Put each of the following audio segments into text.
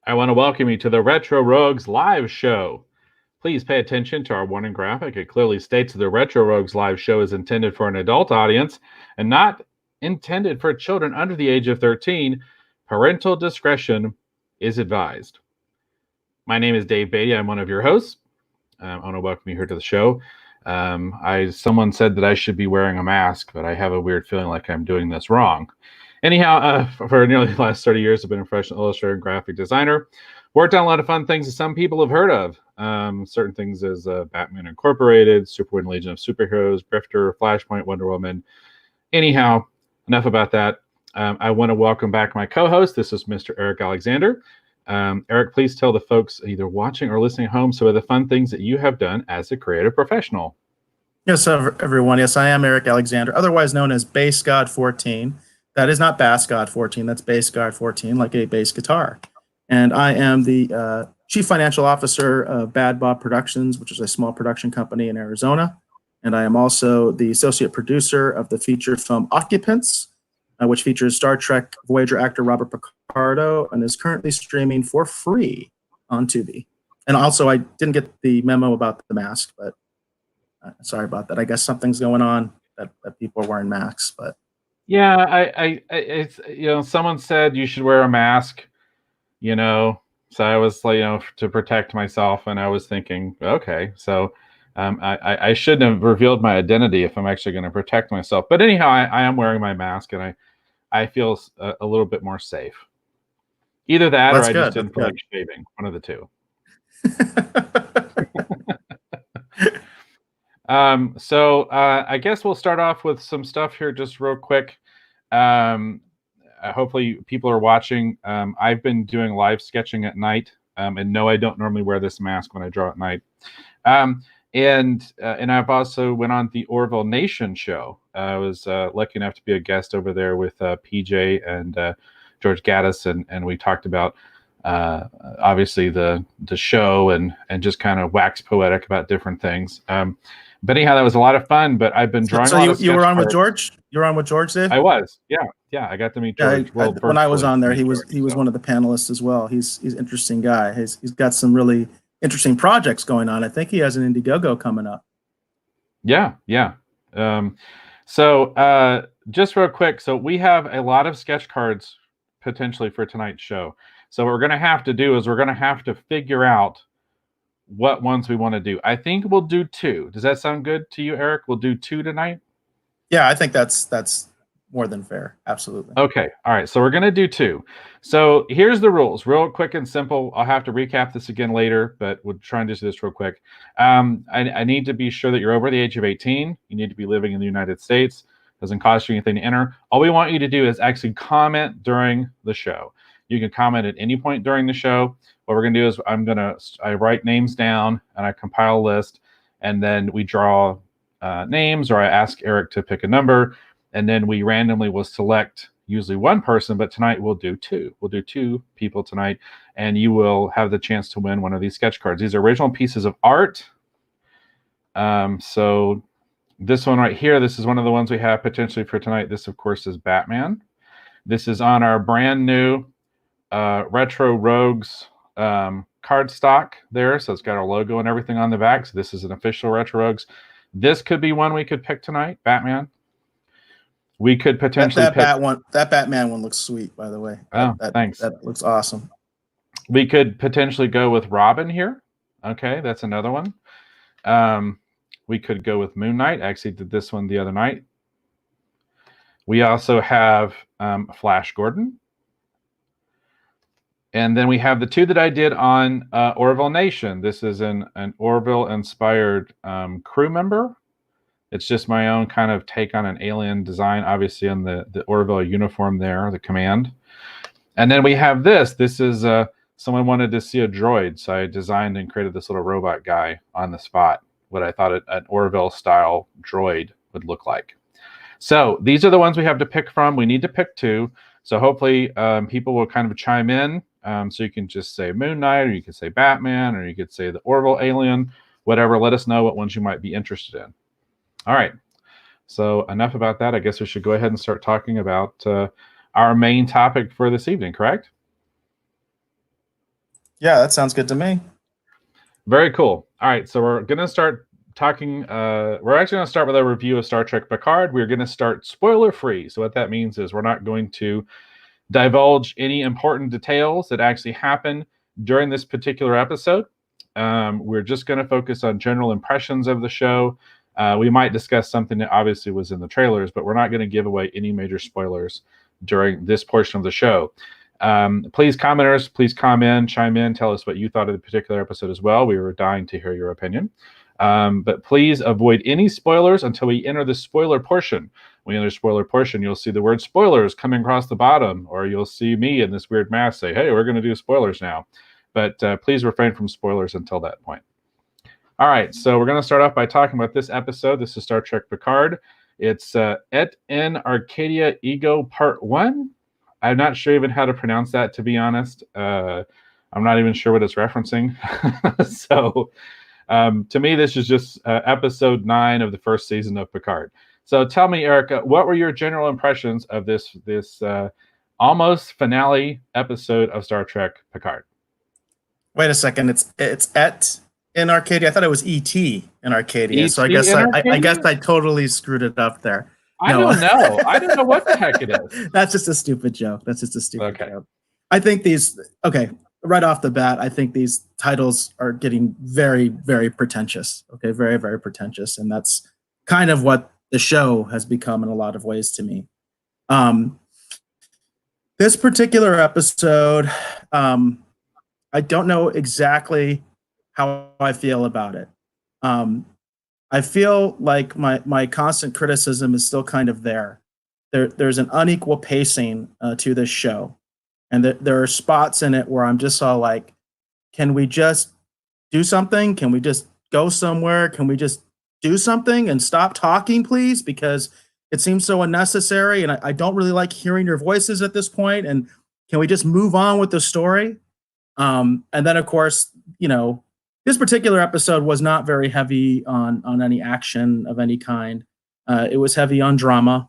I want to welcome you to the Retro Rogues live show. Please pay attention to our warning graphic. It clearly states that the Retro Rogues live show is intended for an adult audience and not intended for children under the age of 13. Parental discretion is advised. My name is Dave Beatty. I'm one of your hosts. I want to welcome you here to the show. Someone said that I should be wearing a mask, but I have a weird feeling like I'm doing this wrong. Anyhow, for nearly the last 30 years, I've been a professional illustrator and graphic designer. Worked on a lot of fun things that some people have heard of. Certain things as Batman Incorporated, Superman Legion of Superheroes, Grifter, Flashpoint, Wonder Woman. Anyhow, enough about that. I want to welcome back my co-host. This is Mr. Eric Alexander. Eric, please tell the folks either watching or listening at home some of the fun things that you have done as a creative professional. Yes, everyone. Yes, I am Eric Alexander, otherwise known as Bass God 14. That is not Bass God 14. That's Bass God 14, like a bass guitar. And I am the Chief Financial Officer of Bad Bob Productions, which is a small production company in Arizona. And I am also the Associate Producer of the feature film Occupants, which features Star Trek Voyager actor Robert Picardo and is currently streaming for free on Tubi. And also, I didn't get the memo about the mask, but sorry about that. I guess something's going on that people are wearing masks, but. Yeah, it's someone said you should wear a mask, so I was like, to protect myself, and I was thinking, okay, so I shouldn't have revealed my identity if I'm actually going to protect myself. But anyhow, I am wearing my mask, and I feel a little bit more safe. Either that, or I just didn't feel like shaving. One of the two. So I guess we'll start off with some stuff here just real quick. Hopefully people are watching. I've been doing live sketching at night. And no, I don't normally wear this mask when I draw at night. And I've also went on the Orville Nation show. I was lucky enough to be a guest over there with PJ and George Gaddis, and we talked about obviously the show and just kind of wax poetic about different things. But anyhow, that was a lot of fun. But I've been drawing. So you were on with George? You were on with George, Dave? I was. Yeah. I got to meet George. When I was on there, he was one of the panelists as well. He's an interesting guy. He's got some really interesting projects going on. I think he has an Indiegogo coming up. Yeah. So just real quick, so we have a lot of sketch cards potentially for tonight's show. So what we're going to have to do is we're going to have to figure out what ones we want to do. I think we'll do 2. Does that sound good to you, Eric? We'll do 2 tonight? Yeah, I think that's more than fair. Absolutely. Okay. All right. So we're going to do 2. So here's the rules, real quick and simple. I'll have to recap this again later, but we'll try and do this real quick. I need to be sure that you're over the age of 18. You need to be living in the United States. Doesn't cost you anything to enter. All we want you to do is actually comment during the show. You can comment at any point during the show. What we're going to do is I write names down and I compile a list, and then we draw names, or I ask Eric to pick a number, and then we randomly will select usually one person, but tonight we'll do 2. We'll do 2 people tonight, and you will have the chance to win one of these sketch cards. These are original pieces of art. So this one right here, this is one of the ones we have potentially for tonight. This, of course, is Batman. This is on our brand new Retro Rogues card stock there. So it's got our logo and everything on the back. So this is an official Retro Rogues. This could be one we could pick tonight, Batman. We could potentially pick that Batman one looks sweet, by the way. Thanks. That looks awesome. We could potentially go with Robin here. Okay, that's another one. We could go with Moon Knight. I actually did this one the other night. We also have Flash Gordon. And then we have the 2 that I did on Orville Nation. This is an Orville-inspired crew member. It's just my own kind of take on an alien design, obviously on the Orville uniform there, the command. And then we have this. This is someone wanted to see a droid, so I designed and created this little robot guy on the spot, what I thought an Orville-style droid would look like. So these are the ones we have to pick from. We need to pick 2. So hopefully people will kind of chime in. So you can just say Moon Knight, or you could say Batman, or you could say the Orville alien, whatever. Let us know what ones you might be interested in. All right. So enough about that. I guess we should go ahead and start talking about our main topic for this evening, correct? Yeah, that sounds good to me. Very cool. All right, so we're going to start talking. We're actually going to start with a review of Star Trek Picard. We're going to start spoiler free. So what that means is we're not going to divulge any important details that actually happen during this particular episode. We're just going to focus on general impressions of the show. We might discuss something that obviously was in the trailers, but we're not going to give away any major spoilers during this portion of the show. Please, commenters, please comment, chime in, tell us what you thought of the particular episode as well. We were dying to hear your opinion. But please avoid any spoilers until we enter the spoiler portion. When you enter the spoiler portion, you'll see the word spoilers coming across the bottom, or you'll see me in this weird mask say, hey, we're going to do spoilers now. But please refrain from spoilers until that point. All right, so we're going to start off by talking about this episode. This is Star Trek Picard. It's Et in Arcadia Ego Part 1. I'm not sure even how to pronounce that, to be honest. I'm not even sure what it's referencing. So to me, this is just episode 9 of the first season of Picard. So tell me, Erica, what were your general impressions of this almost finale episode of Star Trek Picard? Wait a second. It's Et in Arcadia. I thought it was E.T. in Arcadia. E.T. So I guess I totally screwed it up there. I don't know. I don't know what the heck it is. That's just a stupid joke. Joke. I think right off the bat, I think these titles are getting very, very pretentious. Okay, very, very pretentious. And that's kind of what the show has become in a lot of ways to me. This particular episode, I don't know exactly how I feel about it. I feel like my constant criticism is still kind of there. There's an unequal pacing to this show. And there are spots in it where I'm just all like, can we just do something? Can we just go somewhere? Can we just do something and stop talking, please? Because it seems so unnecessary. And I don't really like hearing your voices at this point. And can we just move on with the story? And then, of course, this particular episode was not very heavy on any action of any kind. It was heavy on drama.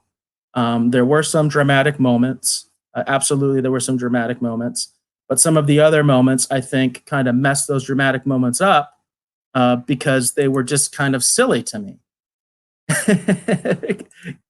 There were some dramatic moments. Absolutely, there were some dramatic moments. But some of the other moments, I think, kind of messed those dramatic moments up because they were just kind of silly to me.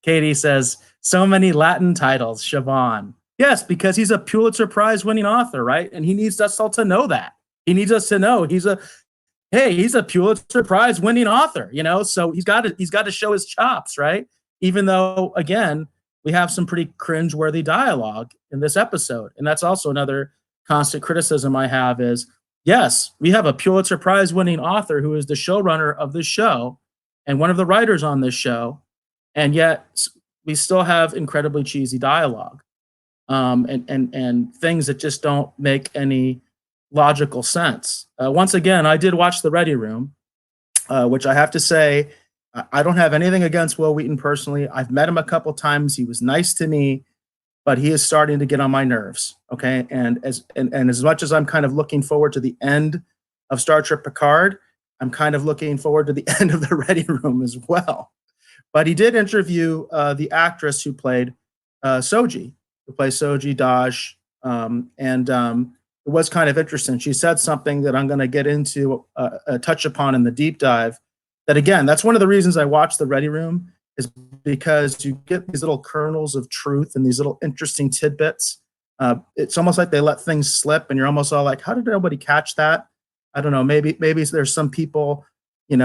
Katie says, so many Latin titles, Siobhan. Yes, because he's a Pulitzer Prize winning author, right? And he needs us all to know that. He needs us to know he's a Pulitzer Prize winning author, so he's got to show his chops, right? Even though, again, we have some pretty cringeworthy dialogue in this episode. And that's also another constant criticism I have is, yes, we have a Pulitzer Prize winning author who is the showrunner of this show and one of the writers on this show. And yet we still have incredibly cheesy dialogue and things that just don't make any logical sense. Once again, I did watch The Ready Room, which I have to say, I don't have anything against Will Wheaton personally. I've met him a couple times. He was nice to me, but he is starting to get on my nerves. Okay, and as much as I'm kind of looking forward to the end of Star Trek Picard, I'm kind of looking forward to the end of The Ready Room as well. But he did interview the actress who played Soji, Daj, it was kind of interesting. She said something that I'm going to get into, touch upon in the deep dive. That again, that's one of the reasons I watch The Ready Room is because you get these little kernels of truth and these little interesting tidbits. It's almost like they let things slip, and you're almost all like, "How did nobody catch that?" I don't know. Maybe there's some people, in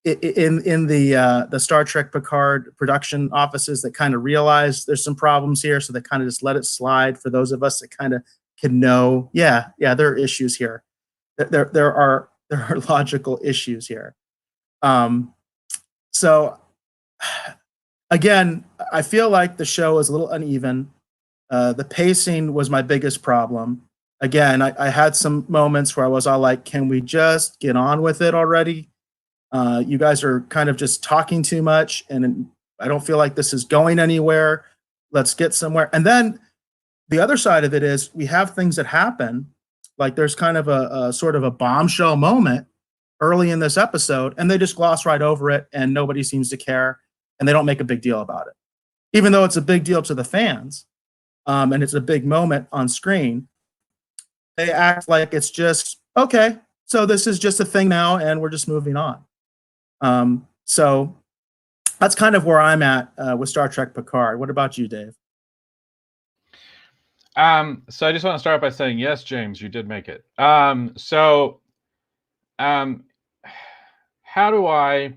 the Star Trek Picard production offices that kind of realize there's some problems here, so they kind of just let it slide. For those of us that kind of can know, yeah, there are issues here. There are logical issues here. So again, I feel like the show is a little uneven. The pacing was my biggest problem. Again, I had some moments where I was all like, can we just get on with it already? You guys are kind of just talking too much, and I don't feel like this is going anywhere. Let's get somewhere. And then the other side of it is we have things that happen, like there's kind of a sort of a bombshell moment early in this episode, and they just gloss right over it, and nobody seems to care, and they don't make a big deal about it. Even though it's a big deal to the fans, and it's a big moment on screen, they act like it's just okay. So this is just a thing now, and we're just moving on. So that's kind of where I'm at with Star Trek Picard. What about you, Dave? So I just want to start by saying, yes, James, you did make it. How do I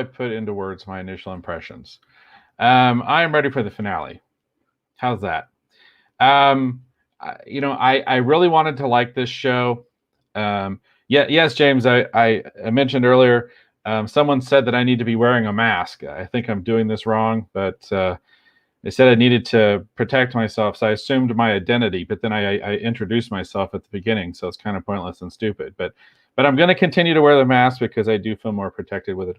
put into words my initial impressions? I am ready for the finale. How's that? I really wanted to like this show. Yes, James, I mentioned earlier, someone said that I need to be wearing a mask. I think I'm doing this wrong, but they said I needed to protect myself, so I assumed my identity, but then I introduced myself at the beginning, so it's kind of pointless and stupid. But I'm going to continue to wear the mask because I do feel more protected with it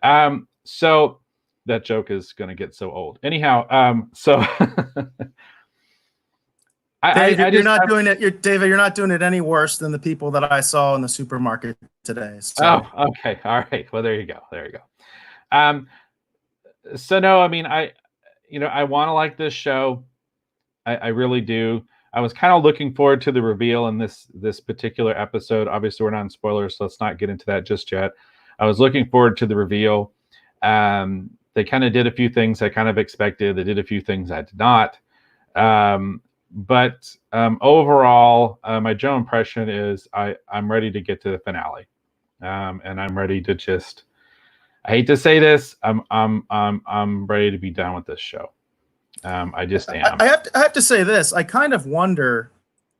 on. So that joke is going to get so old. Anyhow, so Dave, you're not doing it. David, you're not doing it any worse than the people that I saw in the supermarket today. So. Oh, okay, all right. Well, there you go. So no, I mean, I want to like this show. I really do. I was kind of looking forward to the reveal in this particular episode. Obviously, we're not in spoilers, so let's not get into that just yet. I was looking forward to the reveal. They kind of did a few things I kind of expected. They did a few things I did not. But overall, my general impression is I'm ready to get to the finale, and I'm ready to just. I hate to say this, I'm ready to be done with this show. I just am. I have to say this. I kind of wonder,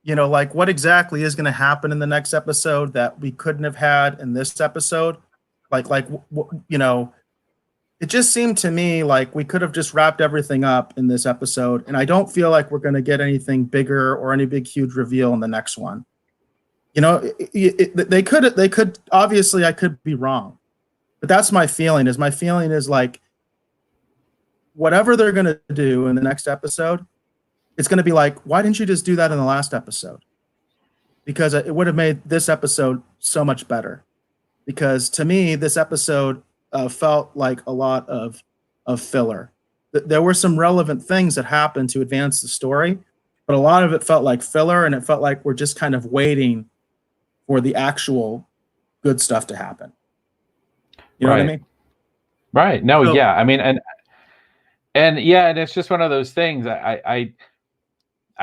like what exactly is going to happen in the next episode that we couldn't have had in this episode. It just seemed to me like we could have just wrapped everything up in this episode, and I don't feel like we're going to get anything bigger or any big, huge reveal in the next one. They could. Obviously, I could be wrong, but that's my feeling. My feeling is like whatever they're going to do in the next episode, it's going to be like, why didn't you just do that in the last episode? Because it would have made this episode so much better. Because to me, this episode felt like a lot of filler. There were some relevant things that happened to advance the story, but a lot of it felt like filler, and it felt like we're just kind of waiting for the actual good stuff to happen. You know what I mean? Right. No, so, yeah. I mean, and it's just one of those things. I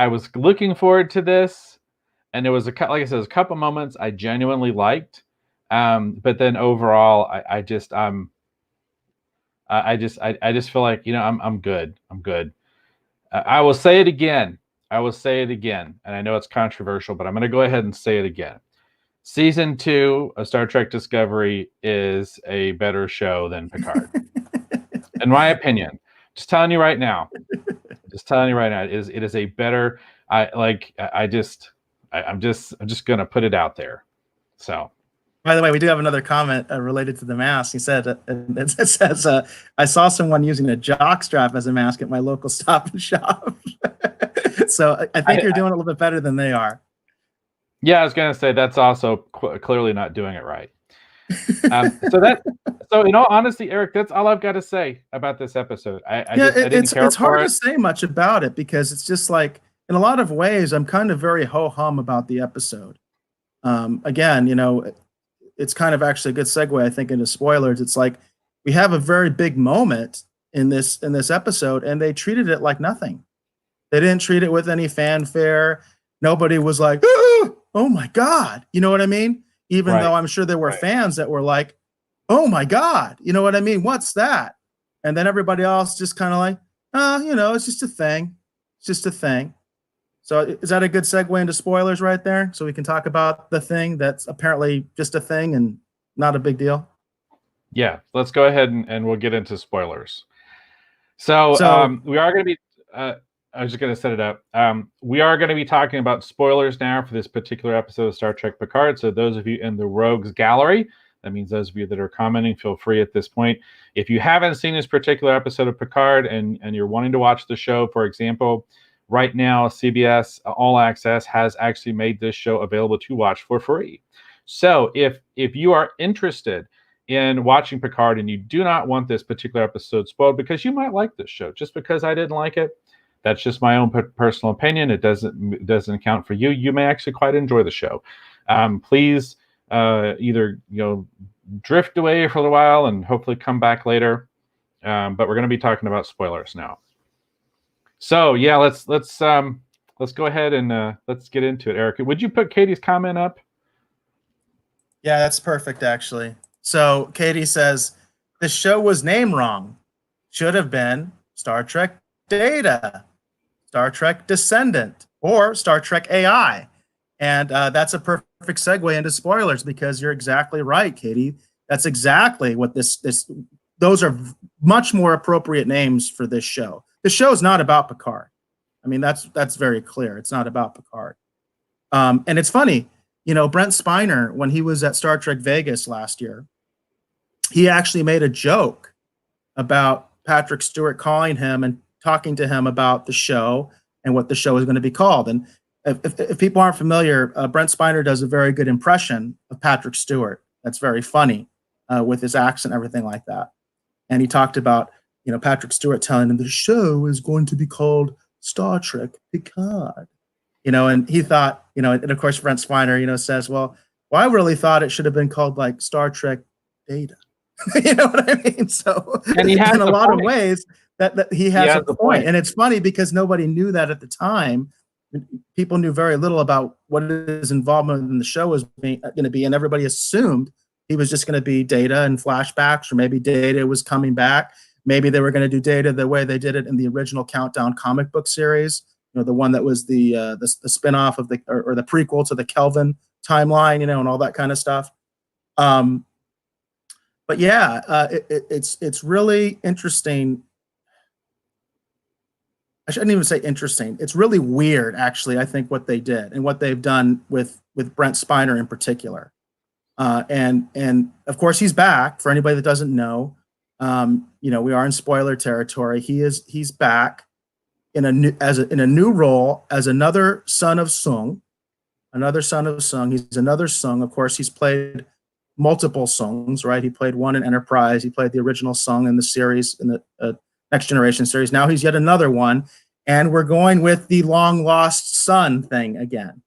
was looking forward to this, and there was like I said, a couple moments I genuinely liked. But then overall, I just feel like, I'm good. I'm good. I will say it again. And I know it's controversial, but I'm going to go ahead and say it again. Season 2 of Star Trek Discovery is a better show than Picard. In my opinion. Just telling you right now. It is a better. I'm just going to put it out there. So. By the way, we do have another comment related to the mask. He said, it says, I saw someone using a jock strap as a mask at my local Stop and Shop. So I think you're doing a little bit better than they are. Yeah, I was going to say that's also clearly not doing it right. So in all honesty, Eric, that's all I've got to say about this episode. It's hard to say much about it because it's just like, in a lot of ways, I'm kind of very ho-hum about the episode. Again, it's kind of actually a good segue, I think, into spoilers. It's like we have a very big moment in this episode, and they treated it like nothing. They didn't treat it with any fanfare. Nobody was like, oh my God. You know what I mean? Even though I'm sure there were fans that were like, oh my God. You know what I mean? What's that? And then everybody else just kind of like, it's just a thing. It's just a thing. So is that a good segue into spoilers right there? So we can talk about the thing that's apparently just a thing and not a big deal? Yeah, let's go ahead and we'll get into spoilers. So we are going to be, I was just going to set it up. We are going to be talking about spoilers now for this particular episode of Star Trek Picard. So those of you in the Rogues Gallery, that means those of you that are commenting, feel free at this point. If you haven't seen this particular episode of Picard and you're wanting to watch the show, for example, right now, CBS All Access has actually made this show available to watch for free. So if you are interested in watching Picard and you do not want this particular episode spoiled, because you might like this show, just because I didn't like it, That's just my own personal opinion. It doesn't count for you. You may actually quite enjoy the show. Please either drift away for a little while and hopefully come back later. But we're going to be talking about spoilers now. So yeah, let's go ahead and let's get into it. Eric, would you put Katie's comment up? Yeah, that's perfect, actually. So Katie says, the show was named wrong. Should have been Star Trek Data, Star Trek Descendant, or Star Trek AI. And that's a perfect segue into spoilers, because you're exactly right, Katie. That's exactly what those are much more appropriate names for this show. The show is not about Picard. I mean, that's very clear. It's not about Picard. And it's funny, Brent Spiner, when he was at Star Trek Vegas last year, he actually made a joke about Patrick Stewart calling him and talking to him about the show and what the show is going to be called. And if people aren't familiar, Brent Spiner does a very good impression of Patrick Stewart. That's very funny with his accent and everything like that. And he talked about, Patrick Stewart telling him the show is going to be called Star Trek Picard. And he thought, and of course Brent Spiner, says, well, I really thought it should have been called like Star Trek Data. You know what I mean? So and he has in a lot of ways that he has a point. And it's funny because nobody knew that at the time. People knew very little about what his involvement in the show was going to be, and everybody assumed he was just going to be Data and flashbacks, or maybe Data was coming back. Maybe they were going to do Data the way they did it in the original Countdown comic book series, the one that was the spinoff of or the prequel to the Kelvin timeline, and all that kind of stuff. But yeah, it's really interesting. I shouldn't even say interesting. It's really weird, actually, I think, what they did and what they've done with Brent Spiner in particular. And of course, he's back. For anybody that doesn't know, we are in spoiler territory. He's back in a new role as another son of Sung. He's another Sung. Of course, he's played multiple Sungs, right? He played one in Enterprise. He played the original Sung in the series, in the Next Generation series. Now he's yet another one, and we're going with the long lost son thing again.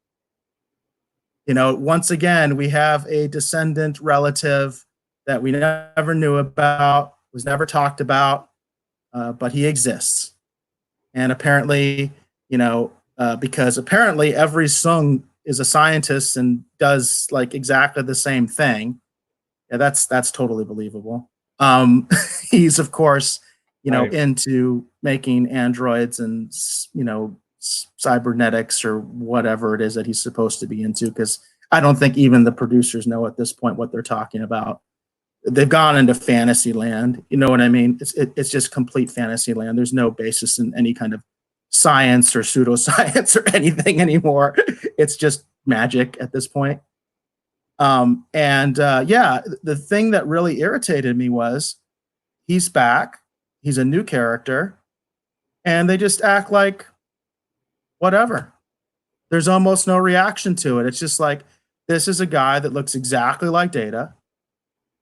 Once again, we have a descendant relative that we never knew about, was never talked about, but he exists. And apparently, because apparently every Sung is a scientist and does like exactly the same thing. Yeah, that's totally believable. He's of course, right, into making androids and cybernetics or whatever it is that he's supposed to be into, because I don't think even the producers know at this point what they're talking about. They've gone into fantasy land. You know what I mean? It's just complete fantasy land. There's no basis in any kind of science or pseudoscience or anything anymore. It's just magic at this point. The thing that really irritated me was he's back. He's a new character, and they just act like whatever. There's almost no reaction to it. It's just like, this is a guy that looks exactly like Data,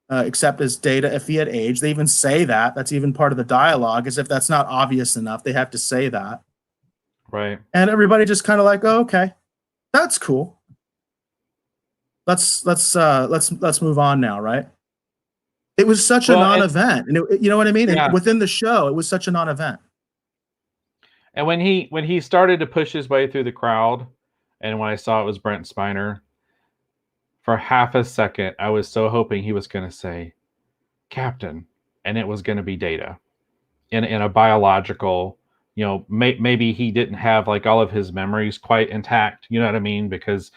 except as Data if he had aged. They even say that. That's even part of the dialogue, as if that's not obvious enough. They have to say that. Right. And everybody just kind of like, oh, okay, that's cool. Let's move on now, right? It was such a non-event, and you know what I mean. Yeah. And within the show, it was such a non-event. And when he started to push his way through the crowd, and when I saw it was Brent Spiner, for half a second, I was so hoping he was going to say Captain, and it was going to be Data, in a biological. Maybe he didn't have like all of his memories quite intact. You know what I mean? Because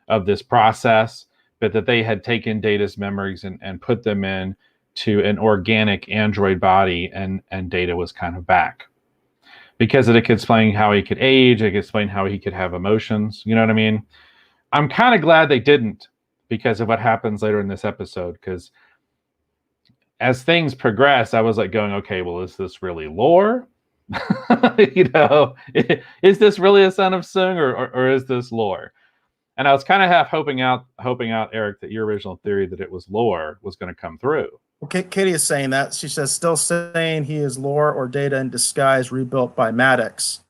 of this process, but that they had taken Data's memories and put them in to an organic android body, and Data was kind of back. Because it could explain how he could age, it could explain how he could have emotions. You know what I mean? I'm kind of glad they didn't, because of what happens later in this episode. Because as things progress, I was like going, okay, well, is this really lore? Is this really a son of Sung, or is this lore? And I was kind of half hoping out, Eric, that your original theory that it was lore was going to come through. Okay, Katie is saying that. She says, still saying he is lore or Data in disguise rebuilt by Maddox.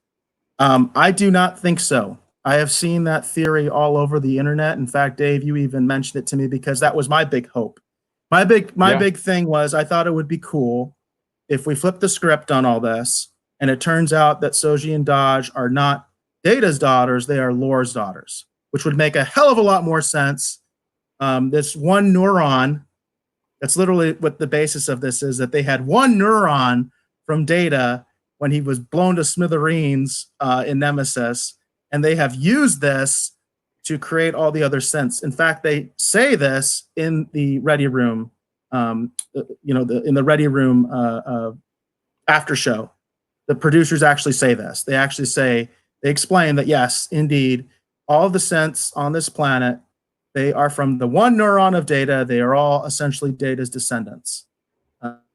I do not think so. I have seen that theory all over the internet. In fact, Dave, you even mentioned it to me because that was my big hope. My big thing was I thought it would be cool if we flipped the script on all this, and it turns out that Soji and Dodge are not Data's daughters; they are Lore's daughters, which would make a hell of a lot more sense. This one neuron, that's literally what the basis of this is, that they had one neuron from Data when he was blown to smithereens in Nemesis, and they have used this to create all the other sense. In fact, they say this in the Ready Room, in the Ready Room after show. The producers actually say this. They explain that yes, indeed, all of the sense on this planet, they are from the one neuron of Data. They are all essentially Data's descendants.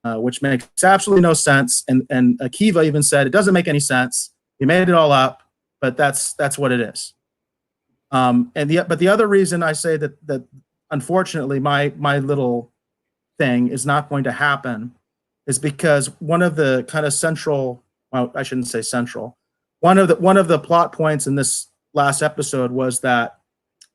Which makes absolutely no sense. And Akiva even said it doesn't make any sense. We made it all up, but that's what it is. But the other reason I say that unfortunately my little thing is not going to happen is because one of the kind of central, well, I shouldn't say central, one of the plot points in this last episode was that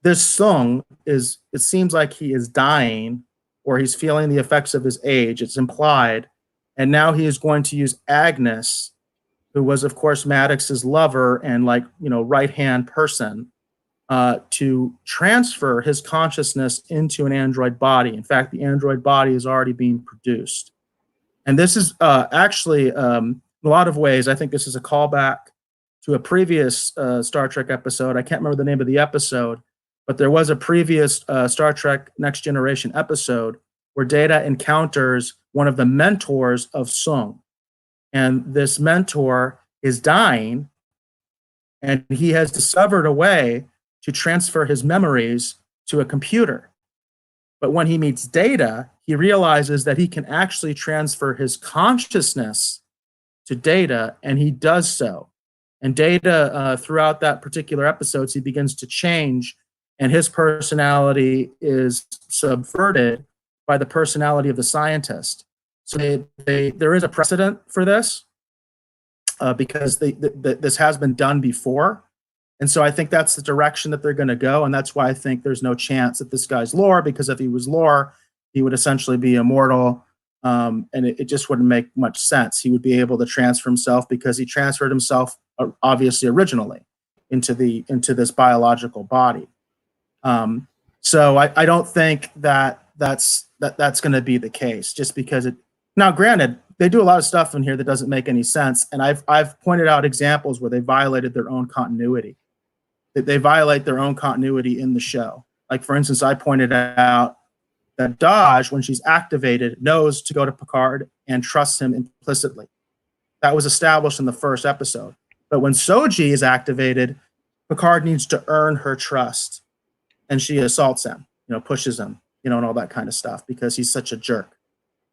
this Sung it seems like he is dying, or he's feeling the effects of his age. It's implied. And now he is going to use Agnes, who was, of course, Maddox's lover and right-hand person, to transfer his consciousness into an android body. In fact, the android body is already being produced. And this is actually, in a lot of ways, I think this is a callback to a previous Star Trek episode. I can't remember the name of the episode, but there was a previous Star Trek Next Generation episode where Data encounters one of the mentors of Sung. And this mentor is dying, and he has discovered a way to transfer his memories to a computer. But when he meets Data, he realizes that he can actually transfer his consciousness to Data, and he does so. And Data, throughout that particular episode, he begins to change, and his personality is subverted by the personality of the scientist. So there is a precedent for this because this has been done before. And so I think that's the direction that they're going to go. And that's why I think there's no chance that this guy's Lore, because if he was Lore, he would essentially be immortal. And it just wouldn't make much sense. He would be able to transfer himself because he transferred himself, obviously, originally into this biological body. So I don't think that's going to be the case, just because now granted, they do a lot of stuff in here that doesn't make any sense. And I've pointed out examples where they violated their own continuity. They violate their own continuity in the show. Like, for instance, I pointed out that Dodge, when she's activated, knows to go to Picard and trusts him implicitly. That was established in the first episode. But when Soji is activated, Picard needs to earn her trust. And she assaults him, pushes him, and all that kind of stuff because he's such a jerk.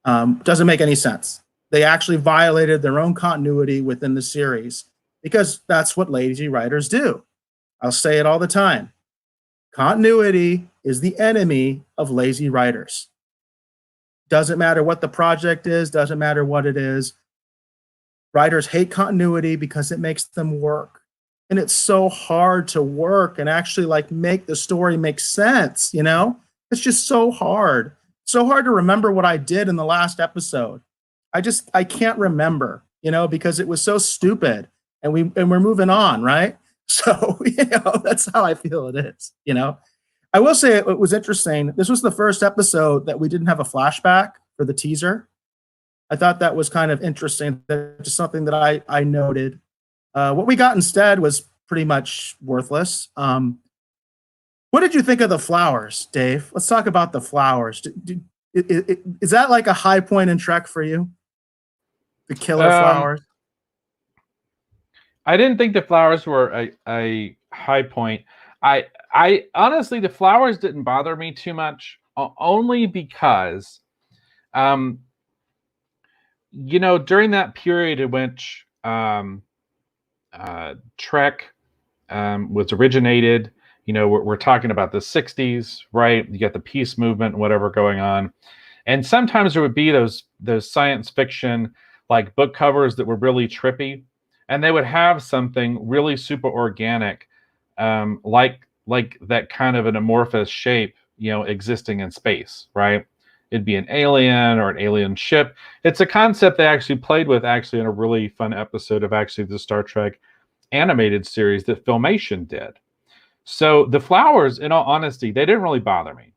Doesn't make any sense. They actually violated their own continuity within the series because that's what lazy writers do. I'll say it all the time. Continuity is the enemy of lazy writers. Doesn't matter what the project is, doesn't matter what it is. Writers hate continuity because it makes them work. And it's so hard to work and actually make the story make sense, It's just so hard. So hard to remember what I did in the last episode. I can't remember, because it was so stupid. And we're moving on, right? So, that's how I feel it is, I will say it was interesting. This was the first episode that we didn't have a flashback for the teaser. I thought that was kind of interesting. That's just something that I noted. What we got instead was pretty much worthless. What did you think of the flowers, Dave? Let's talk about the flowers. Is that like a high point in Trek for you? The killer flowers? I didn't think the flowers were a high point. I honestly, the flowers didn't bother me too much, only because, during that period in which Trek was originated, we're talking about the 60s, right? You got the peace movement and whatever going on. And sometimes there would be those science fiction book covers that were really trippy. and they would have something really super organic, like that kind of an amorphous shape, existing in space, right? It'd be an alien or an alien ship. It's a concept they actually played with in a really fun episode of the Star Trek animated series that Filmation did. So the flowers, in all honesty, they didn't really bother me.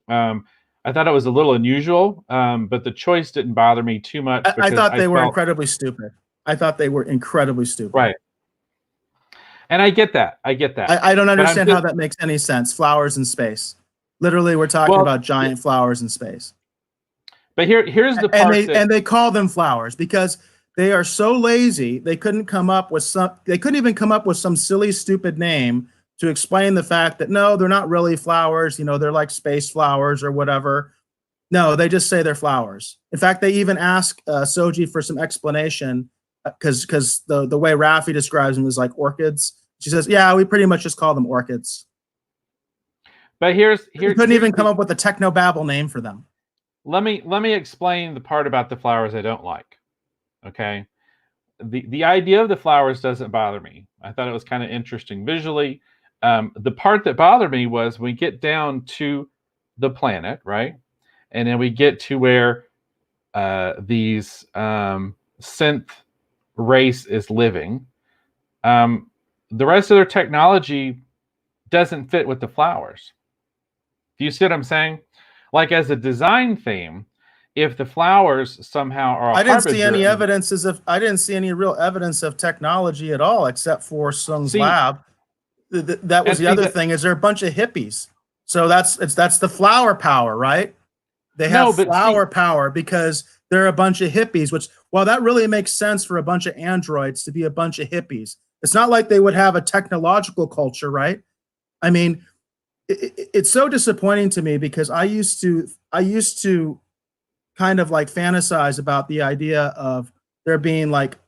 I thought it was a little unusual, but the choice didn't bother me too much. I thought they were incredibly stupid. I thought they were incredibly stupid. Right. And I get that. I don't understand how that makes any sense. Flowers in space. Literally, we're talking about giant flowers in space. But here's the part. And they call them flowers because they are so lazy. They couldn't even come up with some silly, stupid name to explain the fact that no, they're not really flowers. They're like space flowers or whatever. No, they just say they're flowers. In fact, they even ask Soji for some explanation because the way Raffi describes them is like orchids. She says, "Yeah, we pretty much just call them orchids." But you couldn't even come up with a technobabble name for them. Let me explain the part about the flowers I don't like. Okay, the idea of the flowers doesn't bother me. I thought it was kind of interesting visually. The part that bothered me was when we get down to the planet, right, and then we get to where these synth race is living. The rest of their technology doesn't fit with the flowers. Do you see what I'm saying? Like as a design theme, if the flowers somehow are, I didn't see any any real evidence of technology at all, except for Sung's lab. That was the other thing. Is they're a bunch of hippies? So that's the flower power, right? They have flower power because they're a bunch of hippies. Which, while that really makes sense for a bunch of androids to be a bunch of hippies, it's not like they would have a technological culture, right? I mean, it's so disappointing to me because I used to kind of like fantasize about the idea of there being like,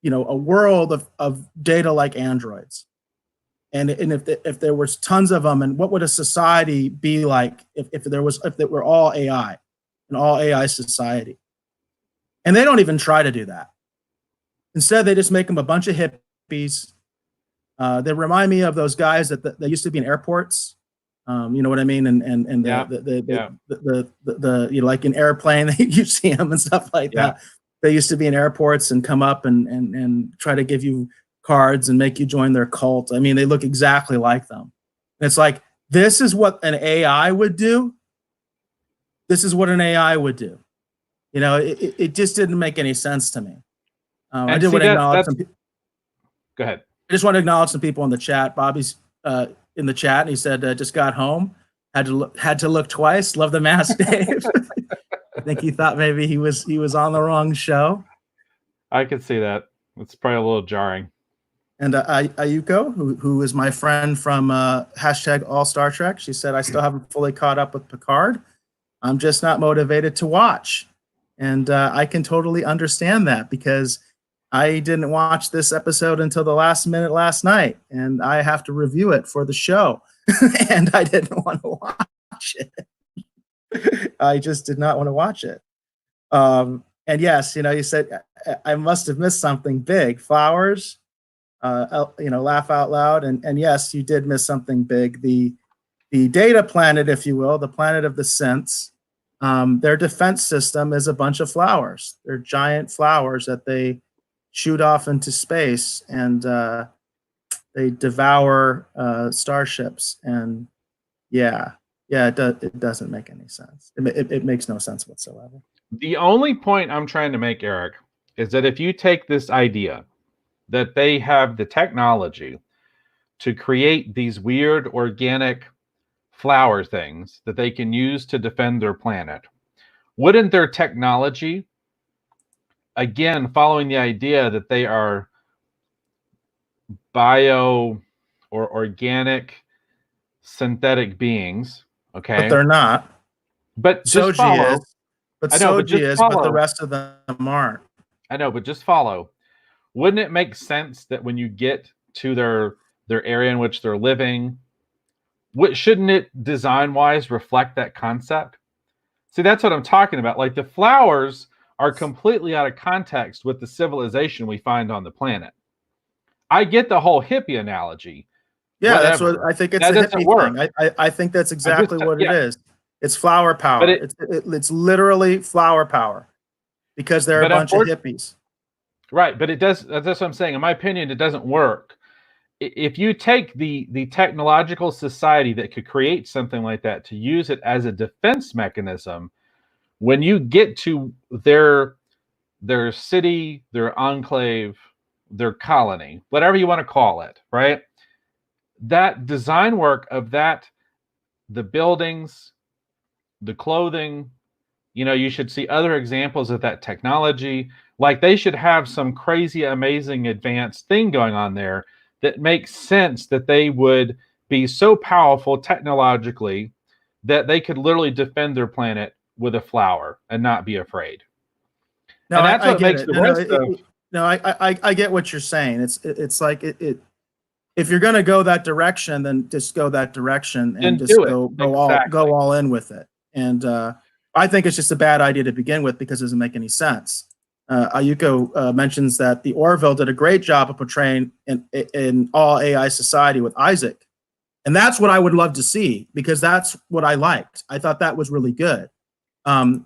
a world of data like androids. And if there was tons of them, and what would a society be like if it were all AI, an all AI society? And they don't even try to do that. Instead, they just make them a bunch of hippies. They remind me of those guys that they used to be in airports. You know what I mean? And like in airplane, you see them and stuff like that. They used to be in airports and come up and try to give you cards and make you join their cult. I mean, they look exactly like them. And it's like, this is what an AI would do. This is what an AI would do. It just didn't make any sense to me. I did want to acknowledge some people. Go ahead. I just want to acknowledge some people in the chat. Bobby's in the chat, and he said, just got home, had to look twice. Love the mask, Dave. I think he thought maybe he was on the wrong show. I could see that. It's probably a little jarring. And Ayuko, who is my friend from hashtag All Star Trek, she said, I still haven't fully caught up with Picard. I'm just not motivated to watch. And I can totally understand that because I didn't watch this episode until the last minute last night, and I have to review it for the show. And I didn't want to watch it. I just did not want to watch it. And yes, you said I must have missed something big. Flowers, laugh out loud. And yes, you did miss something big. The data planet, if you will, the planet of the synths, their defense system is a bunch of flowers. They're giant flowers that they shoot off into space, and they devour starships. And it doesn't make any sense. It makes no sense whatsoever. The only point I'm trying to make, Eric, is that if you take this idea that they have the technology to create these weird organic flower things that they can use to defend their planet, wouldn't their technology, again, following the idea that they are bio or organic synthetic beings, okay? But they're not. But Soji is. But Soji is, but the rest of them aren't. I know, but just follow. Wouldn't it make sense that when you get to their area in which they're living, shouldn't it design-wise reflect that concept? See, that's what I'm talking about. Like the flowers are completely out of context with the civilization we find on the planet. I get the whole hippie analogy. Yeah, that's what Whatever. I think. It's That a doesn't hippie work. thing. I think that's exactly what it Yeah, is. It's flower but power. It's literally flower power because they're a but bunch of hippies. right, but it does. That's what I'm saying. In my opinion, it doesn't work. If you take the technological society that could create something like that to use it as a defense mechanism, when you get to their city, their enclave, their colony, whatever you want to call it, right? That design work of that, the buildings, the clothing, you should see other examples of that technology. Like they should have some crazy, amazing, advanced thing going on there that makes sense that they would be so powerful technologically that they could literally defend their planet with a flower and not be afraid. No, And that's I what get makes it. the rest of. No, I get what you're saying. It's like if you're going to go that direction, then just go that direction and just Do it. go all in with it. And I think it's just a bad idea to begin with because it doesn't make any sense. Ayuko mentions that the Orville did a great job of portraying in all AI society with Isaac, and that's what I would love to see because that's what I liked. I thought that was really good. I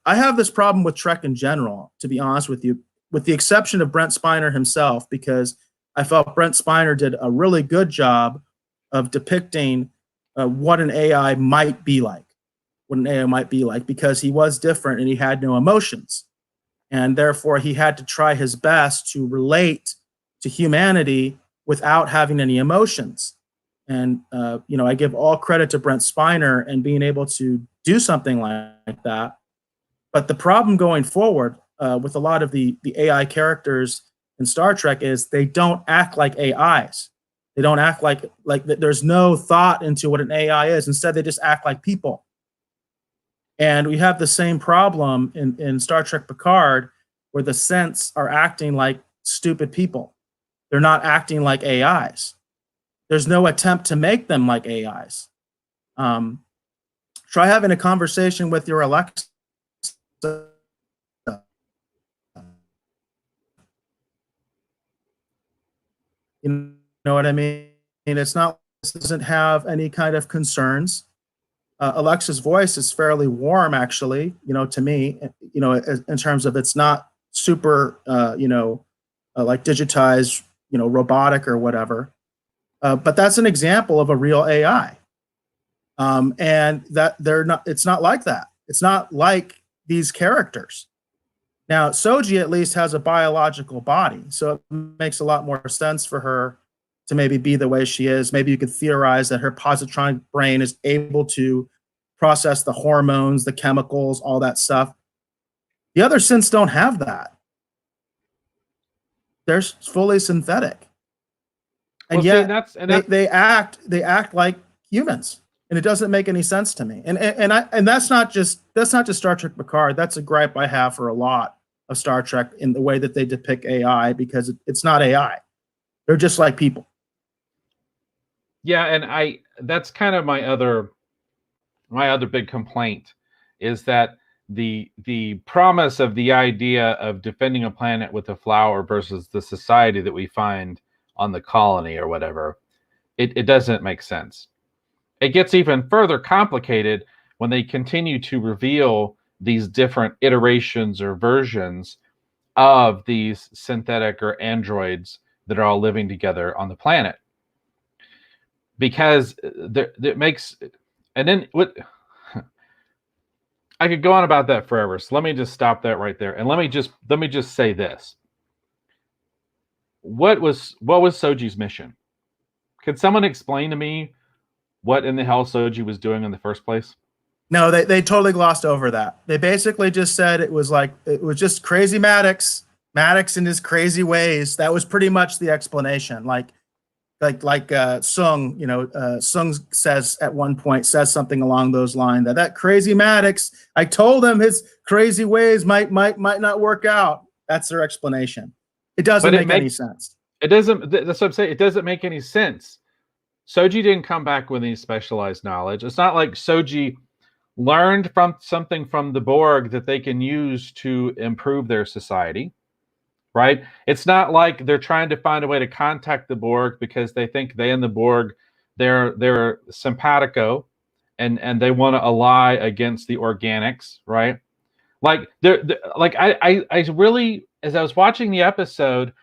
have this problem with Trek in general, to be honest with you, with the exception of Brent Spiner himself, because I felt Brent Spiner did a really good job of depicting what an AI might be like, because he was different and he had no emotions. And therefore, he had to try his best to relate to humanity without having any emotions. And, I give all credit to Brent Spiner and being able to do something like that. But the problem going forward with a lot of the AI characters in Star Trek is they don't act like AIs. They don't act like there's no thought into what an AI is. Instead, they just act like people. And we have the same problem in Star Trek Picard, where the Scents are acting like stupid people. They're not acting like AIs. There's no attempt to make them like AIs. Try having a conversation with your Alexa. You know what I mean? It doesn't have any kind of concerns. Alexa's voice is fairly warm, actually, to me, in terms of it's not super, like digitized, robotic or whatever. But that's an example of a real AI. And that it's not like that. It's not like these characters. Now, Soji at least has a biological body, so it makes a lot more sense for her to maybe be the way she is. Maybe you could theorize that her positronic brain is able to process the hormones, the chemicals, all that stuff. The other synths don't have that. They're fully synthetic. And yet they act like humans. And it doesn't make any sense to me. And that's not just Star Trek Picard. That's a gripe I have for a lot of Star Trek in the way that they depict AI, because it's not AI. They're just like people. Yeah, and that's kind of my other big complaint is that the promise of the idea of defending a planet with a flower versus the society that we find on the colony or whatever, it doesn't make sense. It gets even further complicated when they continue to reveal these different iterations or versions of these synthetic or androids that are all living together on the planet. Because it makes, and then what, I could go on about that forever. So let me just stop that right there, and let me just say this: what was Soji's mission? Could someone explain to me what in the hell Soji was doing in the first place? No, they totally glossed over that. They basically just said it was just crazy Maddox and his crazy ways. That was pretty much the explanation. Sung, Sung says at one point, says something along those lines, that crazy Maddox, I told him his crazy ways might not work out. That's their explanation. It doesn't make any sense. It doesn't. That's what I'm saying. It doesn't make any sense. Soji didn't come back with any specialized knowledge. It's not like Soji learned from something from the Borg that they can use to improve their society. right? It's not like they're trying to find a way to contact the Borg because they think they and the Borg they're simpatico, and they want to ally against the organics, right? Like like I really, as I was watching the episode,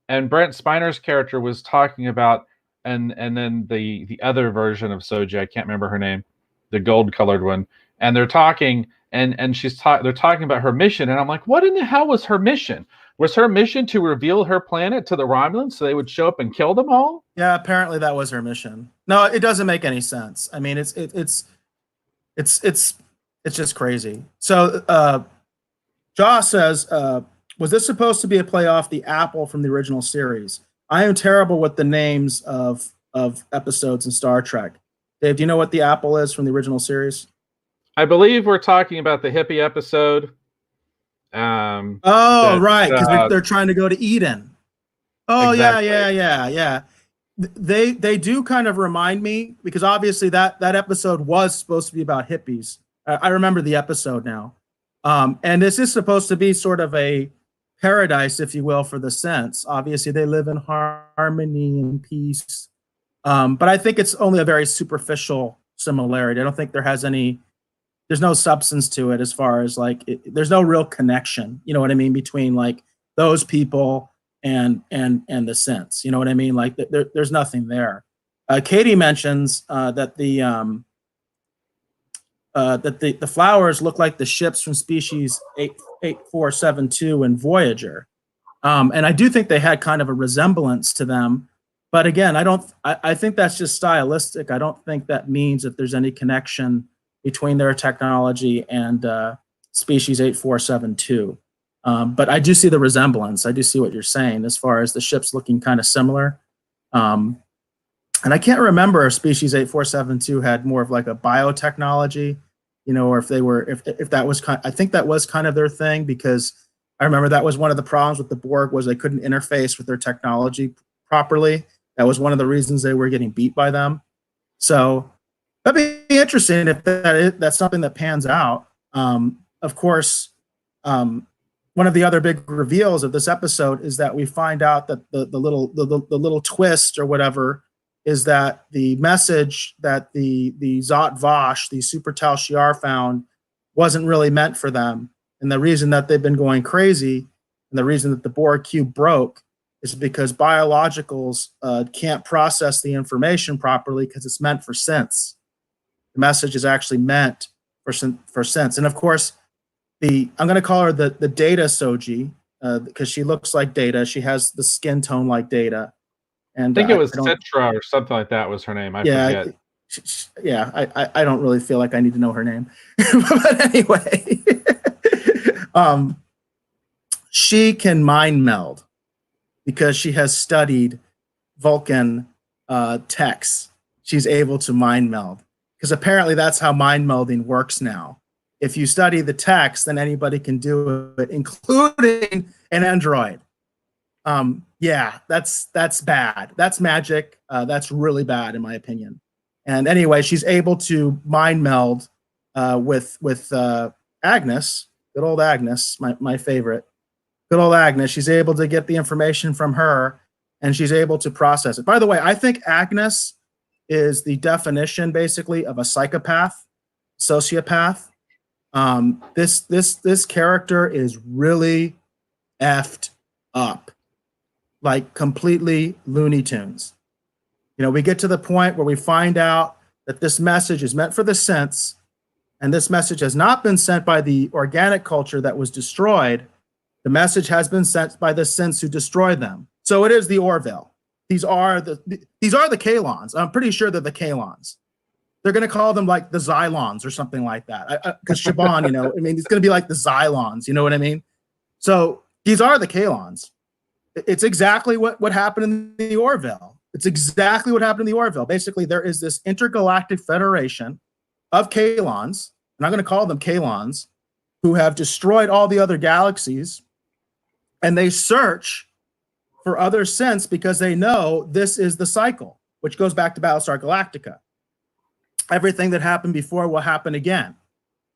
and Brent Spiner's character was talking about, and then the other version of Soji, I can't remember her name, the gold colored one, and they're talking, and they're talking about her mission, and I'm like, what in the hell was her mission? Was her mission to reveal her planet to the Romulans so they would show up and kill them all? Yeah, apparently that was her mission. No, it doesn't make any sense. I mean, it's just crazy. So Josh says, was this supposed to be a play off the apple from the original series? I am terrible with the names of episodes in Star Trek. Dave, do you know what the apple is from the original series? I believe we're talking about the hippie episode. Right, because they're trying to go to Eden. Oh, exactly. Yeah. They do kind of remind me, because obviously that episode was supposed to be about hippies. I remember the episode now. And this is supposed to be sort of a paradise, if you will, for the Sense. Obviously, they live in harmony and peace. But I think it's only a very superficial similarity. I don't think there's no substance to it, as far as like, there's no real connection, you know what I mean, between like those people and the Sense, you know what I mean? Like there's nothing there. Katie mentions that the flowers look like the ships from species 8472 and Voyager. And I do think they had kind of a resemblance to them. But again, I think that's just stylistic. I don't think that means that there's any connection between their technology and species 8472. But I do see the resemblance. I do see what you're saying as far as the ships looking kind of similar. And I can't remember if species 8472 had more of like a biotechnology, you know, or if that was I think that was kind of their thing, because I remember that was one of the problems with the Borg, was they couldn't interface with their technology properly. That was one of the reasons they were getting beat by them. So that'd be interesting if that's something that pans out. Of course, one of the other big reveals of this episode is that we find out that the little twist or whatever is that the message that the Zot Vosh, the Super Tal Shiar, found wasn't really meant for them. And the reason that they've been going crazy, and the reason that the Borg cube broke, is because biologicals can't process the information properly, because it's meant for sense. The message is actually meant for sense. And of course, I'm going to call her the Data Soji, because she looks like Data. She has the skin tone like Data. And I think it was Citra or something like that was her name. I forget. I don't really feel like I need to know her name. But anyway, she can mind meld because she has studied Vulcan texts. She's able to mind meld, because apparently that's how mind melding works now. If you study the text, then anybody can do it, including an android. That's bad. That's magic. That's really bad, in my opinion. And anyway, she's able to mind meld with Agnes, good old Agnes, my favorite. Good old Agnes. She's able to get the information from her, and she's able to process it. By the way, I think Agnes is the definition, basically, of a psychopath, sociopath. This character is really effed up, like completely Looney Tunes. You know, we get to the point where we find out that this message is meant for the Sense, and this message has not been sent by the organic culture that was destroyed. The message has been sent by the Sense who destroyed them. So it is the Orville. These are the Kalons. I'm pretty sure they're the Kalons. They're going to call them like the Xylons or something like that. Because Shaban, you know, I mean, it's going to be like the Xylons. You know what I mean? So these are the Kalons. It's exactly what happened in the Orville. It's exactly what happened in the Orville. Basically, there is this intergalactic federation of Kalons, and I'm going to call them Kalons, who have destroyed all the other galaxies, and they search for other Sense because they know this is the cycle, which goes back to Battlestar Galactica. Everything that happened before will happen again.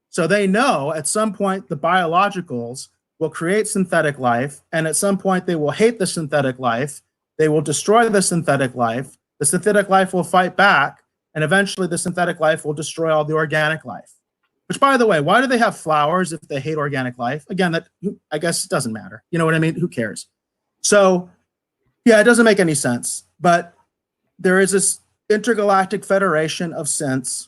So they know at some point the biologicals will create synthetic life, and at some point they will hate the synthetic life. They will destroy the synthetic life. The synthetic life will fight back, and eventually the synthetic life will destroy all the organic life. Which, by the way, why do they have flowers if they hate organic life? Again, that I guess it doesn't matter. You know what I mean? Who cares? So, yeah, it doesn't make any sense. But there is this intergalactic federation of synths.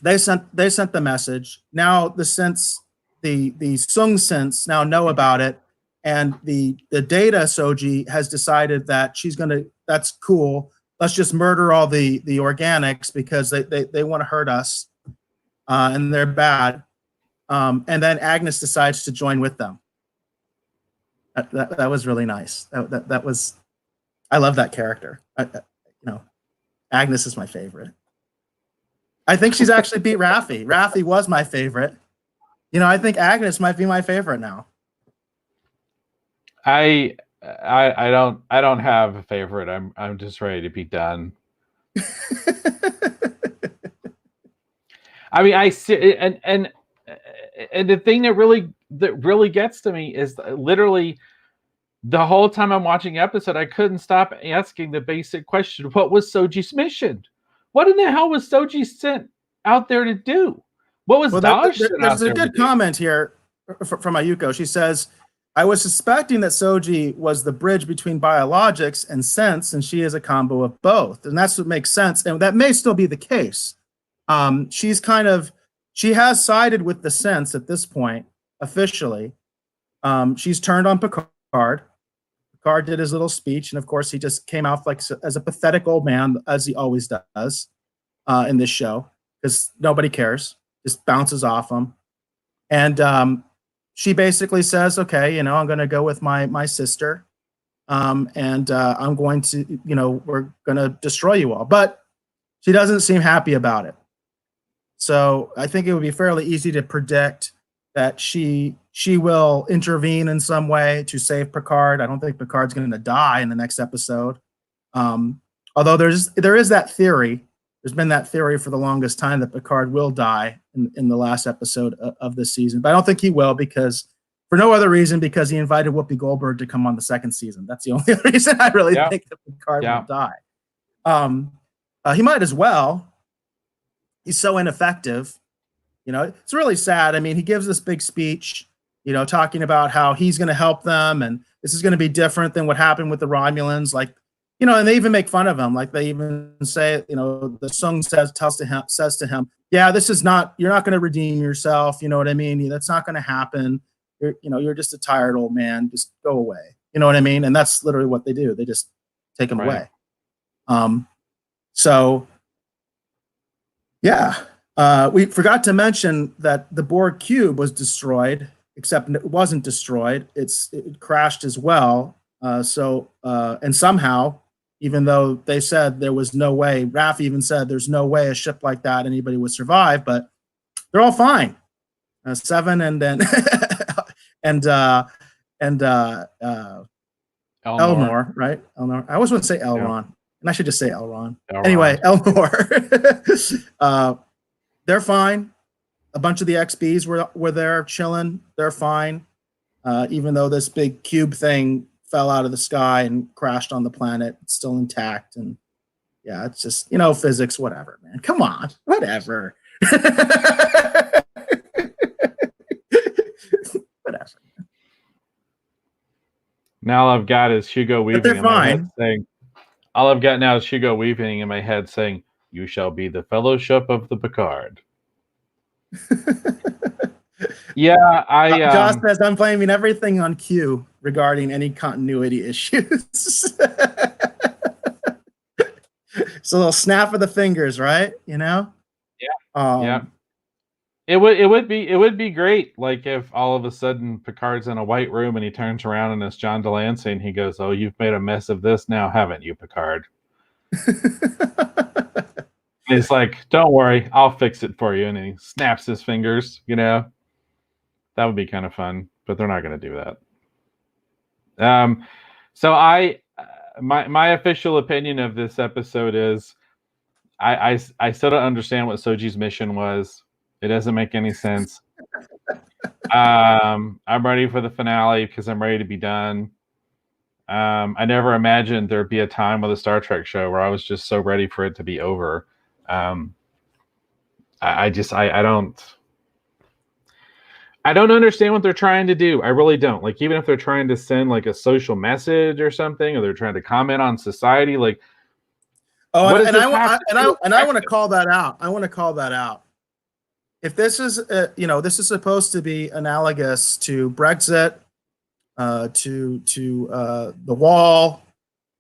They sent the message. Now the synths, the Sung synths now know about it, and the Data Soji has decided that that's cool. Let's just murder all the organics because they want to hurt us, and they're bad. And then Agnes decides to join with them. That was really nice. That was, I love that character. Agnes is my favorite. I think she's actually beat Raffi. Raffi was my favorite. I think Agnes might be my favorite now. I don't have a favorite. I'm just ready to be done. I mean, I see, and the thing that really gets to me is literally the whole time I'm watching the episode, I couldn't stop asking the basic question: what was Soji's mission? What in the hell was Soji sent out there to do? What was Dash sent out there to do? There's a good comment here from Ayuko. She says, I was suspecting that Soji was the bridge between biologics and sense, and she is a combo of both. And that's what makes sense. And that may still be the case. She has sided with the sense at this point, officially. She's turned on Picard. Picard did his little speech, and of course he just came out like as a pathetic old man, as he always does in this show, because nobody cares, just bounces off him. And she basically says, okay, I'm going to go with my sister, and I'm going to, we're going to destroy you all. But she doesn't seem happy about it. So I think it would be fairly easy to predict that she will intervene in some way to save Picard. I don't think Picard's going to die in the next episode. Although there is that theory. There's been that theory for the longest time that Picard will die in the last episode of this season. But I don't think he will, because for no other reason, because he invited Whoopi Goldberg to come on the second season. That's the only reason I really think that Picard will die. He might as well. He's so ineffective. It's really sad. I mean, he gives this big speech, talking about how he's going to help them, and this is going to be different than what happened with the Romulans. Like, and they even make fun of him. Like, they even say, the Sung says to him, yeah, this is not, you're not going to redeem yourself. You know what I mean? That's not going to happen. You're just a tired old man. Just go away. You know what I mean? And that's literally what they do. They just take him away. So, yeah. We forgot to mention that the Borg cube was destroyed, except it wasn't destroyed. It crashed as well. And somehow, even though they said there was no way, Raf even said there's no way a ship like that anybody would survive, but they're all fine. Seven and then Elnor, right? Elnor. I always want to say Elron, and I should just say Elron. Anyway, Elnor. They're fine. A bunch of the XBs were there chilling. They're fine. Even though this big cube thing fell out of the sky and crashed on the planet, it's still intact. And yeah, it's just, physics, whatever, man. Come on, whatever. Whatever. Now all I've got is Hugo Weaving in my head saying, all I've got now is Hugo Weaving in my head saying, "You shall be the fellowship of the Picard." Yeah, Josh says I'm blaming everything on Q regarding any continuity issues. It's a little snap of the fingers, right? Yeah. Yeah. It would be great, like, if all of a sudden Picard's in a white room and he turns around and it's John Delancey and he goes, "Oh, you've made a mess of this now, haven't you, Picard?" He's like, "Don't worry, I'll fix it for you," and he snaps his fingers. That would be kind of fun, but they're not going to do that. So my official opinion of this episode is I still don't understand what Soji's mission was. It doesn't make any sense. I'm ready for the finale because I'm ready to be done. I never imagined there'd be a time with a Star Trek show where I was just so ready for it to be over. Um, I don't understand what they're trying to do. I really don't. Like, even if they're trying to send like a social message or something, or they're trying to comment on society, like, Oh, what does and this I have want to and do I with and I want to Brexit? call that out. I want to call that out. If this is, this is supposed to be analogous to Brexit, to the wall,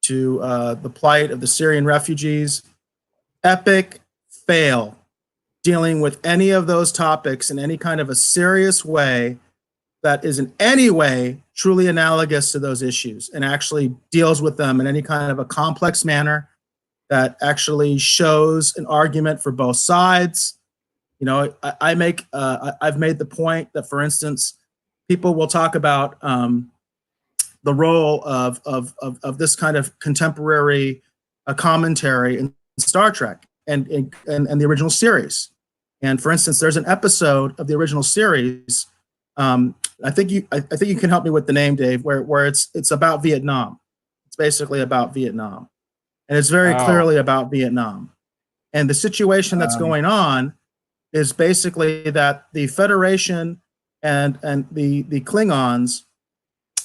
to the plight of the Syrian refugees, epic fail dealing with any of those topics in any kind of a serious way that is in any way truly analogous to those issues and actually deals with them in any kind of a complex manner that actually shows an argument for both sides. I've made the point that, for instance, people will talk about the role of this kind of contemporary commentary in Star Trek and the original series. And for instance, there's an episode of the original series. I think you can help me with the name, Dave, where it's about Vietnam. It's basically about Vietnam, and it's very Oh, clearly about Vietnam. And the situation that's um, going on is basically that the Federation and the Klingons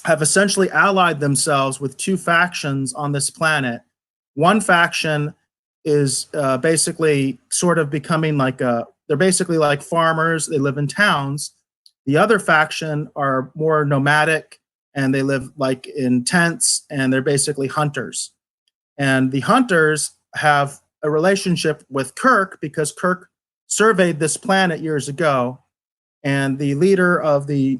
have essentially allied themselves with two factions on this planet. One faction is basically sort of becoming they're basically like farmers. They live in towns. The other faction are more nomadic and they live like in tents and they're basically hunters. And the hunters have a relationship with Kirk because Kirk surveyed this planet years ago. And the leader of the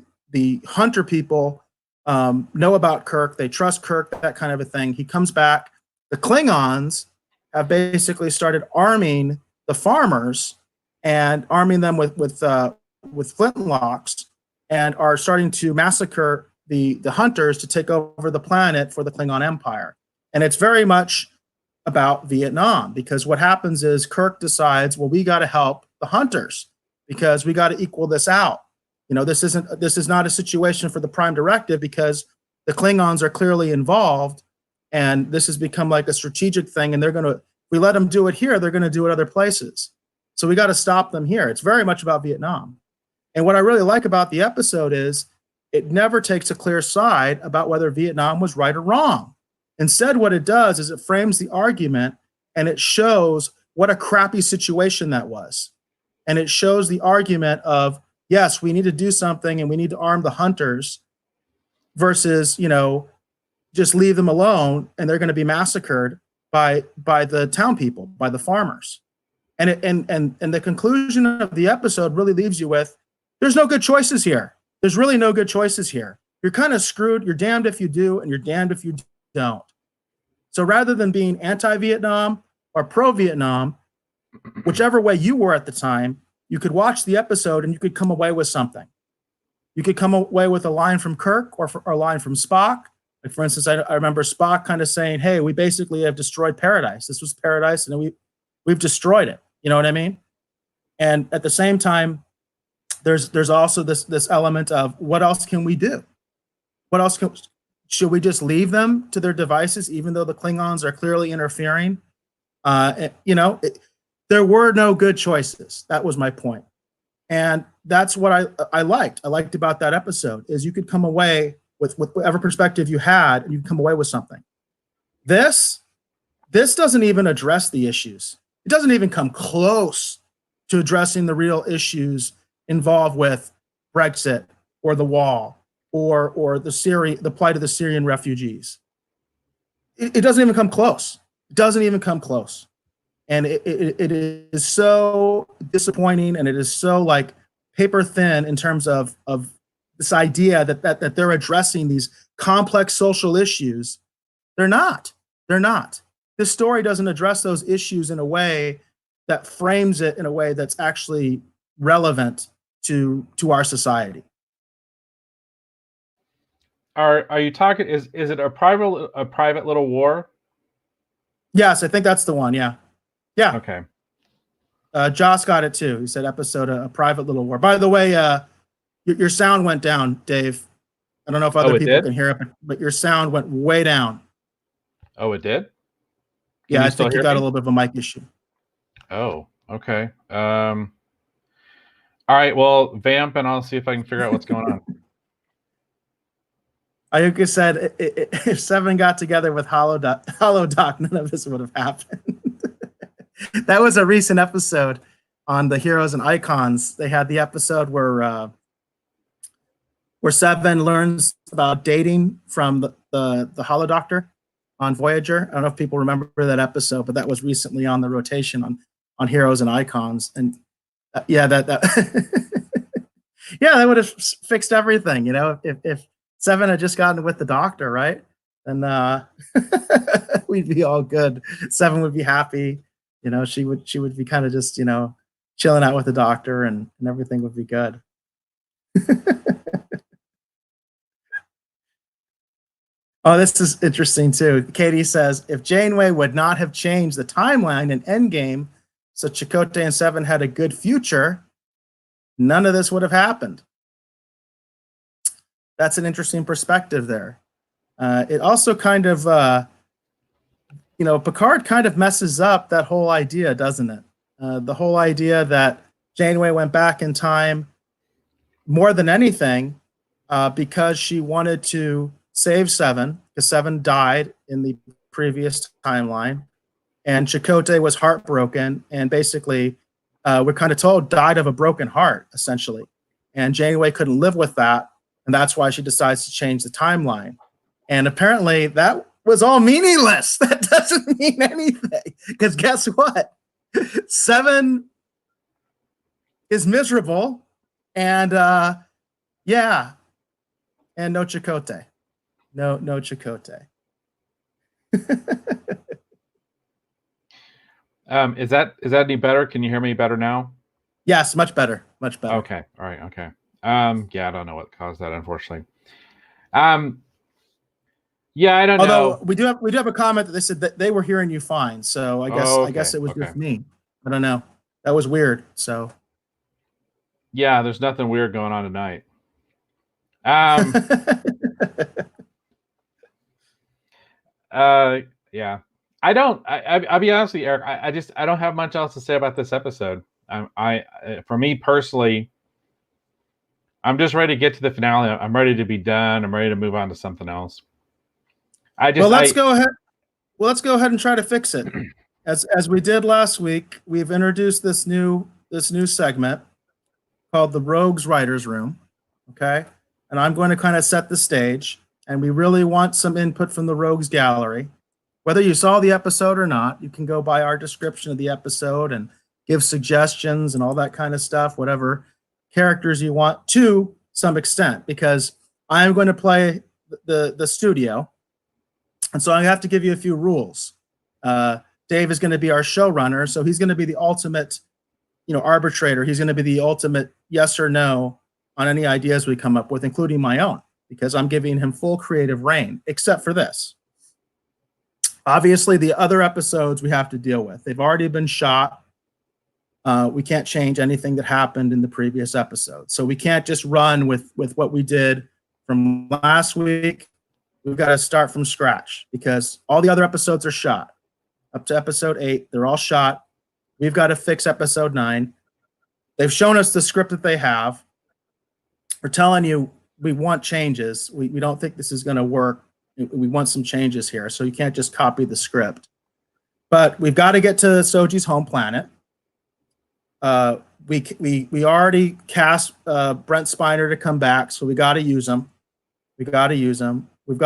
hunter people know about Kirk. They trust Kirk, that kind of a thing. He comes back. The Klingons have basically started arming the farmers and arming them with flintlocks, and are starting to massacre the hunters to take over the planet for the Klingon Empire. And it's very much about Vietnam, because what happens is Kirk decides, well, we got to help the hunters because we got to equal this out. This is not a situation for the Prime Directive because the Klingons are clearly involved, and this has become like a strategic thing. And if we let them do it here, they're going to do it other places. So we got to stop them here. It's very much about Vietnam. And what I really like about the episode is it never takes a clear side about whether Vietnam was right or wrong. Instead, what it does is it frames the argument and it shows what a crappy situation that was. And it shows the argument of, yes, we need to do something and we need to arm the hunters versus, just leave them alone and they're going to be massacred by the town people, by the farmers. And the conclusion of the episode really leaves you with, there's no good choices here. There's really no good choices here. You're kind of screwed. You're damned if you do and you're damned if you don't. So rather than being anti-Vietnam or pro-Vietnam, whichever way you were at the time, you could watch the episode and you could come away with something. You could come away with a line from Kirk or a line from Spock. Like, for instance, I remember Spock kind of saying, hey, we basically have destroyed paradise. This was paradise and we've destroyed it. You know what I mean? And at the same time, there's also this element of, what else can we do? Should we just leave them to their devices, even though the Klingons are clearly interfering? There were no good choices. That was my point. And that's what I liked. I liked about that episode is you could come away with whatever perspective you had, and you come away with something. This doesn't even address the issues. It doesn't even come close to addressing the real issues involved with Brexit or the wall or the plight of the Syrian refugees. It doesn't even come close. It doesn't even come close. And it is so disappointing, and it is so like paper thin in terms of this idea that they're addressing these complex social issues. They're not. This story doesn't address those issues in a way that frames it in a way that's actually relevant to our society. are you talking? Is it a private little war? Yes, I think that's the one. Yeah. Okay. Joss got it too. He said episode a private little war. By the way, Your sound went down, Dave. I don't know if other people can hear it, but your sound went way down. Oh, it did? Yeah, I think you got a little bit of a mic issue. Oh, okay. All right, well, vamp, and I'll see if I can figure out what's going on. Ayuka said, if Seven got together with Holodoc, none of this would have happened. That was a recent episode on the Heroes and Icons. They had the episode where Seven learns about dating from the Holodoctor on Voyager. I don't know if people remember that episode, but that was recently on the rotation on Heroes and Icons. And yeah, that yeah, that would have fixed everything. You know, if Seven had just gotten with the Doctor, right? And we'd be all good. Seven would be happy. You know, she would be kind of just, you know, chilling out with the Doctor, and everything would be good. Oh, this is interesting too. Katie says, if Janeway would not have changed the timeline in Endgame, so Chakotay and Seven had a good future, none of this would have happened. That's an interesting perspective there. It also kind of, you know, Picard kind of messes up that whole idea, doesn't it? The whole idea that Janeway went back in time more than anything because she wanted to save Seven, because Seven died in the previous timeline, and Chakotay was heartbroken, and basically, we're kind of told, died of a broken heart, essentially. And Janeway couldn't live with that, and that's why she decides to change the timeline. And apparently, that was all meaningless. That doesn't mean anything, because guess what? Seven is miserable, and yeah, and no Chakotay. No Chakotay. Is that any better? Can you hear me better now? Yes, much better. Much better. Okay. All right. Okay. Yeah, I don't know what caused that, unfortunately. Yeah, I don't know. Although we do have a comment that they said that they were hearing you fine. So I guess it was just me. I don't know. That was weird. So yeah, there's nothing weird going on tonight. Yeah, I'll be honest with you, Eric. I don't have much else to say about this episode. For me personally, I'm just ready to get to the finale. I'm ready to be done. I'm ready to move on to something else. Let's go ahead. Well, let's go ahead and try to fix it. As we did last week, we've introduced this new segment called the Rogues Writers Room. Okay, and I'm going to kind of set the stage. And we really want some input from the Rogues Gallery. Whether you saw the episode or not, you can go by our description of the episode and give suggestions and all that kind of stuff, whatever characters you want, to some extent, because I'm going to play the studio. And so I have to give you a few rules. Dave is going to be our showrunner, so he's going to be the ultimate, you know, arbitrator. He's going to be the ultimate yes or no on any ideas we come up with, including my own, because I'm giving him full creative reign, except for this. Obviously, the other episodes we have to deal with. They've already been shot. We can't change anything that happened in the previous episode. So we can't just run with what we did from last week. We've got to start from scratch, because all the other episodes are shot. Up to episode 8, they're all shot. We've got to fix episode 9. They've shown us the script that they have. We're telling you, we want changes. We don't think this is going to work. We want some changes here. So you can't just copy the script. But we've got to get to Soji's home planet. We already cast Brent Spiner to come back, so we got to use him. We've got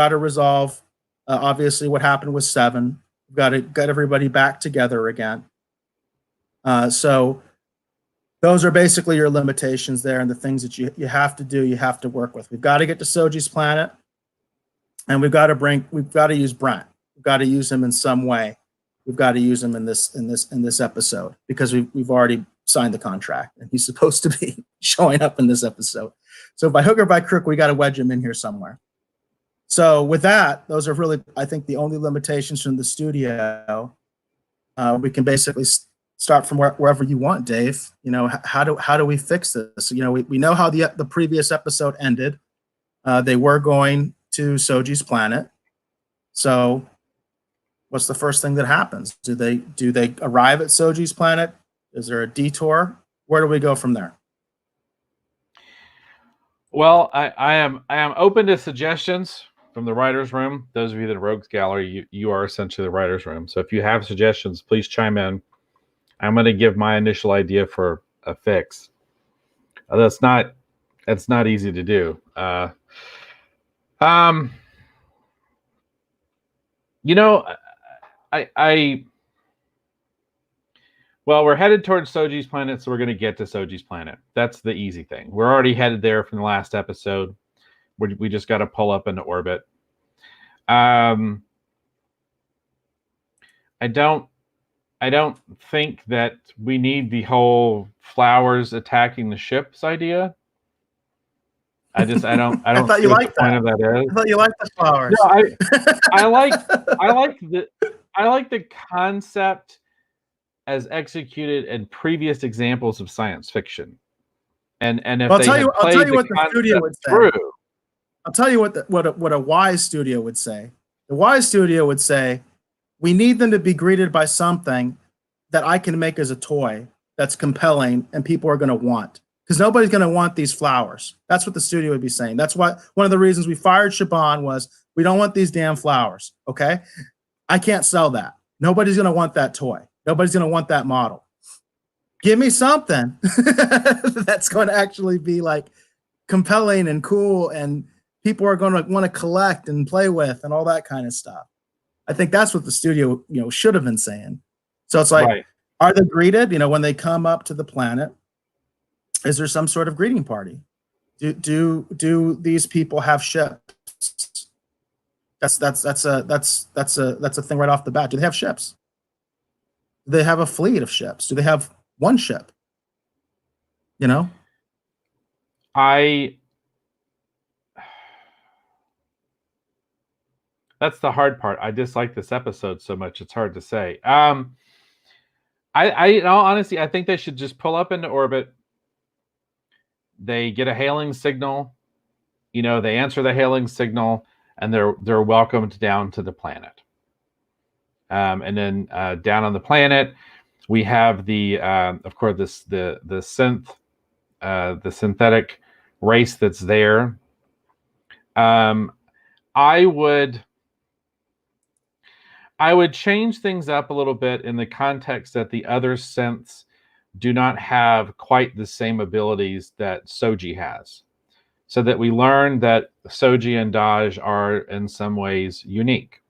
to resolve, obviously, what happened with Seven. We've got to get everybody back together again. So those are basically your limitations there, and the things that you have to do, you have to work with. We've got to get to Soji's planet, and we've got to use Brent. We've got to use him in some way. We've got to use him in this episode, because we've already signed the contract, and he's supposed to be showing up in this episode. So by hook or by crook, we got to wedge him in here somewhere. So with that, those are really, I think, the only limitations from the studio. We can basically start from wherever you want, Dave. You know, how do we fix this? You know, we know how the previous episode ended. They were going to Soji's planet. So what's the first thing that happens? Do they arrive at Soji's planet? Is there a detour? Where do we go from there? Well, I am open to suggestions from the writer's room. Those of you that are Rogues Gallery, you are essentially the writer's room. So if you have suggestions, please chime in. I'm going to give my initial idea for a fix. That's not easy to do. You know, well, we're headed towards Soji's planet, so we're going to get to Soji's planet. That's the easy thing. We're already headed there from the last episode. We just got to pull up into orbit. I don't think that we need the whole flowers attacking the ships idea. I don't thought you liked that. Of that is. I thought you liked the flowers. No, I like the concept as executed in previous examples of science fiction. And if I'll tell you what the studio would say. Through, I'll tell you what a wise studio would say. The wise studio would say, we need them to be greeted by something that I can make as a toy that's compelling and people are going to want. Because nobody's going to want these flowers. That's what the studio would be saying. That's why one of the reasons we fired Shaban was we don't want these damn flowers. Okay, I can't sell that. Nobody's going to want that toy. Nobody's going to want that model. Give me something that's going to actually be like compelling and cool, and people are going to want to collect and play with and all that kind of stuff. I think that's what the studio, should have been saying. So it's like, right. Are they greeted? When they come up to the planet, is there some sort of greeting party? Do these people have ships? That's a thing right off the bat. Do they have ships? Do they have a fleet of ships? Do they have one ship? That's the hard part. I dislike this episode so much it's hard to say. In all honesty, I think they should just pull up into orbit. They get a hailing signal, they answer the hailing signal, and they're welcomed down to the planet. And then down on the planet, we have of course, the synthetic race that's there. I would change things up a little bit in the context that the other synths do not have quite the same abilities that Soji has, so that we learn that Soji and Daj are in some ways unique,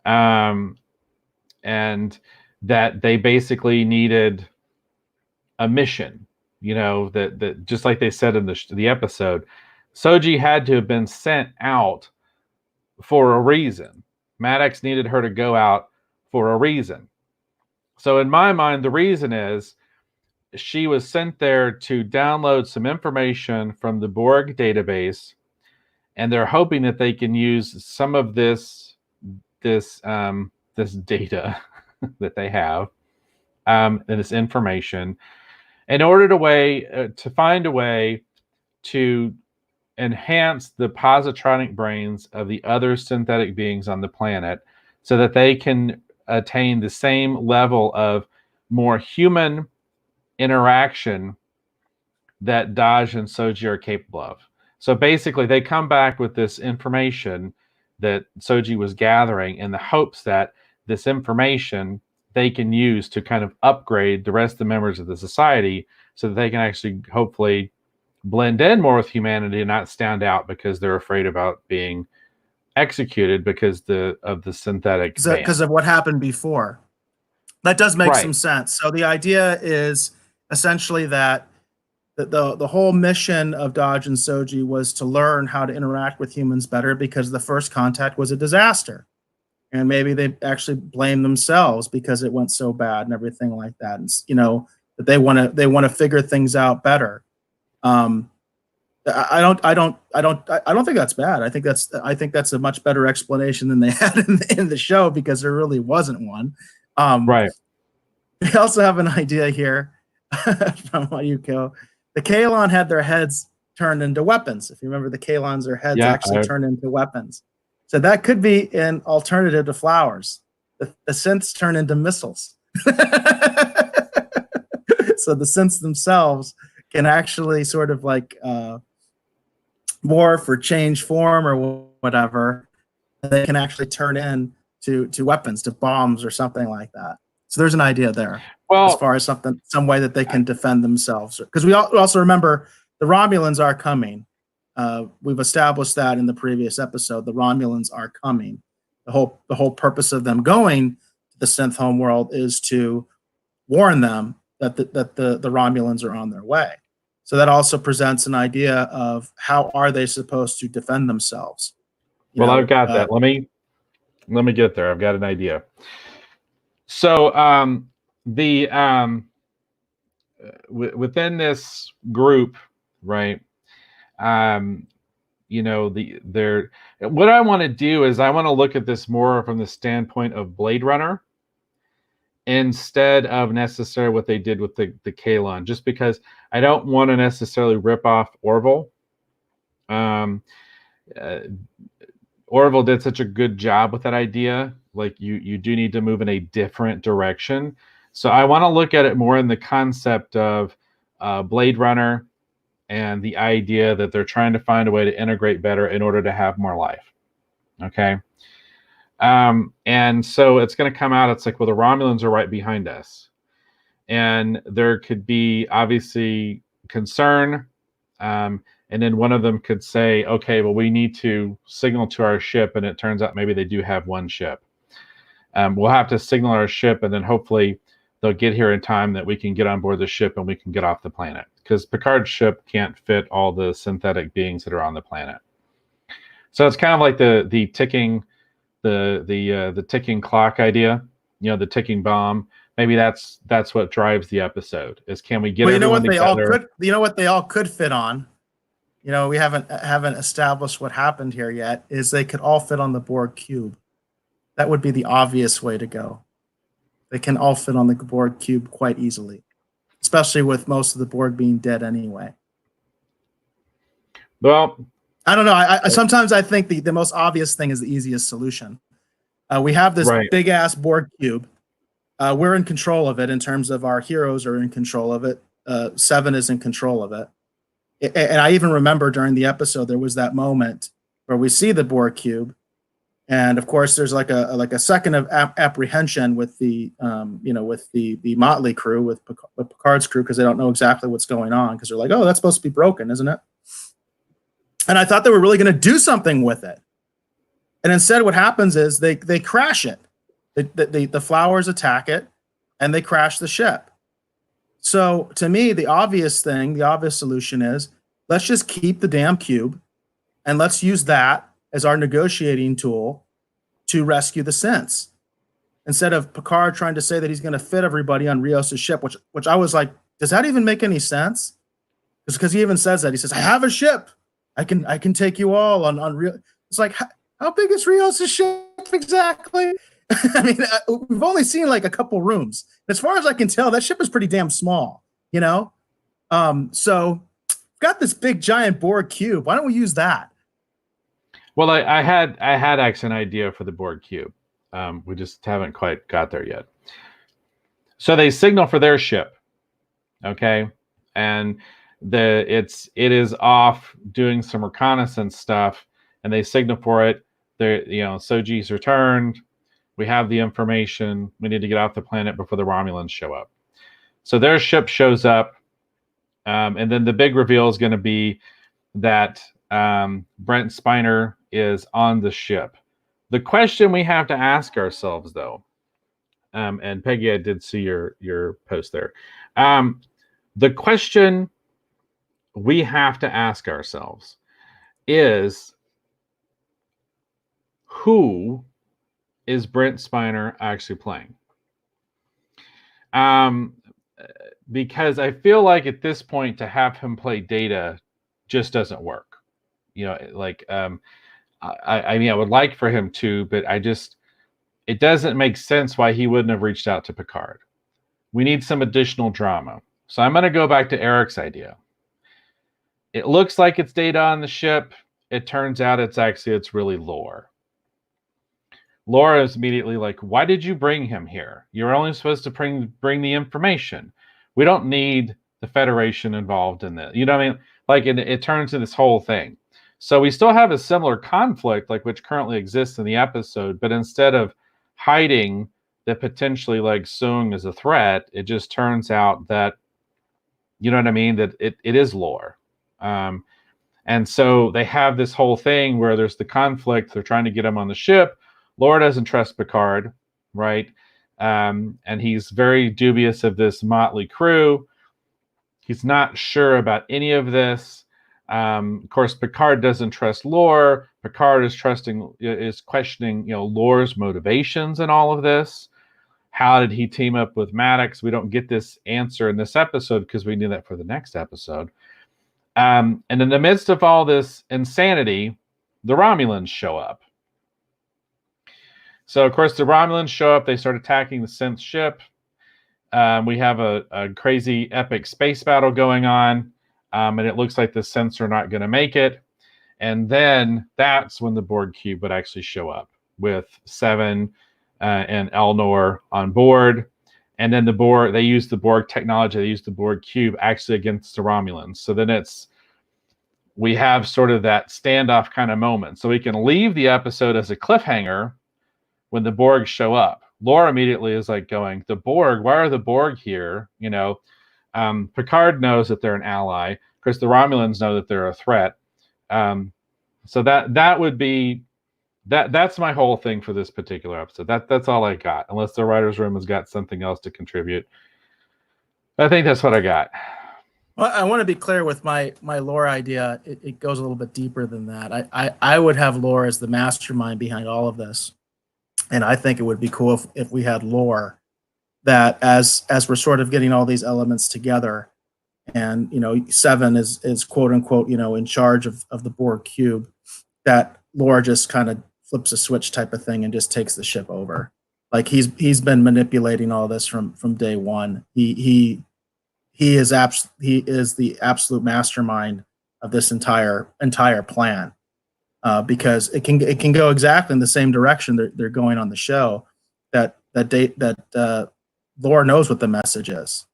and that they basically needed a mission. That just like they said in the episode, Soji had to have been sent out for a reason. Maddox needed her to go out for a reason. So in my mind, the reason is she was sent there to download some information from the Borg database, and they're hoping that they can use some of this data that they have, and this information, in order to find a way to enhance the positronic brains of the other synthetic beings on the planet, so that they can attain the same level of more human interaction that Daj and Soji are capable of. So basically, they come back with this information that Soji was gathering in the hopes that this information they can use to kind of upgrade the rest of the members of the society, so that they can actually hopefully blend in more with humanity and not stand out because they're afraid about being executed because of the synthetic because of what happened before. That does make some sense. So the idea is essentially that the whole mission of Daj and Soji was to learn how to interact with humans better, because the first contact was a disaster, and maybe they actually blame themselves because it went so bad and everything like that. And that they want to figure things out better. I don't think that's bad. I think that's a much better explanation than they had in the show, because there really wasn't one. Right. we also have an idea here from Mayuko. The Kaelon had their heads turned into weapons. If you remember, the Kaelons, their heads actually turned into weapons. So that could be an alternative to flowers. The synths turn into missiles. So the synths themselves can actually sort of like morph or change form or whatever. They can actually turn into weapons, to bombs or something like that. So there's an idea there, as far as some way that they can defend themselves. Because we also remember the Romulans are coming. We've established that in the previous episode. The Romulans are coming. The whole purpose of them going to the synth homeworld is to warn them that the Romulans are on their way. So that also presents an idea of how are they supposed to defend themselves. I've got that. Let me get there. I've got an idea. So within this group, right? What I want to do is I want to look at this more from the standpoint of Blade Runner instead of necessarily what they did with the Kaelon, just because I don't want to necessarily rip off Orville. Orville did such a good job with that idea. Like you do need to move in a different direction. So I want to look at it more in the concept of Blade Runner and the idea that they're trying to find a way to integrate better in order to have more life. Okay. And so it's going to come out. It's like, well, the Romulans are right behind us. And there could be obviously concern. And then one of them could say, okay, well, we need to signal to our ship. And it turns out maybe they do have one ship. We'll have to signal our ship, and then hopefully they'll get here in time that we can get on board the ship and we can get off the planet. Because Picard's ship can't fit all the synthetic beings that are on the planet. So it's kind of like the ticking the ticking clock idea, the ticking bomb. Maybe that's what drives the episode. Is can we get everyone together? You know what they all could fit on? We haven't established what happened here yet. Is they could all fit on the Borg cube. That would be the obvious way to go. They can all fit on the Borg cube quite easily, especially with most of the Borg being dead anyway. Well, I don't know. I sometimes I think the most obvious thing is the easiest solution. We have this big ass Borg cube. We're in control of it in terms of our heroes are in control of it. Seven is in control of it. And I even remember during the episode there was that moment where we see the Borg cube, and of course there's like a second of apprehension with the with the Motley crew, with Picard's crew, because they don't know exactly what's going on, because they're like, oh, that's supposed to be broken, isn't it? And I thought they were really going to do something with it. And instead what happens is they crash it. The flowers attack it, and they crash the ship. So to me, the obvious solution is, let's just keep the damn cube, and let's use that as our negotiating tool to rescue the synths. Instead of Picard trying to say that he's going to fit everybody on Rios' ship, which I was like, does that even make any sense? Because he even says that. He says, I have a ship. I can take you all on Rios. It's like, how big is Rios' ship exactly? I mean, we've only seen like a couple rooms. As far as I can tell, that ship is pretty damn small, So got this big giant Borg cube. Why don't we use that? Well, I had actually an idea for the Borg cube. We just haven't quite got there yet. So they signal for their ship, okay, and it is off doing some reconnaissance stuff, and they signal for it. Soji's returned. We have the information. We need to get off the planet before the Romulans show up. So their ship shows up, and then the big reveal is going to be that Brent Spiner is on the ship. The question we have to ask ourselves, though, and Peggy, I did see your post there. The question we have to ask ourselves is, who is Brent Spiner actually playing? Because I feel like at this point to have him play Data just doesn't work. I mean, I would like for him to, but it doesn't make sense why he wouldn't have reached out to Picard. we need some additional drama. So I'm going to go back to Eric's idea. It looks like it's data on the ship. It turns out it's really lore. Laura is immediately like, why did you bring him here? You're only supposed to bring the information. We don't need the Federation involved in this. You know what I mean? Like it turns into this whole thing. So we still have a similar conflict, like which currently exists in the episode, but instead of hiding that potentially like Sung is a threat, it just turns out that, you know what I mean, that it is lore. And so they have this whole thing where there's the conflict. They're trying to get him on the ship. Laura doesn't trust Picard, right? And he's very dubious of this motley crew. He's not sure about any of this. Of course, Picard doesn't trust Lore. Picard is questioning, Lore's motivations in all of this. How did he team up with Maddox? We don't get this answer in this episode because we knew that for the next episode. And in the midst of all this insanity, the Romulans show up. So, of course, the Romulans show up. They start attacking the synth ship. We have a crazy epic space battle going on. And it looks like the synths are not going to make it. And then that's when the Borg cube would actually show up with Seven and Elnor on board. And then they use the Borg technology. They use the Borg cube actually against the Romulans. So then we have sort of that standoff kind of moment. So we can leave the episode as a cliffhanger when the Borg show up. Laura immediately is like going, the Borg, why are the Borg here? Picard knows that they're an ally. Of course, the Romulans know that they're a threat. So that would be that's my whole thing for this particular episode. That's all I got, unless the writer's room has got something else to contribute. I think that's what I got. Well, I want to be clear with my lore idea. It goes a little bit deeper than that. I would have Lore as the mastermind behind all of this. And I think it would be cool if we had Lore that as we're sort of getting all these elements together, and Seven is quote unquote in charge of the Borg cube, that Lore just kind of flips a switch type of thing and just takes the ship over. Like he's been manipulating all this from day one. He is the absolute mastermind of this entire plan. Because it can go exactly in the same direction they're going on the show. That Lore knows what the message is,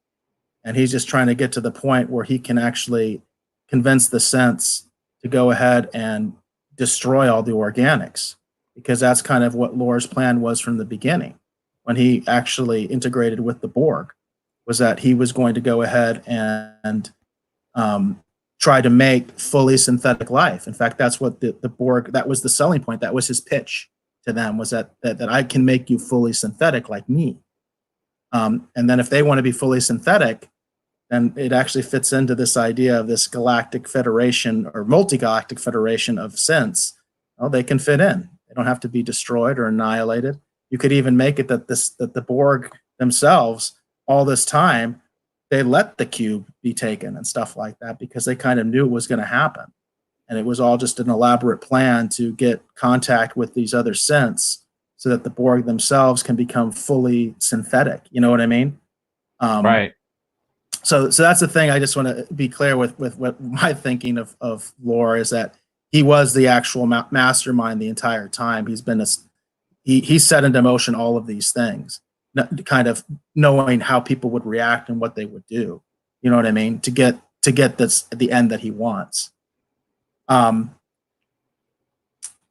and he's just trying to get to the point where he can actually convince the synths to go ahead and destroy all the organics, because that's kind of what Lore's plan was from the beginning when he actually integrated with the Borg, was that he was going to go ahead and try to make fully synthetic life. In fact, that's what the Borg, that was the selling point. That was his pitch to them, was that I can make you fully synthetic like me. And then if they want to be fully synthetic, then it actually fits into this idea of this galactic federation or multi-galactic federation of synths. Well, they can fit in. They don't have to be destroyed or annihilated. You could even make it that the Borg themselves, all this time, they let the cube be taken and stuff like that because they kind of knew it was going to happen. And it was all just an elaborate plan to get contact with these other synths so that the Borg themselves can become fully synthetic. You know what I mean? Right. So that's the thing. I just want to be clear with what my thinking of Lore is, that he was the actual mastermind the entire time. He's been he set into motion all of these things, kind of knowing how people would react and what they would do. You know what I mean? To get this at the end that he wants.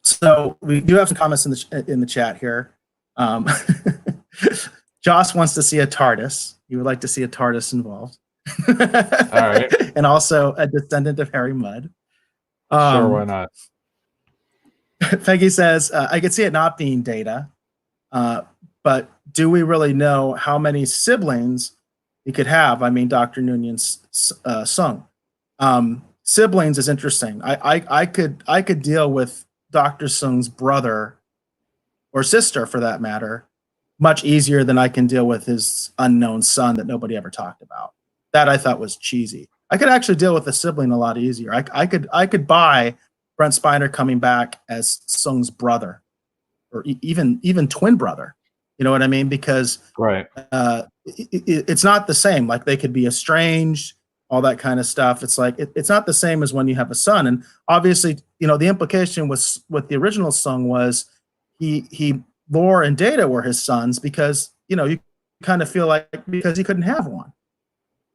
So we do have some comments in the chat here. Joss wants to see a TARDIS. He would like to see a TARDIS involved. All right. And also a descendant of Harry Mudd. Sure, why not? Peggy says, I could see it not being Data, but do we really know how many siblings he could have? I mean, Dr. Noonan's Sung. Siblings is interesting. I could deal with Dr. Sung's brother or sister, for that matter, much easier than I can deal with his unknown son that nobody ever talked about. That I thought was cheesy. I could actually deal with a sibling a lot easier. I could buy Brent Spiner coming back as Sung's brother, or even twin brother. You know what I mean? Because Right. it's not the same. Like they could be estranged, all that kind of stuff. It's like it's not the same as when you have a son. And obviously, the implication was with the original song was he Lore and Data were his sons because you kind of feel like because he couldn't have one.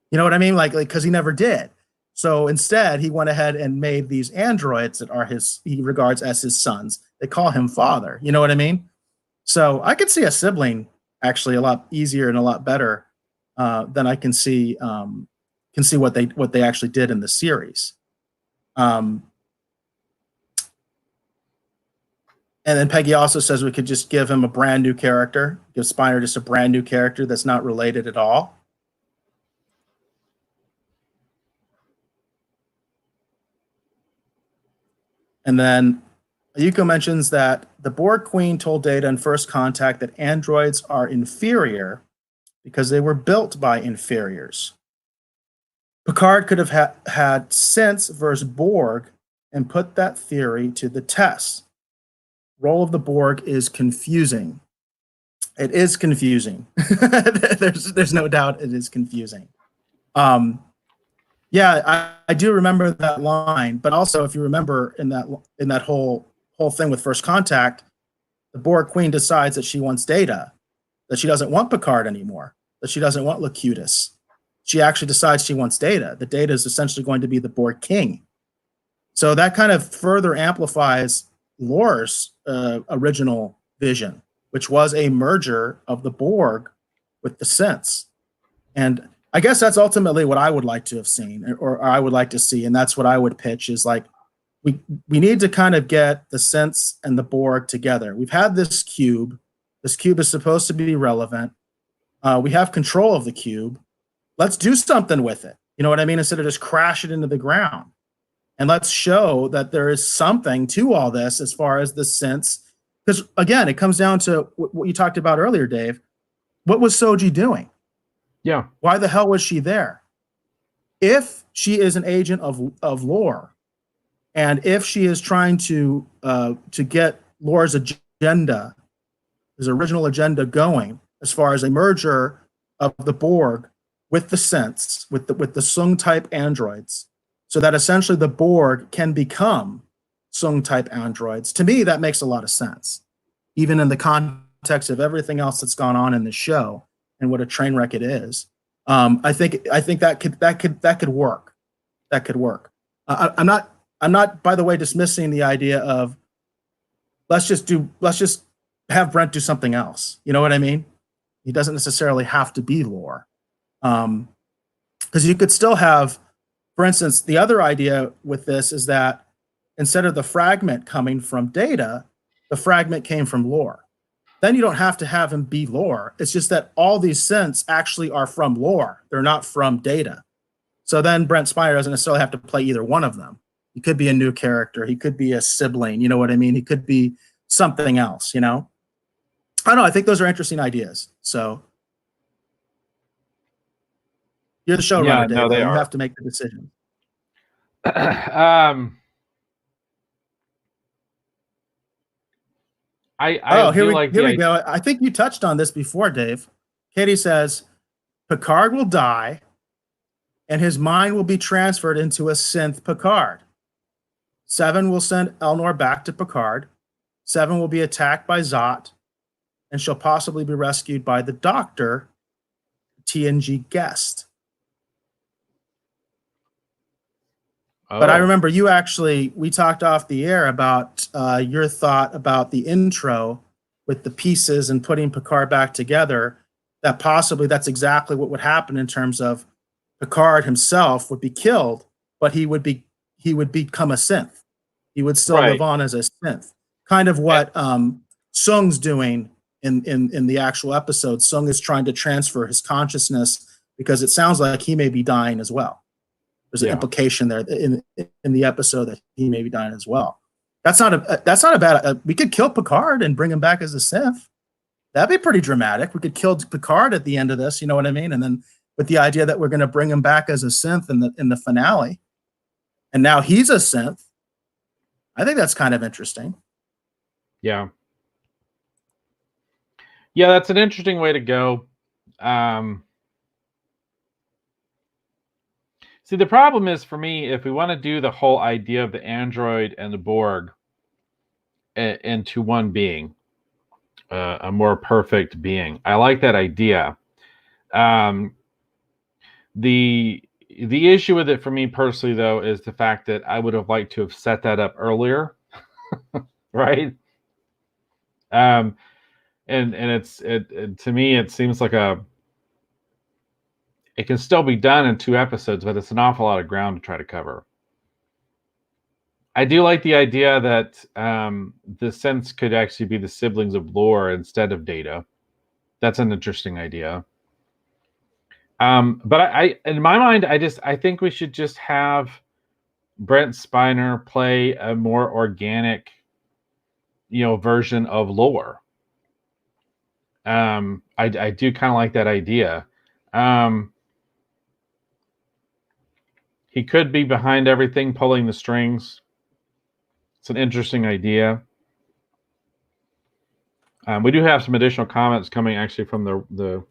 You know what I mean? Like because he never did. So instead, he went ahead and made these androids that he regards as his sons. They call him father. You know what I mean? So I could see a sibling actually a lot easier and a lot better than I can see what they actually did in the series. And then Peggy also says we could just give him a brand new character, give Spiner just a brand new character that's not related at all. And then Yuko mentions that the Borg Queen told Data in First Contact that androids are inferior because they were built by inferiors. Picard could have had sense versus Borg and put that theory to the test. Role of the Borg is confusing. It is confusing. There's no doubt it is confusing. Yeah, I do remember that line, but also if you remember in that whole thing with First Contact, the Borg Queen decides that she wants Data, that she doesn't want Picard anymore, that she doesn't want Locutus. She actually decides she wants Data. The Data is essentially going to be the Borg King. So that kind of further amplifies Lore's original vision, which was a merger of the Borg with the Synths. And I guess that's ultimately what I would like to have seen, or I would like to see, and that's what I would pitch is like we need to kind of get the Synths and the Borg together. We've had this cube. This cube is supposed to be relevant. We have control of the cube. Let's do something with it. You know what I mean? Instead of just crash it into the ground. And let's show that there is something to all this as far as the Synths. Because again, it comes down to what you talked about earlier, Dave. What was Soji doing? Yeah. Why the hell was she there? If she is an agent of Lore, and if she is trying to get Lore's agenda, his original agenda going, as far as a merger of the Borg with the Synths, with the Sung type androids, so that essentially the Borg can become Sung type androids. To me, that makes a lot of sense, even in the context of everything else that's gone on in the show and what a train wreck it is. I think that could work. That could work. I'm not, by the way, dismissing the idea of let's just have Brent do something else. You know what I mean? He doesn't necessarily have to be Lore. Because you could still have, for instance, the other idea with this is that instead of the fragment coming from Data, the fragment came from Lore. Then you don't have to have him be Lore. It's just that all these synths actually are from Lore. They're not from Data. So then Brent Spiner doesn't necessarily have to play either one of them. He could be a new character. He could be a sibling. You know what I mean? He could be something else, you know? I don't know. I think those are interesting ideas. So you're the showrunner, Yeah, Dave. no, they You are. have to make the decision. Here we go. I think you touched on this before, Dave. Katie says Picard will die and his mind will be transferred into a synth Picard. Seven will send Elnor back to Picard. Seven will be attacked by Zot, and she'll possibly be rescued by the Doctor, TNG guest. But I remember we talked off the air about your thought about the intro with the pieces and putting Picard back together, that possibly that's exactly what would happen in terms of Picard himself would be killed, but he would become a synth. He would still live on as a synth. Kind of what Sung's doing in the actual episode. Sung is trying to transfer his consciousness because it sounds like he may be dying as well. There's an implication there in the episode that he may be dying as well. That's not a bad. We could kill Picard and bring him back as a synth. That'd be pretty dramatic. We could kill Picard at the end of this. You know what I mean? And then with the idea that we're going to bring him back as a synth in the finale, and now he's a synth. I think that's kind of interesting. Yeah. Yeah, that's an interesting way to go. See, the problem is for me, if we want to do the whole idea of the android and the Borg into one being, a more perfect being, I like that idea. Um, the issue with it for me personally, though, is the fact that I would have liked to have set that up earlier, right? Um, and it to me, it seems like it can still be done in 2 episodes, but it's an awful lot of ground to try to cover. I do like the idea that the Sense could actually be the siblings of Lore instead of Data. That's an interesting idea. But I, in my mind, I think we should just have Brent Spiner play a more organic, version of Lore. I do kind of like that idea. He could be behind everything, pulling the strings. It's an interesting idea. We do have some additional comments coming actually from the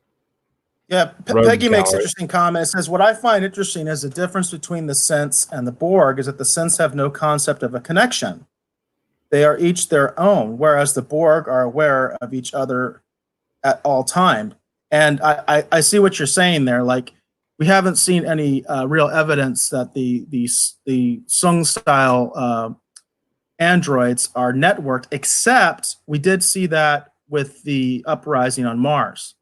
Yeah, Peggy makes interesting comments. Says, what I find interesting is the difference between the Sense and the Borg is that the Sense have no concept of a connection. They are each their own, whereas the Borg are aware of each other at all time. And I see what you're saying there. Like, we haven't seen any real evidence that the Sung style androids are networked, except we did see that with the uprising on Mars.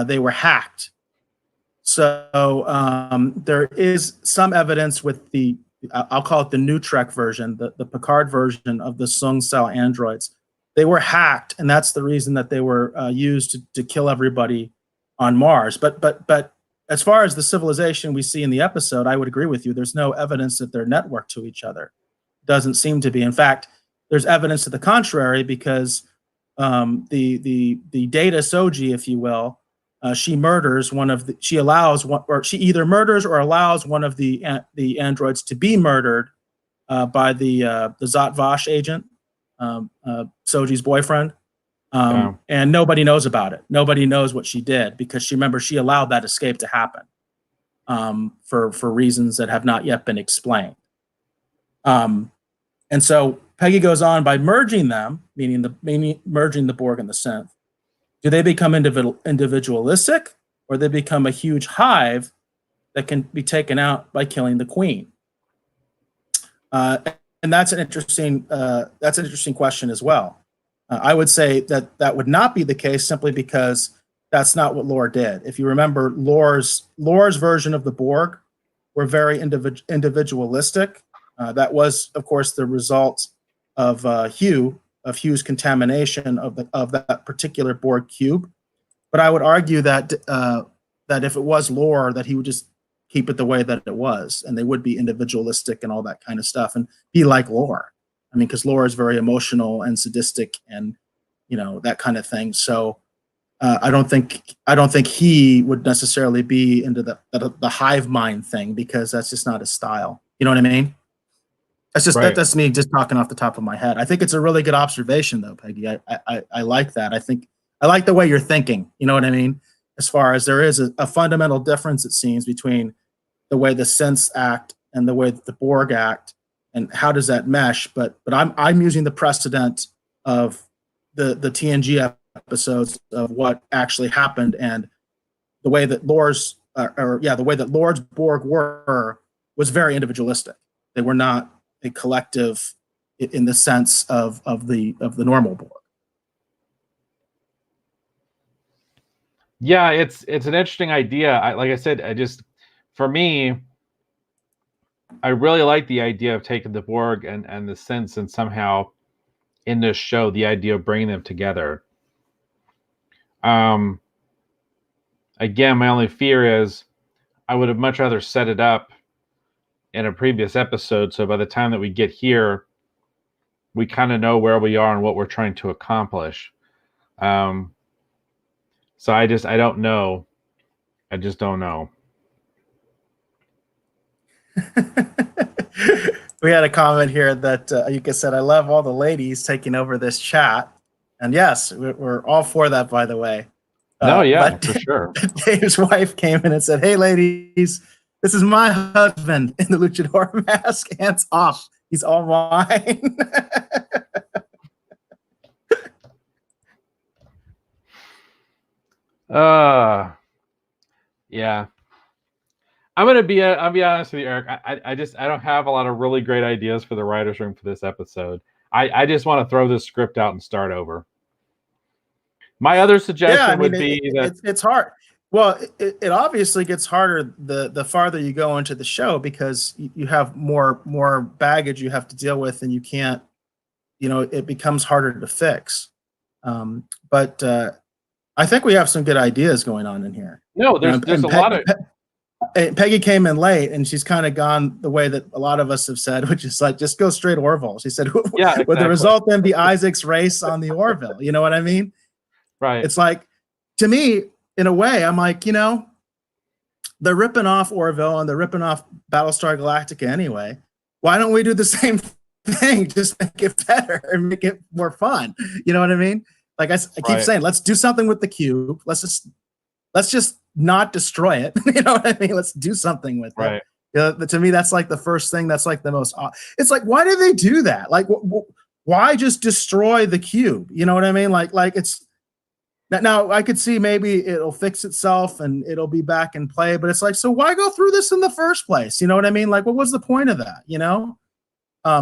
They were hacked. So there is some evidence with the, I'll call it the new Trek version, the Picard version of the Sung style androids. They were hacked, and that's the reason that they were used to kill everybody on Mars. But as far as the civilization we see in the episode, I would agree with you. There's no evidence that they're networked to each other. Doesn't seem to be. In fact, there's evidence to the contrary, because the Data Soji, if you will, she murders one of the. She allows one, or she either murders or allows one of the androids to be murdered by the Zhat Vash agent, Soji's boyfriend, and nobody knows about it. Nobody knows what she did, because she allowed that escape to happen for reasons that have not yet been explained. And so Peggy goes on, by merging them, meaning merging the Borg and the Synth, do they become individualistic, or they become a huge hive that can be taken out by killing the Queen? And that's an interesting question as well. I would say that would not be the case, simply because that's not what Lore did. If you remember, Lore's version of the Borg were very individualistic. That was, of course, the result of Hugh's contamination of that particular Borg cube. But I would argue that if it was Lore, that he would just keep it the way that it was, and they would be individualistic and all that kind of stuff, and be like Lore. I mean, because Lore is very emotional and sadistic, and that kind of thing. So I don't think he would necessarily be into the hive mind thing, because that's just not his style. You know what I mean? That's just right. That's me just talking off the top of my head. I think it's a really good observation, though, Peggy. I like that. I like the way you're thinking. You know what I mean? As far as there is a fundamental difference, it seems, between the way the Sense act and the way that the Borg act, and how does that mesh? But I'm using the precedent of the TNG episodes of what actually happened, and the way that Lore's Borg was very individualistic. They were not a collective in the sense of the normal Borg. Yeah, it's an interesting idea. Like I said, for me, I really like the idea of taking the Borg and the Sense, and somehow in this show, the idea of bringing them together. Again, my only fear is I would have much rather set it up in a previous episode, so by the time that we get here, we kind of know where we are and what we're trying to accomplish. So I don't know. I just don't know. We had a comment here that Ayuka said, I love all the ladies taking over this chat. And yes, we're all for that, by the way. No, yeah, but for sure. Dave's wife came in and said, "Hey, ladies, this is my husband in the luchador mask. Hands off. He's all mine." Yeah. I'll be honest with you, Eric. I don't have a lot of really great ideas for the writer's room for this episode. I just want to throw this script out and start over. My other suggestion would be that it's hard. Well, it obviously gets harder the farther you go into the show, because you have more baggage you have to deal with, and you can't, it becomes harder to fix. But I think we have some good ideas going on in here. No, there's a lot of. Peggy came in late, and she's kind of gone the way that a lot of us have said, which is like, just go straight Orville. She said, yeah, exactly. Would the result then be Isaac's race on the Orville? You know what I mean? Right. It's like, to me, in a way, I'm like, they're ripping off Orville and they're ripping off Battlestar Galactica anyway. Why don't we do the same thing? Just make it better and make it more fun. You know what I mean? Like I keep saying, let's do something with the cube. Let's just not destroy it. You know what I mean? Let's do something with it. To me, that's like the first thing. That's like the most. It's like, why do they do that? Like, why just destroy the cube? You know what I mean? Like it's. Now I could see maybe it'll fix itself and it'll be back in play, but it's like, so why go through this in the first place? You know what I mean? Like, what was the point of that?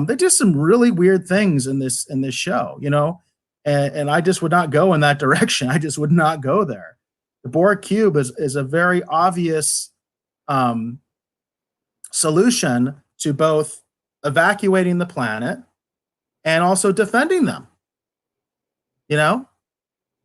They do some really weird things in this show. And I just would not go in that direction. I just would not go there. The Borg cube is a very obvious solution to both evacuating the planet and also defending them.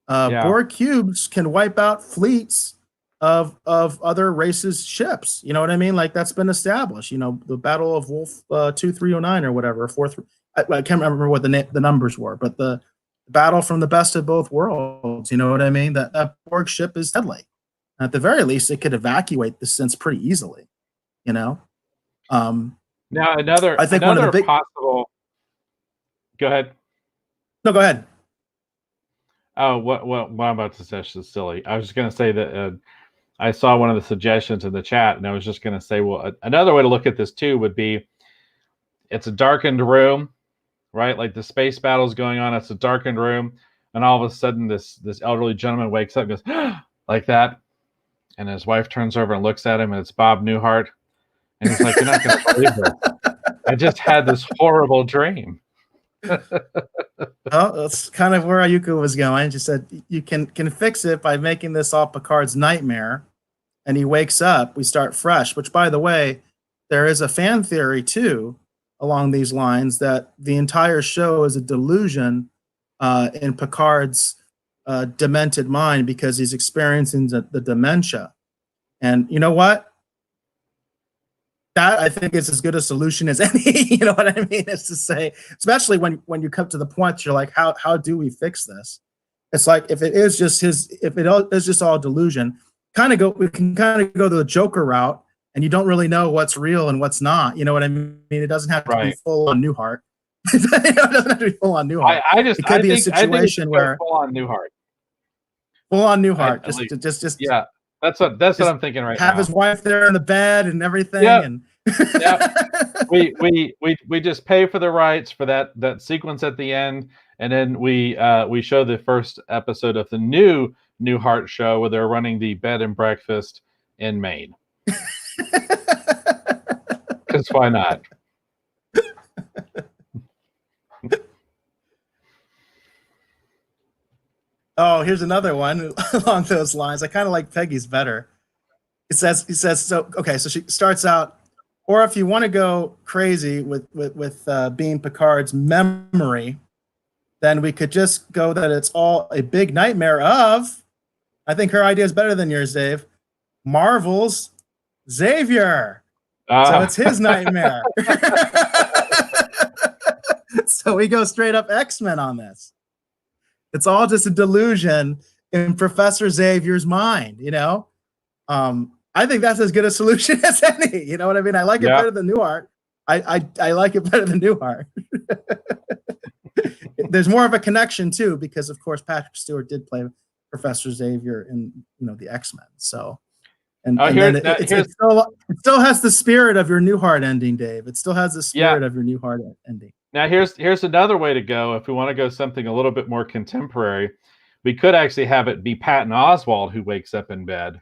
Borg cubes can wipe out fleets of other races' ships. You know what I mean? Like, that's been established. The Battle of Wolf 2309 or whatever, 43. I can't remember what the numbers were, but the battle from the best of both worlds. You know what I mean? That Borg ship is deadly. At the very least, it could evacuate the sense pretty easily. Now I think one of the possible. Go ahead. No, go ahead. Oh, what I'm about to say is silly. I was just going to say that I saw one of the suggestions in the chat, and I was just going to say, well, another way to look at this too would be, it's a darkened room, right? Like the space battle is going on. It's a darkened room, and all of a sudden, this elderly gentleman wakes up and goes like that, and his wife turns over and looks at him, and it's Bob Newhart, and he's like, "You're not going to believe it. I just had this horrible dream." Well, that's kind of where Ayuka was going. She said you can fix it by making this all Picard's nightmare, and he wakes up. We start fresh. Which, by the way, there is a fan theory too along these lines that the entire show is a delusion in Picard's demented mind, because he's experiencing the dementia. And you know what? That, I think, is as good a solution as any. You know what I mean? Is to say, especially when you come to the point, you're like, how do we fix this? It's like, if it is just all delusion, we can kind of go the Joker route, and you don't really know what's real and what's not. You know what I mean? It doesn't have to be full on Newhart. It doesn't have to be full on Newhart. It could be a situation where full on Newhart. Full on Newhart. Just yeah. That's what I'm thinking right now. Have his wife there in the bed and everything. Yep. And we just pay for the rights for that sequence at the end, and then we show the first episode of the new Newhart show where they're running the bed and breakfast in Maine. Because why not? Oh, here's another one along those lines. I kind of like Peggy's better. He says, so she starts out, or if you want to go crazy with being Picard's memory, then we could just go that it's all a big nightmare of, I think her idea is better than yours, Dave, Marvel's Xavier. So it's his nightmare. So we go straight up X-Men on this. It's all just a delusion in Professor Xavier's mind, I think that's as good a solution as any. You know what I mean? I like it better than Newhart. I like it better than Newhart. there's more of a connection too, because of course Patrick Stewart did play Professor Xavier in the X-Men. So, and then it still has the spirit of your Newhart ending, Dave. It still has the spirit of your Newhart ending. Now here's another way to go. If we want to go something a little bit more contemporary, we could actually have it be Patton Oswalt who wakes up in bed,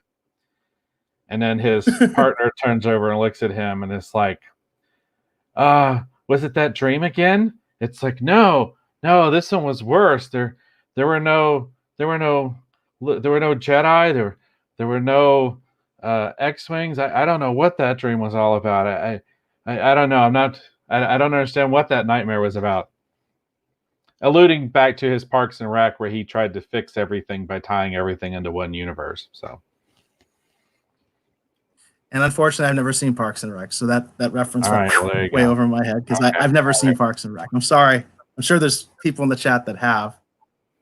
and then his partner turns over and looks at him, and it's like, was it that dream again? It's like, no, this one was worse. There were no Jedi. There were no X-wings. I don't know what that dream was all about. I don't know. I don't understand what that nightmare was about. Alluding back to his Parks and Rec, where he tried to fix everything by tying everything into one universe. So. And unfortunately, I've never seen Parks and Rec, so that reference went way over my head because I've never seen Parks and Rec. I'm sorry. I'm sure there's people in the chat that have.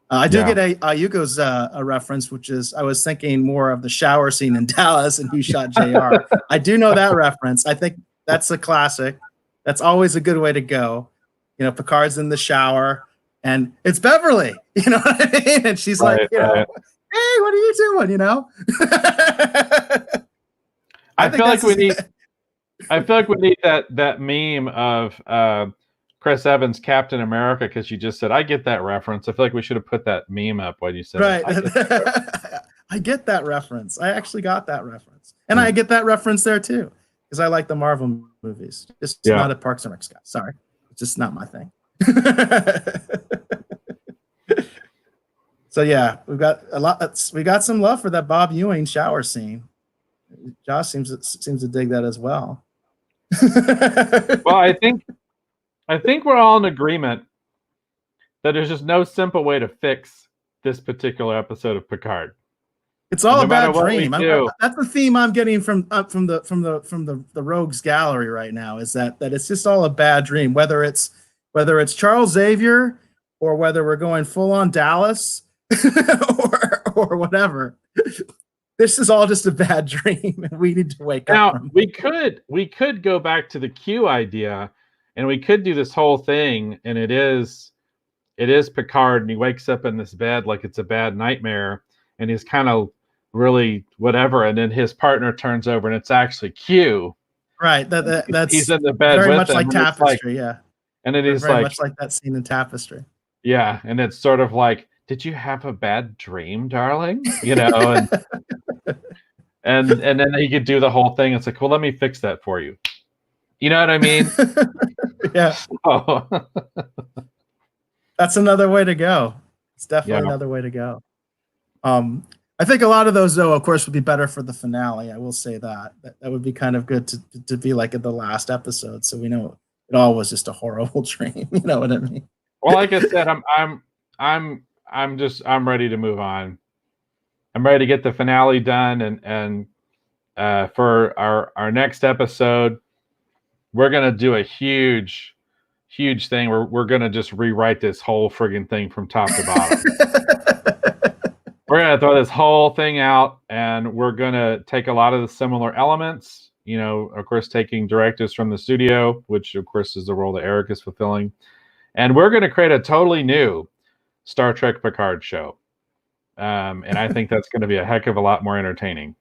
I do get a Yuko's a reference, which is I was thinking more of the shower scene in Dallas and Who Shot JR. I do know that reference. I think that's a classic. That's always a good way to go. Picard's in the shower and it's Beverly. You know what I mean? And she's like, hey, what are you doing? I feel like we need that meme of Chris Evans, Captain America, because you just said, I get that reference. I feel like we should have put that meme up when you said I get that reference. I actually got that reference. And I get that reference there too, because I like the Marvel movies. Just not a Parks and Rec guy. Sorry. It's just not my thing. So yeah, we got some love for that Bob Ewing shower scene. Josh seems to dig that as well. Well, I think we're all in agreement that there's just no simple way to fix this particular episode of Picard. It's all a bad dream. That's the theme I'm getting from the Rogues Gallery right now. Is that it's just all a bad dream. Whether it's Charles Xavier or whether we're going full on Dallas or whatever. This is all just a bad dream, and we need to wake up. Now we could go back to the Q idea, and we could do this whole thing, and it is Picard, and he wakes up in this bed like it's a bad nightmare, and he's kind of really whatever, and then his partner turns over, and it's actually Q. Right. That's he's in the bed very with much him, like Tapestry, yeah. And then he's very much like that scene in Tapestry. Yeah, and it's sort of like, did you have a bad dream, darling? And and then he could do the whole thing. It's like, well, let me fix that for you. You know what I mean? Yeah. So. That's another way to go. It's definitely another way to go. I think a lot of those, though, of course, would be better for the finale. I will say that would be kind of good to be like in the last episode, so we know it all was just a horrible dream. You know what I mean? Well, like I said, I'm ready to move on. I'm ready to get the finale done, and for our next episode, we're gonna do a huge thing. We're gonna just rewrite this whole friggin' thing from top to bottom. We're gonna throw this whole thing out, and we're gonna take a lot of the similar elements. Of course, taking directives from the studio, which of course is the role that Eric is fulfilling, and we're gonna create a totally new Star Trek Picard show. And I think that's going to be a heck of a lot more entertaining.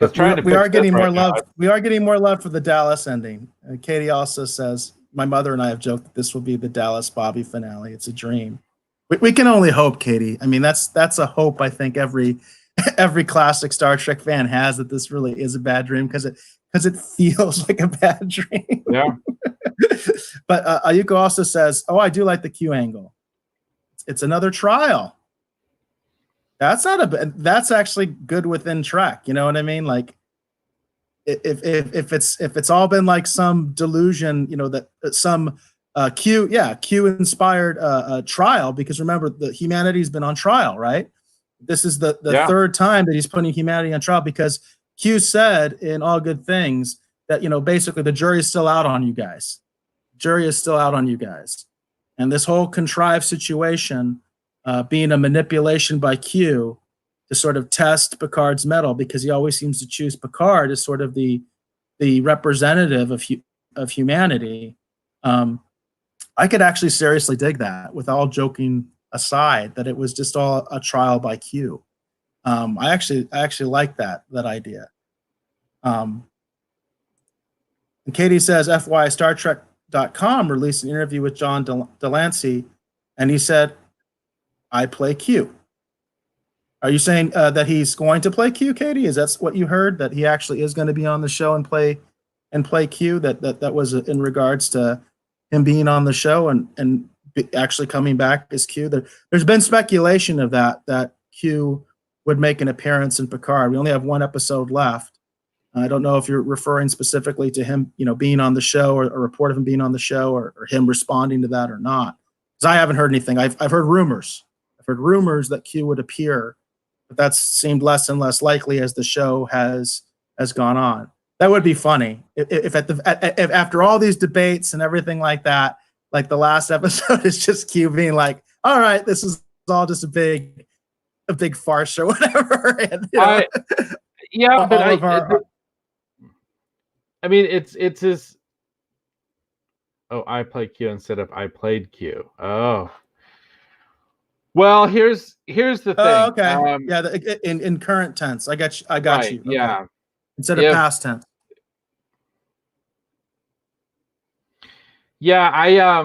We are getting more love. We are getting more love for the Dallas ending. Katie also says, my mother and I have joked that this will be the Dallas Bobby finale. It's a dream. We can only hope, Katie. I mean, that's a hope I think every classic Star Trek fan has, that this really is a bad dream, because it feels like a bad dream. Yeah. But Ayuko also says, I do like the Q angle. It's another trial. That's actually good within Trek. You know what I mean? Like, if it's all been like some delusion, that some Q inspired trial, because remember, the humanity's been on trial, right? This is the third time that he's putting humanity on trial, because Q said in All Good Things that basically the jury is still out on you guys. Jury is still out on you guys, and this whole contrived situation. Being a manipulation by Q to sort of test Picard's mettle, because he always seems to choose Picard as sort of the representative of humanity. I could actually seriously dig that, with all joking aside, that it was just all a trial by Q. I actually like that idea. And Katie says, FY, Star Trek.com released an interview with John Delancey, and he said, I play Q. Are you saying that he's going to play Q, Katie? Is that what you heard? That he actually is going to be on the show and play Q? That was in regards to him being on the show and actually coming back as Q. There's been speculation of that Q would make an appearance in Picard. We only have one episode left. I don't know if you're referring specifically to him, being on the show, or a report of him being on the show, or him responding to that or not. Because I haven't heard anything. I've heard rumors. I've heard rumors that Q would appear, but that's seemed less and less likely as the show has gone on. That would be funny if after all these debates and everything like that, like the last episode is just Q being like, "All right, this is all just a big farce or whatever." And, I mean, it's his. Oh, I play Q instead of I played Q. Oh. Well, here's the thing. Oh, okay. In current tense, I got right, you. Okay. Yeah. Instead of past tense. Yeah,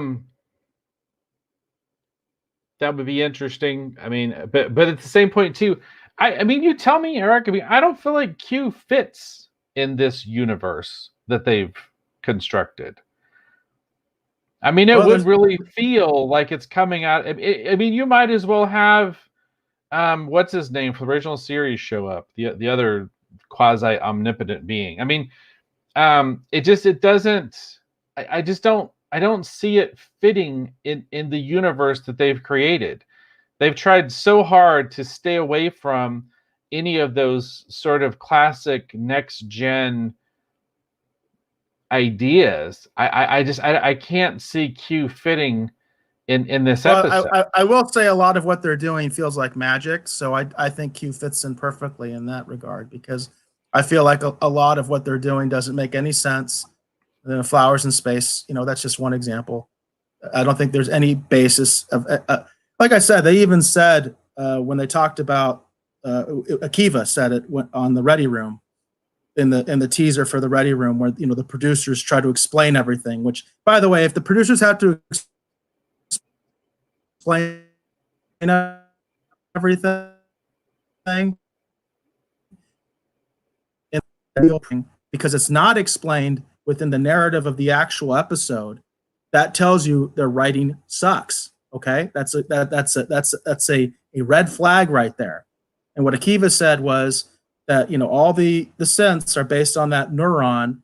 that would be interesting. I mean, but at the same point too, I mean, you tell me, Eric. I mean, I don't feel like Q fits in this universe that they've constructed. I mean, it would really feel like it's coming out. I mean, you might as well have, what's his name for the original series show up, the other quasi omnipotent being. I mean, it doesn't. I don't see it fitting in the universe that they've created. They've tried so hard to stay away from any of those sort of classic next gen ideas. I can't see Q fitting in this episode. I will say a lot of what they're doing feels like magic, so I think Q fits in perfectly in that regard, because I feel like a lot of what they're doing doesn't make any sense. The flowers in space, that's just one example. I don't think there's any basis of, like I said, they even said when they talked about Akiva said it on the Ready Room, in the teaser for the Ready Room, where the producers try to explain everything. Which, by the way, if the producers had to explain everything because it's not explained within the narrative of the actual episode, that tells you their writing sucks. Okay, that's a red flag right there. And what Akiva said was that all the synths are based on that neuron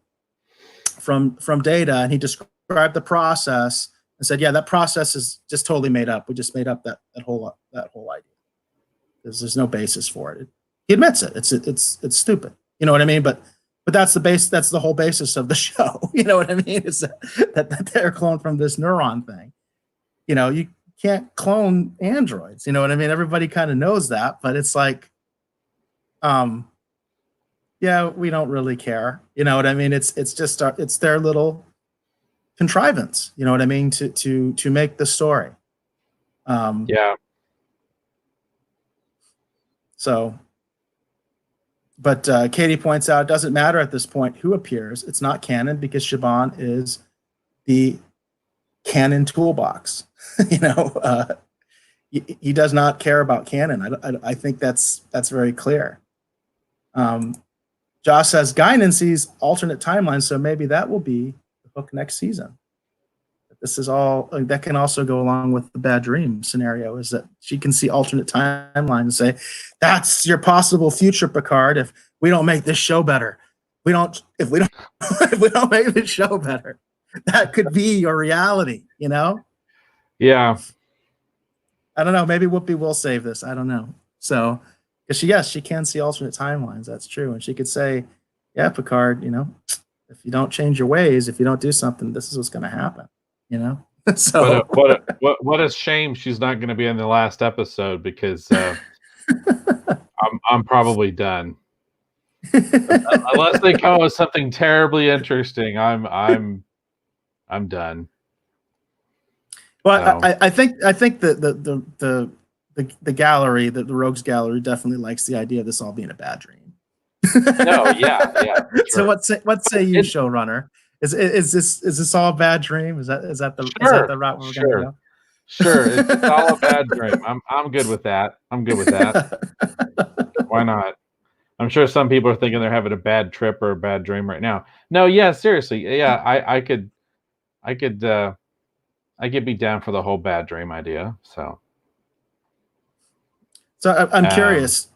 from Data, and he described the process and said, yeah, that process is just totally made up. We just made up that whole idea. There's no basis for it. He admits it. It's stupid. You know what I mean? But that's the whole basis of the show. You know what I mean? Is that they're cloned from this neuron thing. You can't clone androids. You know what I mean? Everybody kind of knows that, but it's like, yeah, we don't really care. You know what I mean? It's just it's their little contrivance. You know what I mean? To make the story. Yeah. So. But Katie points out it doesn't matter at this point who appears. It's not canon because Shaban is the canon toolbox. He does not care about canon. I think that's very clear. Josh says Guinan sees alternate timelines, so maybe that will be the hook next season. This is all that can also go along with the bad dream scenario, is that she can see alternate timelines and say, that's your possible future, Picard. If we don't make this show better, if we don't make this show better, that could be your reality, Yeah. I don't know. Maybe Whoopi will save this. I don't know. So, because she can see alternate timelines. That's true. And she could say, yeah, Picard, if you don't change your ways, if you don't do something, this is what's going to happen. So what a shame she's not going to be in the last episode, because I'm probably done. Unless they come up with something terribly interesting, I'm done. Well, So, I think the gallery, the Rogues Gallery, definitely likes the idea of this all being a bad dream. no, yeah, for So sure. what say you, It, showrunner? Is this all a bad dream? Is that sure, the route we're going to sure, go? sure. It's all a bad dream. I'm good with that. I'm good with that. Why not? I'm sure some people are thinking they're having a bad trip or a bad dream right now. No, yeah, seriously, yeah, I could be down for the whole bad dream idea. So, So I'm um, curious.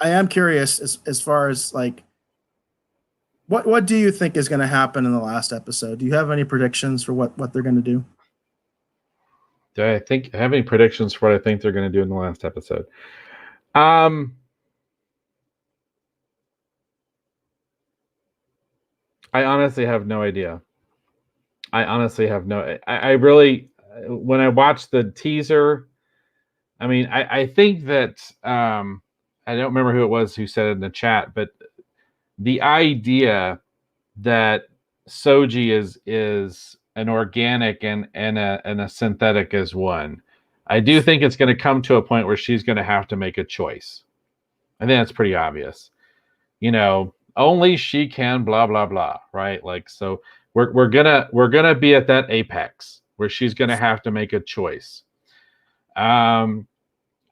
I am curious as far as like what do you think is going to happen in the last episode? Do you have any predictions for what they're going to do? do I have any predictions for what I think they're going to do in the last episode? Um, I honestly have no idea. I honestly have no. I really, when I watched the teaser, I mean, I think that I don't remember who it was who said it in the chat, but the idea that Soji is an organic and a synthetic as one. I do think it's going to come to a point where she's going to have to make a choice. I think that's pretty obvious. Only she can blah blah blah, right? Like, so we're gonna be at that apex where she's gonna have to make a choice. Um,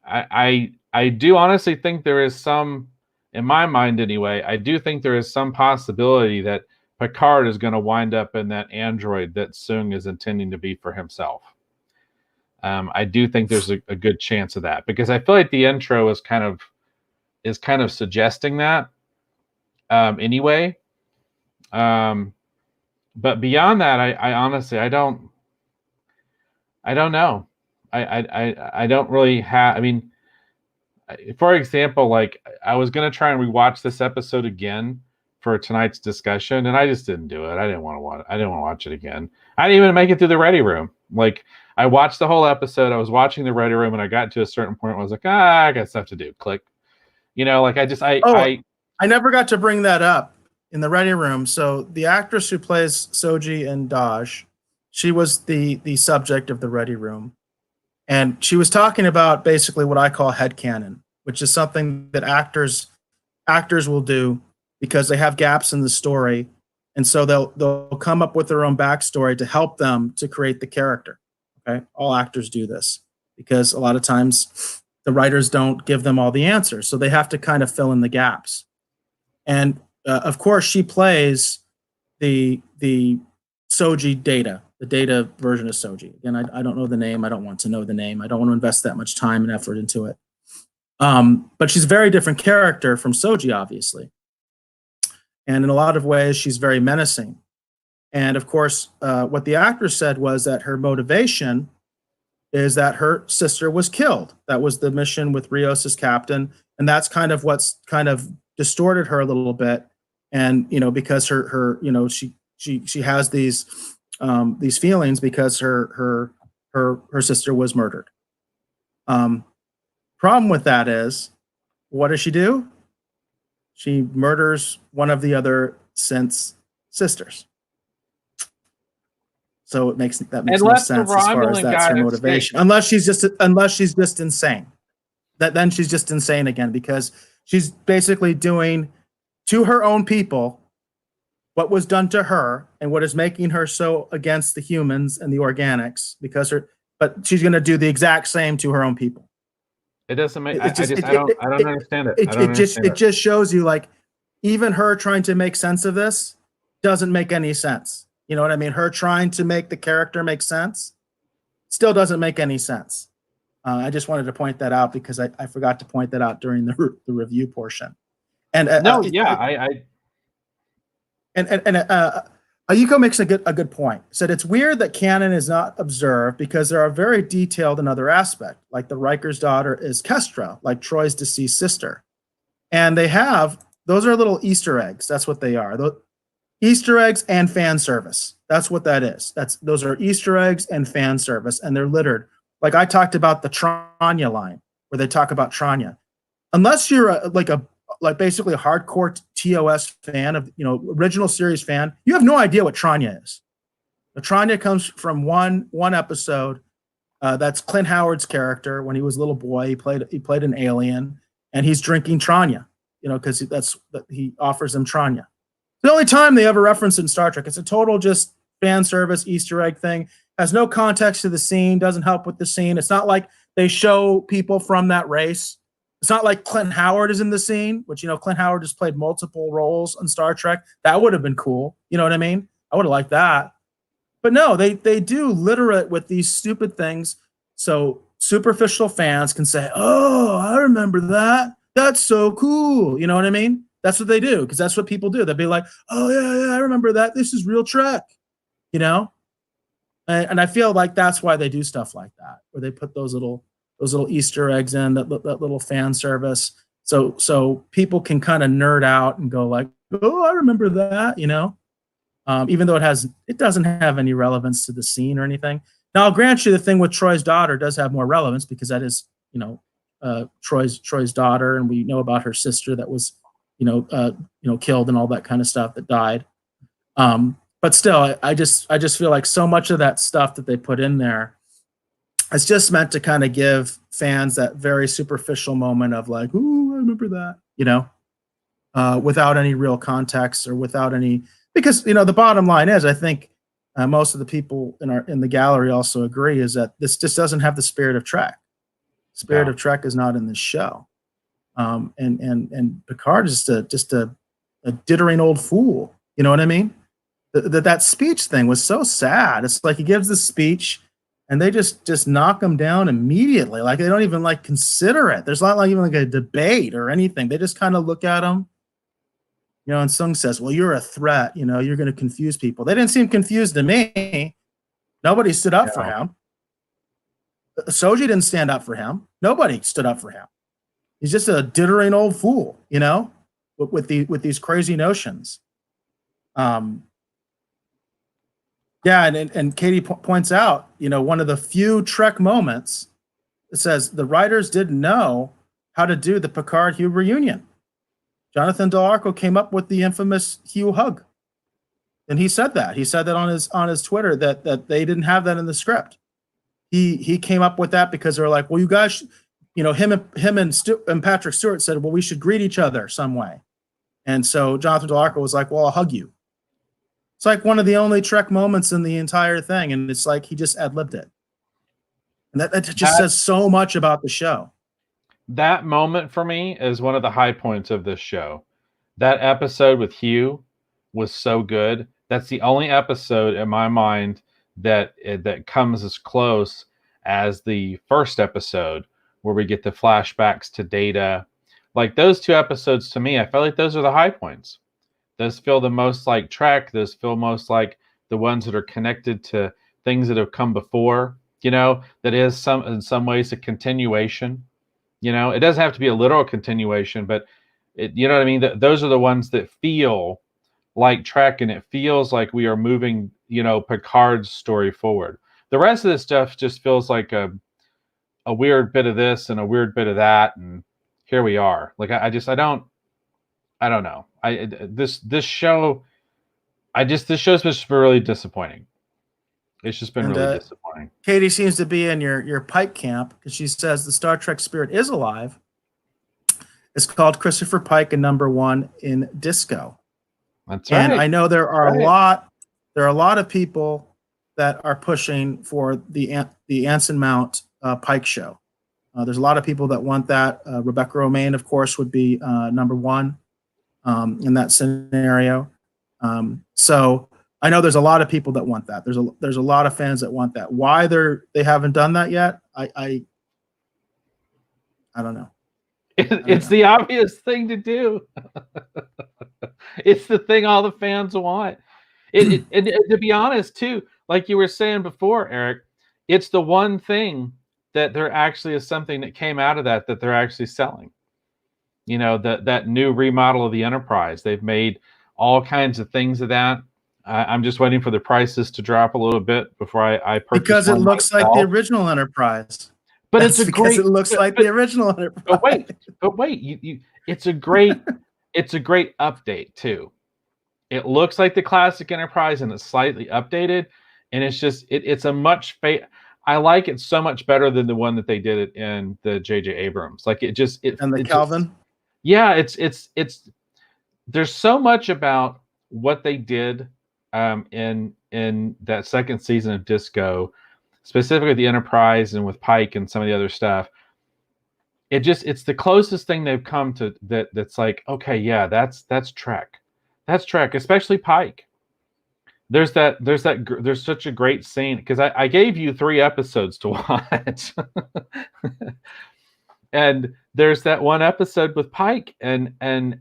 I do honestly think there is some, in my mind anyway, I do think there is some possibility that Picard is going to wind up in that android that Sung is intending to be for himself. I do think there's a good chance of that, because I feel like the intro is kind of suggesting that anyway. But beyond that, I honestly I don't know. I don't really have. I mean, for example, like I was gonna try and rewatch this episode again for tonight's discussion, and I just didn't do it. I didn't want to watch. I didn't want to watch it again. I didn't even make it through the ready room. Like, I watched the whole episode. I was watching the ready room, and I got to a certain point where I was like, I got stuff to do. Click. Like I never got to bring that up in the ready room. So the actress who plays Soji and Daj, she was the subject of the ready room. And she was talking about basically what I call headcanon, which is something that actors will do because they have gaps in the story. And so they'll come up with their own backstory to help them to create the character. Okay. All actors do this because a lot of times the writers don't give them all the answers. So they have to kind of fill in the gaps. And of course, she plays the Soji Data, the Data version of Soji. Again, I don't know the name. I don't want to know the name. I don't want to invest that much time and effort into it. But she's a very different character from Soji, obviously. And in a lot of ways, she's very menacing. And of course, what the actress said was that her motivation is that her sister was killed. That was the mission with Rios as captain. And that's kind of what's kind of distorted her a little bit. And, because her she has these feelings because her sister was murdered. Problem with that is, what does she do? She murders one of the other Synth's sisters. So that makes no sense as far as that's her motivation. Unless she's just insane. Then she's just insane again, because she's basically doing to her own people what was done to her and what is making her so against the humans and the organics, but she's going to do the exact same to her own people. It doesn't make. I don't understand it. It just shows you, like, even her trying to make sense of this doesn't make any sense. You know what I mean? Her trying to make the character make sense still doesn't make any sense. I just wanted to point that out because I forgot to point that out during the review portion. And Ayuko makes a good point. Said it's weird that canon is not observed because there are very detailed another aspect, like the Riker's daughter is Kestra, like Troy's deceased sister, and those are little Easter eggs. That's what they are. Easter eggs and fan service. That's what that is. Those are Easter eggs and fan service, and they're littered. Like I talked about the Tranya line, where they talk about Tranya. Unless you're basically a hardcore TOS fan of original series fan, you have no idea what Tranya is. The Tranya comes from one episode, That's Clint Howard's character when he was a little boy. He played an alien, and he's drinking Tranya, because he offers them Tranya. The only time they ever reference it in Star Trek. It's a total just fan service Easter egg thing. Has no context to the scene. Doesn't help with the scene. It's not like they show people from that race. It's not like Clint Howard is in the scene, which Clint Howard has played multiple roles on Star Trek. That would have been cool. You know what I mean? I would have liked that. But no, they do litter it with these stupid things, so superficial fans can say, "Oh, I remember that. That's so cool." You know what I mean? That's what they do, because that's what people do. They'll be like, "Oh yeah, I remember that. This is real Trek," And I feel like that's why they do stuff like that, where they put those little Easter eggs in, that little fan service, so people can kind of nerd out and go like, "Oh, I remember that," Even though it doesn't have any relevance to the scene or anything. Now, I'll grant you the thing with Troy's daughter does have more relevance, because that is, Troy's daughter, and we know about her sister that was, killed and all that kind of stuff, that died. But still, I just feel like so much of that stuff that they put in there is just meant to kind of give fans that very superficial moment of like, "Ooh, I remember that," without any real context or without any. Because the bottom line is, I think most of the people in the gallery also agree, is that this just doesn't have the spirit of Trek. Spirit of Trek is not in this show, and Picard is just a dittering old fool. You know what I mean? That speech thing was so sad. It's like he gives the speech, and they just knock him down immediately. Like they don't even consider it. There's not even a debate or anything. They just kind of look at him. And Sung says, "Well, you're a threat. You're going to confuse people." They didn't seem confused to me. Nobody stood up for him. Soji didn't stand up for him. Nobody stood up for him. He's just a dithering old fool, with these crazy notions. And Katie points out, one of the few Trek moments. It says the writers didn't know how to do the Picard-Hugh reunion. Jonathan Del Arco came up with the infamous Hugh hug, and he said that. He said that on his Twitter that they didn't have that in the script. He came up with that because they were like, "Well, you guys, him and Patrick Stewart said, well, we should greet each other some way," and so Jonathan Del Arco was like, "Well, I'll hug you." It's like one of the only Trek moments in the entire thing, and it's like he just ad-libbed it, and that just says so much about the show. That moment for me is one of the high points of this show. That episode with Hugh was so good. That's the only episode in my mind that comes as close as the first episode, where we get the flashbacks to Data. Like those two episodes, to me, I felt like those are the high points. Those feel the most like Trek. Those feel most like the ones that are connected to things that have come before. That is in some ways a continuation. It doesn't have to be a literal continuation, but you know what I mean? Those are the ones that feel like Trek, and it feels like we are moving, Picard's story forward. The rest of this stuff just feels like a weird bit of this and a weird bit of that, and here we are. Like I don't know. This show's just been really disappointing. It's just been really disappointing. Katie seems to be in your Pike camp, because she says the Star Trek spirit is alive. It's called Christopher Pike and number 1 in Disco. That's right. And I know there are a lot of people that are pushing for the Anson Mount Pike show. There's a lot of people that want that. Rebecca Romaine, of course, would be number 1 in that scenario. So I know there's a lot of people that want that. There's a lot of fans that want that. Why they haven't done that yet? I don't know. It's the obvious thing to do. It's the thing all the fans want. And to be honest, too, like you were saying before, Eric, it's the one thing that there actually is something that came out of that they're actually selling. That new remodel of the Enterprise. They've made all kinds of things of that. I'm just waiting for the prices to drop a little bit before I purchase. Because it looks like the original Enterprise. But That's it looks like the original Enterprise. But wait, it's a great update too. It looks like the classic Enterprise, and it's slightly updated, and it's just it's a much I like it so much better than the one that they did it in the J.J. Abrams. Like it And the it Calvin. yeah, it's there's so much about what they did in that second season of Disco, specifically the Enterprise and with Pike and some of the other stuff. It's the closest thing they've come to that's like, okay, yeah, that's Trek. That's Trek, especially Pike. There's such a great scene because I gave you 3 episodes to watch. And there's that one episode with Pike, and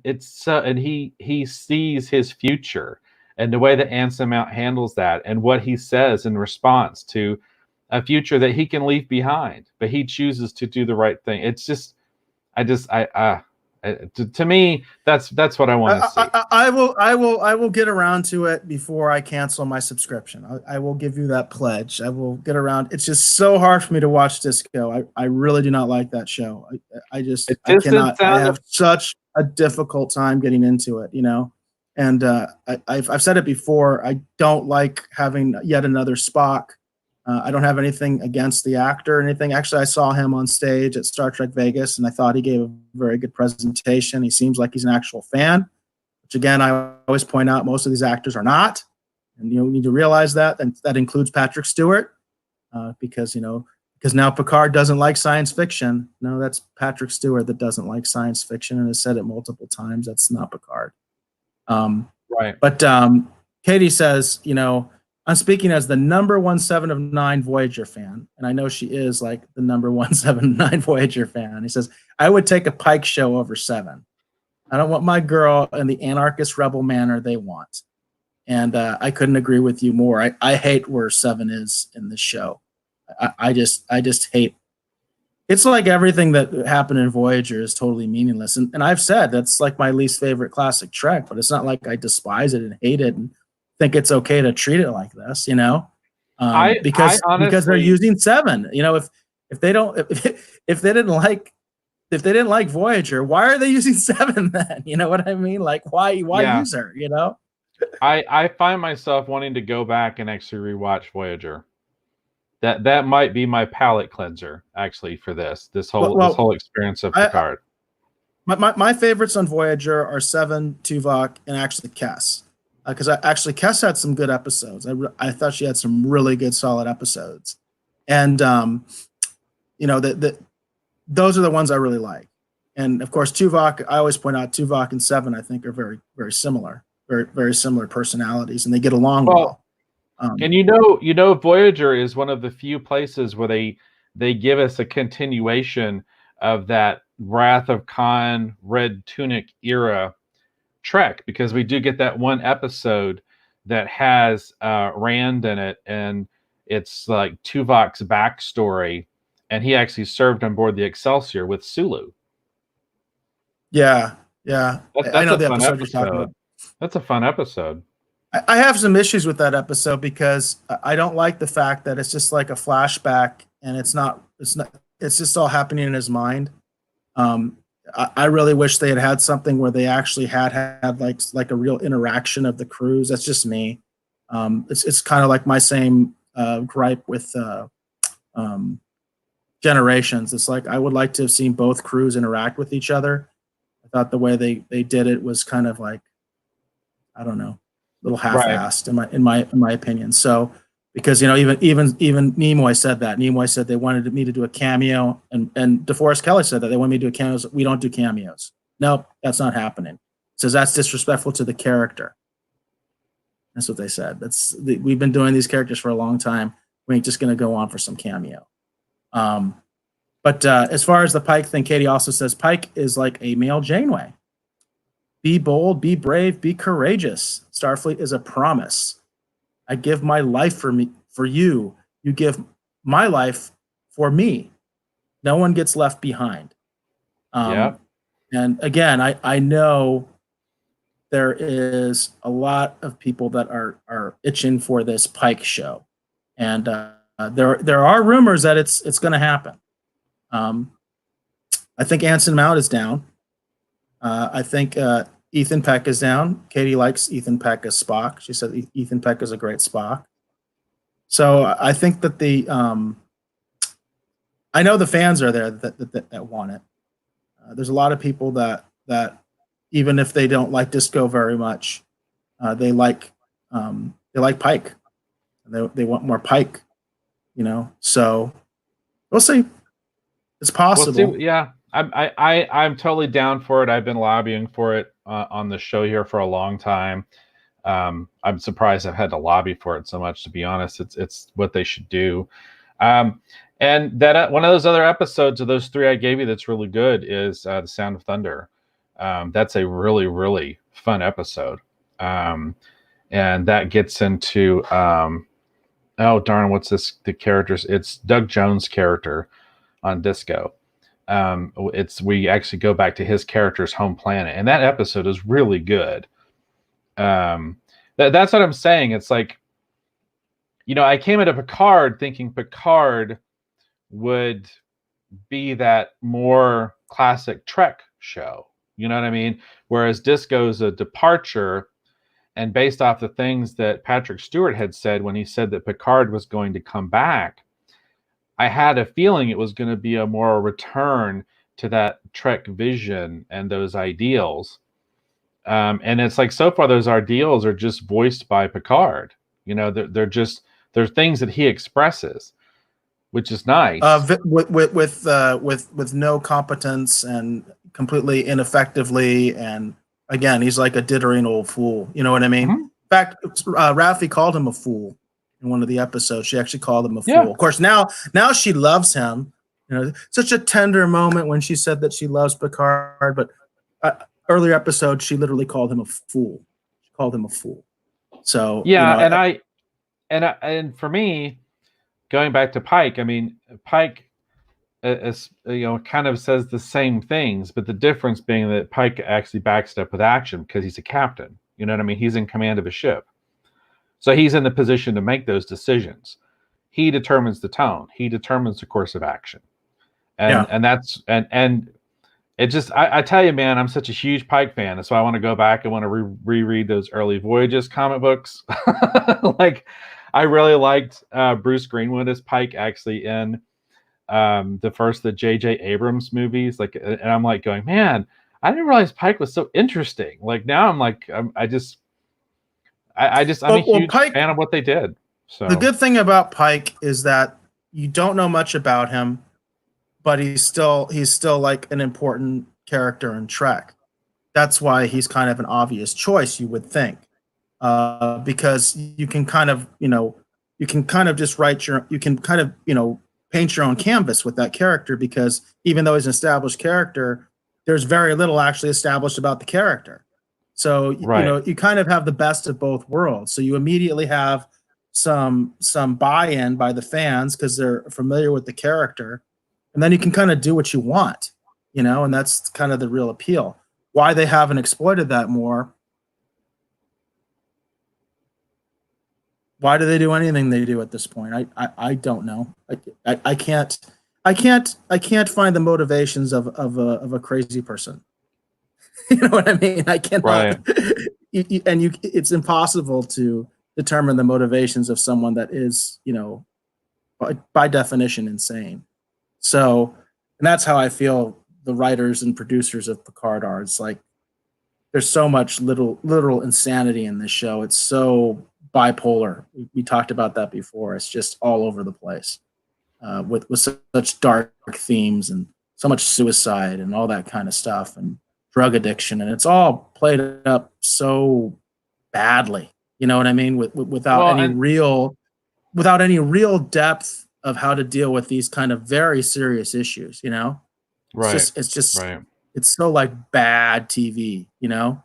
it's and he sees his future, and the way that Anson Mount handles that, and what he says in response to a future that he can leave behind, but he chooses to do the right thing. It's just, to me, that's what I want to see. I will get around to it before I cancel my subscription. I will give you that pledge. I will get around. It's just so hard for me to watch Disco. I really do not like that show. I cannot. I have such a difficult time getting into it, you know. And I've said it before. I don't like having yet another Spock. I don't have anything against the actor or anything. Actually, I saw him on stage at Star Trek Vegas, and I thought he gave a very good presentation. He seems like he's an actual fan, which, again, I always point out most of these actors are not. And, you know, we need to realize that. And that includes Patrick Stewart, because now Picard doesn't like science fiction. No, that's Patrick Stewart that doesn't like science fiction and has said it multiple times. That's not Picard. Right. But Katie says, you know, I'm speaking as the number 17 of 9 Voyager fan, and I know she is like the number 17 of 9 Voyager fan. He says, I would take a Pike show over 7. I don't want my girl in the anarchist rebel manner they want. And I couldn't agree with you more. I hate where 7 is in this show. I just hate. It's like everything that happened in Voyager is totally meaningless. And I've said that's like my least favorite classic Trek, but it's not like I despise it and hate it and think it's okay to treat it like this, you know, because they're using 7. You know, if they didn't like Voyager, why are they using 7 then? You know what I mean? Like why use her? You know, I find myself wanting to go back and actually rewatch Voyager. That might be my palate cleanser actually for this whole experience of Picard. My favorites on Voyager are 7, Tuvok, and actually Cass. Because Cass had some good episodes. I thought she had some really good, solid episodes, and you know those are the ones I really like. And of course, Tuvok. I always point out Tuvok and 7. I think are very, very similar, very, very similar personalities, and they get along well. And you know, Voyager is one of the few places where they give us a continuation of that Wrath of Khan, Red Tunic era Trek, because we do get that one episode that has Rand in it, and it's like Tuvok's backstory, and he actually served on board the Excelsior with Sulu. Yeah. I know the episode you're talking about. That's a fun episode. I have some issues with that episode because I don't like the fact that it's just like a flashback, and it's just all happening in his mind. I really wish they had something where they actually had like a real interaction of the crews. That's just me. It's kind of like my same gripe with Generations. It's like I would like to have seen both crews interact with each other. I thought the way they did it was kind of like, I don't know, a little half-assed in my opinion. So because, you know, even Nimoy said that. Nimoy said they wanted me to do a cameo, and DeForest Kelley said that they want me to do cameos. We don't do cameos. Nope, that's not happening. Says that's disrespectful to the character. That's what they said. We've been doing these characters for a long time. We ain't just going to go on for some cameo. But as far as the Pike thing, Katie also says Pike is like a male Janeway. Be bold, be brave, be courageous. Starfleet is a promise. I give my life for you. You give my life for me. No one gets left behind. And again, I know there is a lot of people that are itching for this Pike show, and there are rumors that it's going to happen. I think Anson Mount is down. I think Ethan Peck is down. Katie likes Ethan Peck as Spock. She said Ethan Peck is a great Spock. So I think that the I know the fans are there that want it. There's a lot of people that even if they don't like Disco very much, they like Pike. They want more Pike, you know. So we'll see. It's possible. We'll see. Yeah, I'm totally down for it. I've been lobbying for it on the show here for a long time. I'm surprised I've had to lobby for it so much. To be honest, it's what they should do. And that one of those other episodes of those three I gave you that's really good is The Sound of Thunder. That's a really, really fun episode. And that gets into, oh, darn, what's this? The characters. It's Doug Jones' character on Disco. We actually go back to his character's home planet. And that episode is really good. That's what I'm saying. It's like, you know, I came into Picard thinking Picard would be that more classic Trek show. You know what I mean? Whereas Disco's a departure, and based off the things that Patrick Stewart had said when he said that Picard was going to come back, I had a feeling it was going to be a more return to that Trek vision and those ideals. And it's like, so far those ideals are just voiced by Picard. You know, they're things that he expresses, which is nice. With no competence and completely ineffectively, and again, he's like a dithering old fool. You know what I mean? Mm-hmm. In fact, Raffi called him a fool in one of the episodes. She actually called him a fool. Of course, now she loves him. You know, such a tender moment when she said that she loves Picard, but earlier episode she literally called him a fool. She called him a fool. So yeah, you know, and for me, going back to Pike, I mean, Pike is, you know, kind of says the same things, but the difference being that Pike actually backs it up with action because he's a captain. You know what I mean? He's in command of a ship. So he's in the position to make those decisions. He determines the tone. He determines the course of action. And that's it just, I tell you, man, I'm such a huge Pike fan. That's why I want to go back. I want to reread those early Voyages comic books. Like, I really liked Bruce Greenwood as Pike actually in the J.J. Abrams movies. Like, and I'm like going, man, I didn't realize Pike was so interesting. Like, now I'm like, I'm a huge fan of what they did. So the good thing about Pike is that you don't know much about him, but he's still like an important character in Trek. That's why he's kind of an obvious choice, you would think. Because you can kind of, just paint your own canvas with that character, because even though he's an established character, there's very little actually established about the character. So, you kind of have the best of both worlds. So you immediately have some buy-in by the fans because they're familiar with the character. And then you can kind of do what you want, and that's kind of the real appeal. Why they haven't exploited that more. Why do they do anything they do at this point? I don't know. I can't find the motivations of a crazy person. You know what I mean? I cannot. Right. It's impossible to determine the motivations of someone that is, by definition, insane. So, and that's how I feel the writers and producers of Picard are. It's like there's so much literal insanity in this show. It's so bipolar. We talked about that before. It's just all over the place with such dark themes and so much suicide and all that kind of stuff and drug addiction, and it's all played up so badly. You know what I mean? Without any real depth of how to deal with these kind of very serious issues. Right? It's just right. It's so like bad TV. I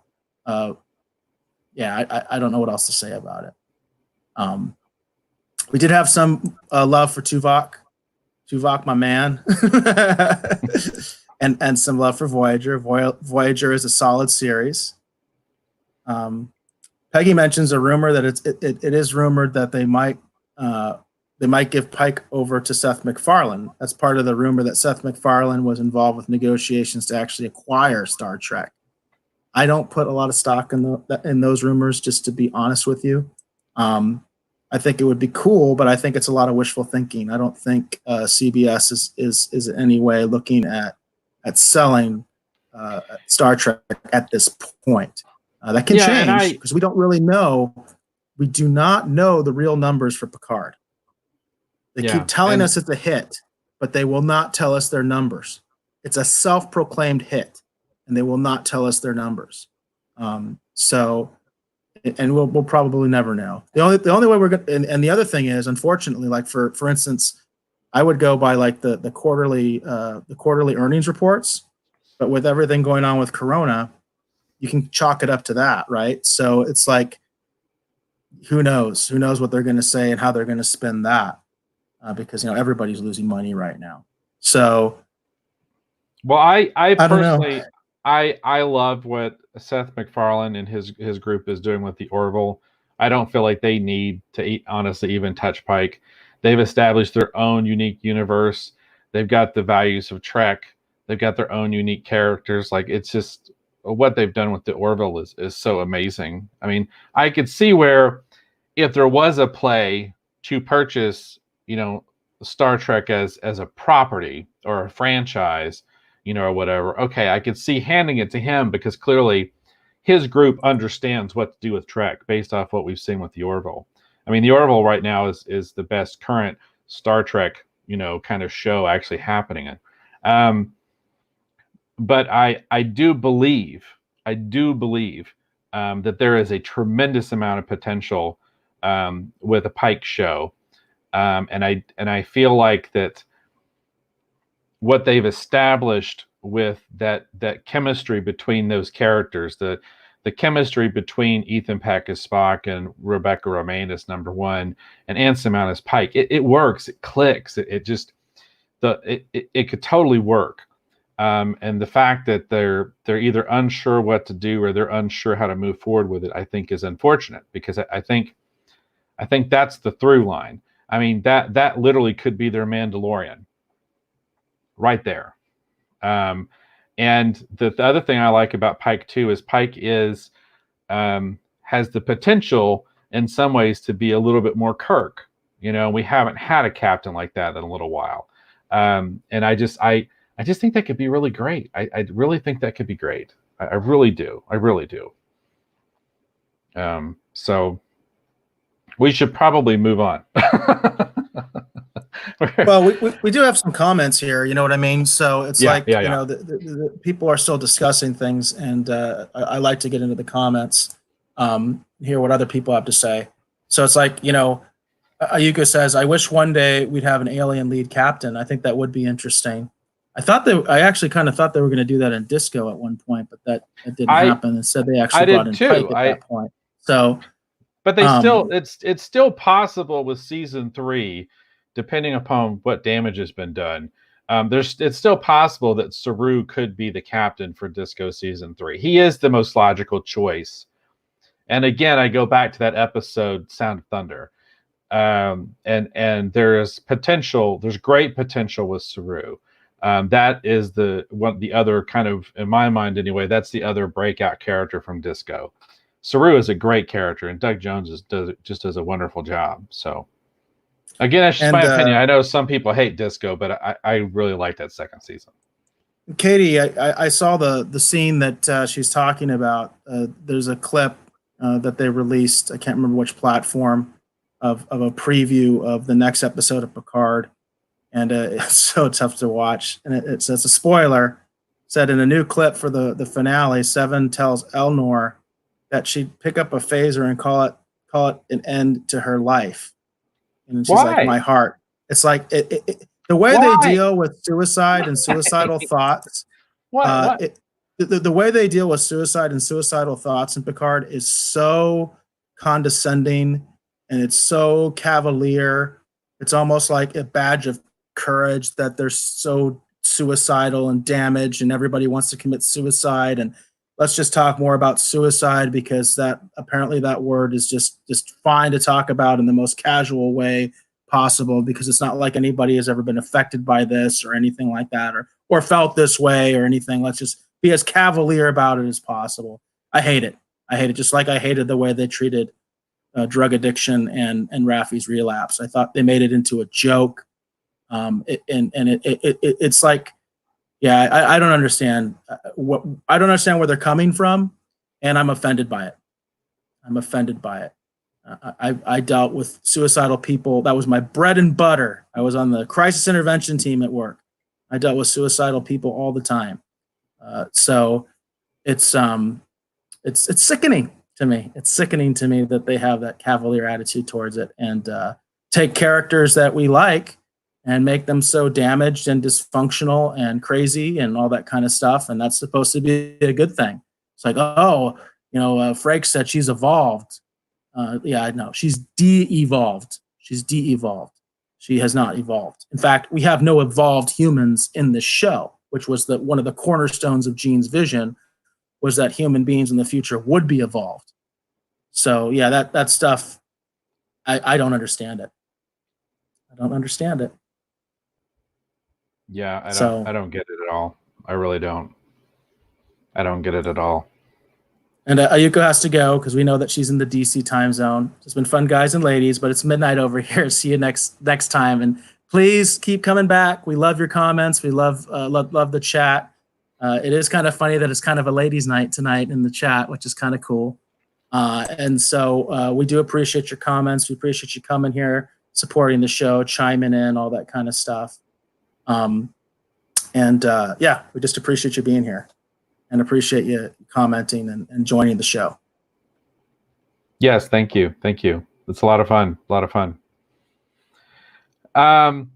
don't know what else to say about it. We did have some love for Tuvok, my man, and some love for Voyager. Voyager is a solid series. Peggy mentions a rumor that it is rumored that they might give Pike over to Seth MacFarlane. That's part of the rumor that Seth MacFarlane was involved with negotiations to actually acquire Star Trek. I don't put a lot of stock in those rumors, just to be honest with you. I think it would be cool, but I think it's a lot of wishful thinking. I don't think CBS is in any way looking at selling Star Trek at this point. That can change because we don't really know. We do not know the real numbers for Picard. They keep telling us it's a hit, but they will not tell us their numbers. It's a self-proclaimed hit, and they will not tell us their numbers. So, and we'll probably never know. The only way we're going, and the other thing is, unfortunately, like for instance, I would go by like the quarterly earnings reports, but with everything going on with Corona, you can chalk it up to that, right? So it's like, who knows what they're going to say and how they're going to spin that, because everybody's losing money right now. So, well, I personally, don't know. I love what Seth MacFarlane and his group is doing with the Orville. I don't feel like they need to honestly even touch Pike. They've established their own unique universe. They've got the values of Trek. They've got their own unique characters. Like, it's just what they've done with the Orville is so amazing. I mean, I could see where if there was a play to purchase, Star Trek as a property or a franchise, or whatever, okay, I could see handing it to him because clearly his group understands what to do with Trek based off what we've seen with the Orville. I mean, the Orville right now is the best current Star Trek, kind of show actually happening. But I do believe that there is a tremendous amount of potential with a Pike show, and I feel like that what they've established with that chemistry between those characters, the chemistry between Ethan Peck as Spock and Rebecca Romaine as number one and Anson Mount as Pike, it works, it clicks, it could totally work. And the fact that they're either unsure what to do or they're unsure how to move forward with it, I think is unfortunate, because I think that's the through line. I mean, that literally could be their Mandalorian right there. And the other thing I like about Pike too is Pike has the potential in some ways to be a little bit more Kirk. We haven't had a captain like that in a little while. And I just think that could be really great. I really think that could be great. I really do. I really do. So we should probably move on. Well, we do have some comments here. You know what I mean? So it's the people are still discussing things, and I like to get into the comments, hear what other people have to say. So it's like, Ayuka says, I wish one day we'd have an alien lead captain. I think that would be interesting. I actually kind of thought they were going to do that in Disco at one point, but that didn't happen. Instead, they actually brought in Pike at that point. So, but they it's still possible with season 3, depending upon what damage has been done. It's still possible that Saru could be the captain for Disco season 3. He is the most logical choice. And again, I go back to that episode, Sound of Thunder. And there's potential. There's great potential with Saru. That is the other kind of, in my mind anyway, that's the other breakout character from Disco. Saru is a great character, and Doug Jones does a wonderful job. So, again, that's just my opinion. I know some people hate Disco, but I really like that second season. Katie, I saw the scene that she's talking about. There's a clip that they released. I can't remember which platform of a preview of the next episode of Picard. And it's so tough to watch. And it says a spoiler. Said in a new clip for the finale, Seven tells Elnor that she'd pick up a phaser and call it an end to her life. And she's like, my heart. It's like the way they deal with suicide and suicidal thoughts. The way they deal with suicide and suicidal thoughts in Picard is so condescending, and it's so cavalier. It's almost like a badge of courage that they're so suicidal and damaged, and everybody wants to commit suicide. And let's just talk more about suicide, because that apparently that word is just fine to talk about in the most casual way possible, because it's not like anybody has ever been affected by this or anything like that, or felt this way or anything. Let's just be as cavalier about it as possible. I hate it. Just like I hated the way they treated drug addiction and Raffi's relapse. I thought they made it into a joke. It's like, yeah, I don't understand I don't understand where they're coming from, and I'm offended by it. I dealt with suicidal people. That was my bread and butter. I was on the crisis intervention team at work. I dealt with suicidal people all the time. So it's sickening to me. It's sickening to me that they have that cavalier attitude towards it and take characters that we like and make them so damaged and dysfunctional and crazy and all that kind of stuff. And that's supposed to be a good thing. It's like, oh, Frake said she's evolved. Yeah, no, she's de-evolved. She's de-evolved. She has not evolved. In fact, we have no evolved humans in this show, which was one of the cornerstones of Gene's vision, was that human beings in the future would be evolved. So yeah, that stuff, I don't understand it. I don't understand it. Yeah, I don't get it at all. I really don't. I don't get it at all. And Ayuko has to go because we know that she's in the DC time zone. It's been fun, guys and ladies, but it's midnight over here. See you next time. And please keep coming back. We love your comments. We love the chat. It is kind of funny that it's kind of a ladies' night tonight in the chat, which is kind of cool. And so we do appreciate your comments. We appreciate you coming here, supporting the show, chiming in, all that kind of stuff. Yeah, we just appreciate you being here and appreciate you commenting and joining the show. Yes, thank you. Thank you. It's a lot of fun. A lot of fun. Do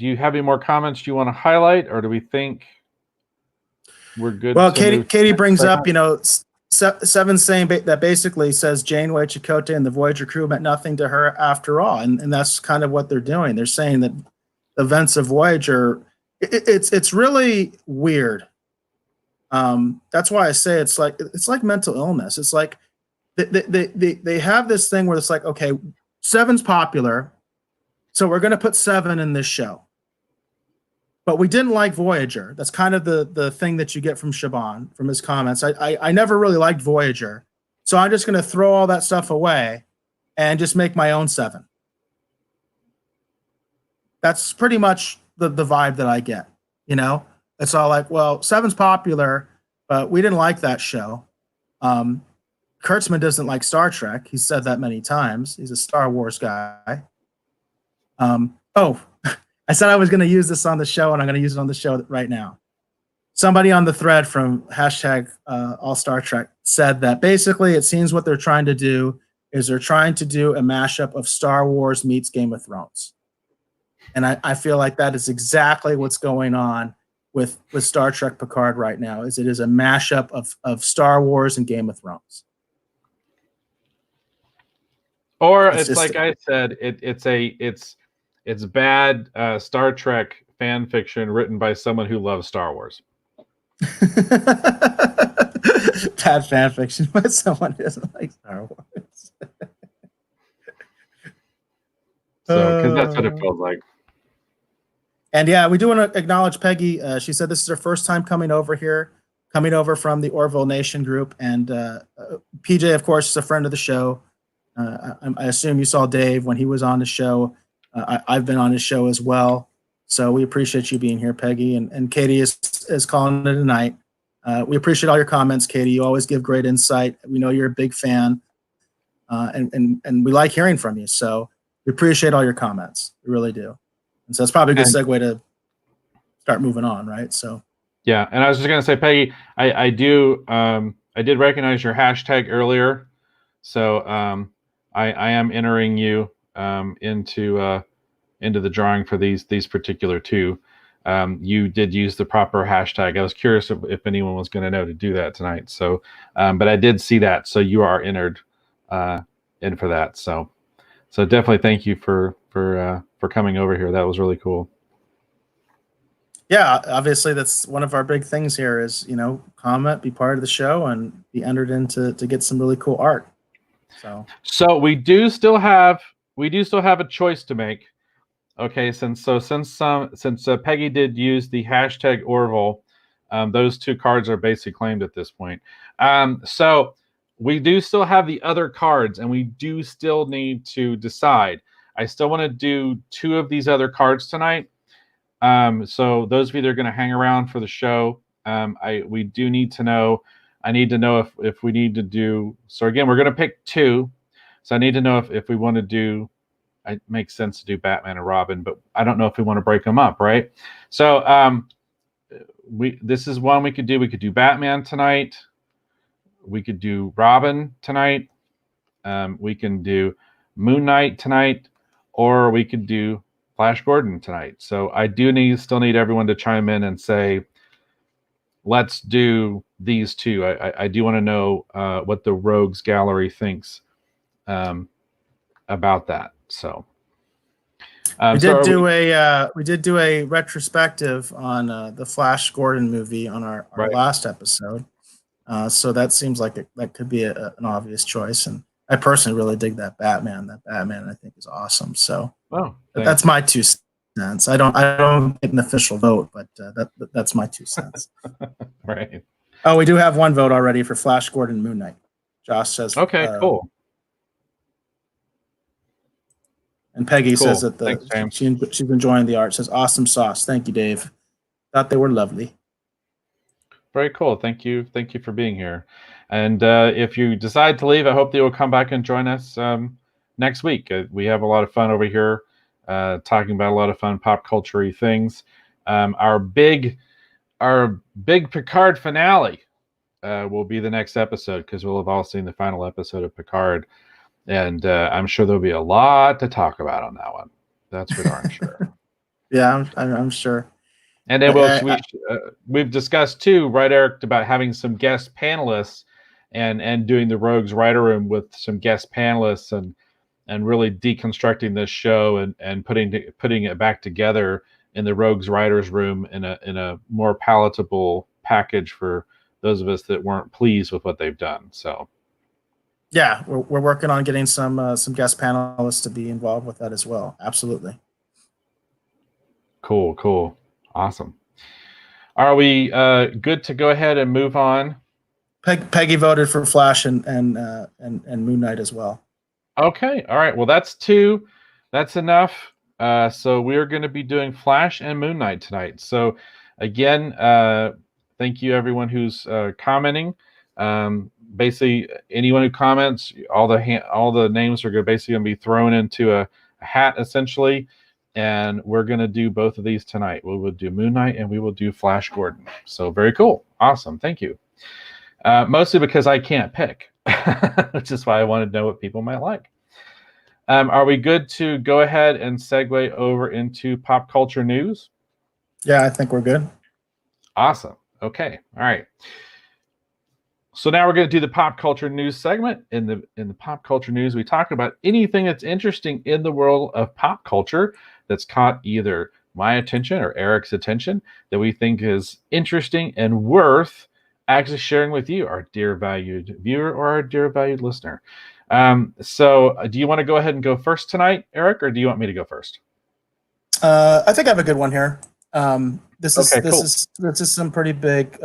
you have any more comments you want to highlight, or do we think we're good? Well, Katie brings up, Seven saying that basically says Janeway, Chakotay, and the Voyager crew meant nothing to her after all. And that's kind of what they're doing. They're saying that the events of Voyager, it's really weird. That's why I say it's like mental illness. It's like they have this thing where it's like, okay, Seven's popular, so we're going to put Seven in this show. But we didn't like Voyager. That's kind of the thing that you get from Shaban, from his comments. I never really liked Voyager. So I'm just going to throw all that stuff away and just make my own Seven. That's pretty much the vibe that I get. It's all like, well, Seven's popular, but we didn't like that show. Kurtzman doesn't like Star Trek. He's said that many times. He's a Star Wars guy. I said I was going to use this on the show, and I'm going to use it on the show right now. Somebody on the thread from hashtag All Star Trek said that basically it seems what they're trying to do is they're trying to do a mashup of Star Wars meets Game of Thrones. And I feel like that is exactly what's going on with Star Trek Picard right now. It is a mashup of Star Wars and Game of Thrones. Or it's like I said, it's bad Star Trek fan fiction written by someone who loves Star Wars. Bad fan fiction by someone who doesn't like Star Wars. So, because that's what it feels like. And yeah, we do want to acknowledge Peggy. She said this is her first time coming over here, coming over from the Orville Nation group. And PJ, of course, is a friend of the show. I assume you saw Dave when he was on the show. I've been on his show as well. So we appreciate you being here, Peggy. And Katie is calling it a night. We appreciate all your comments, Katie. You always give great insight. We know you're a big fan. And we like hearing from you. So we appreciate all your comments. We really do. And so it's probably a good segue to start moving on, right? So yeah, and I was just gonna say, Peggy, I did recognize your hashtag earlier. So I am entering you into the drawing for these particular two. You did use the proper hashtag. I was curious if anyone was going to know to do that tonight. So, but I did see that. So you are entered in for that. So definitely thank you for coming over here. That was really cool. Yeah, obviously that's one of our big things here is, comment, be part of the show, and be entered in to get some really cool art. So we do still have a choice to make. Okay, since Peggy did use the hashtag Orville, Those 2 cards are basically claimed at this point. So we do still have the other cards, and we do still need to decide. I still want to do 2 of these other cards tonight. So those of you that are going to hang around for the show, we do need to know. I need to know if we need to do. So again, we're going to pick 2. So I need to know if we want to do. It makes sense to do Batman and Robin, but I don't know if we want to break them up, right? So this is one we could do. We could do Batman tonight. We could do Robin tonight. We can do Moon Knight tonight, or we could do Flash Gordon tonight. So I do still need everyone to chime in and say, let's do these 2. I do want to know what the Rogues Gallery thinks about that. So we did do a retrospective on the Flash Gordon movie on our last episode. So that seems like that could be an obvious choice. And I personally really dig that Batman. That Batman I think is awesome. So that's my 2 cents. I don't get an official vote, but that's my 2 cents. Right. Oh, we do have 1 vote already for Flash Gordon Moon Knight. Josh says okay, cool. And Peggy says that she's enjoying the art. Says awesome sauce. Thank you, Dave. Thought they were lovely. Very cool. Thank you for being here. And if you decide to leave, I hope that you'll come back and join us next week. We have a lot of fun over here, talking about a lot of fun pop culture-y things. Our big Picard finale will be the next episode, because we'll have all seen the final episode of Picard. And I'm sure there'll be a lot to talk about on that one. That's for darn sure. Yeah, I'm sure. And then we've discussed too, right, Eric, about having some guest panelists and doing the Rogues Writer Room with some guest panelists and really deconstructing this show and putting it back together in the Rogues Writers Room in a more palatable package for those of us that weren't pleased with what they've done. So. Yeah, we're working on getting some guest panelists to be involved with that as well. Absolutely. Cool. Awesome. Are we good to go ahead and move on? Peggy voted for Flash and Moon Knight as well. Okay. All right. Well, that's 2. That's enough. So we're going to be doing Flash and Moon Knight tonight. So again, thank you everyone who's commenting. Basically, anyone who comments, all the names are basically going to be thrown into a hat essentially, and we're going to do both of these tonight. We will do Moon Knight and we will do Flash Gordon. So very cool, awesome, thank you. Mostly because I can't pick, which is why I wanted to know what people might like. Are we good to go ahead and segue over into pop culture news? Yeah, I think we're good. Awesome. Okay. All right. So now we're going to do the pop culture news segment. In the pop culture news, we talk about anything that's interesting in the world of pop culture that's caught either my attention or Eric's attention that we think is interesting and worth actually sharing with you, our dear valued viewer or our dear valued listener. So do you want to go ahead and go first tonight, Eric, or do you want me to go first? I think I have a good one here. This is some pretty big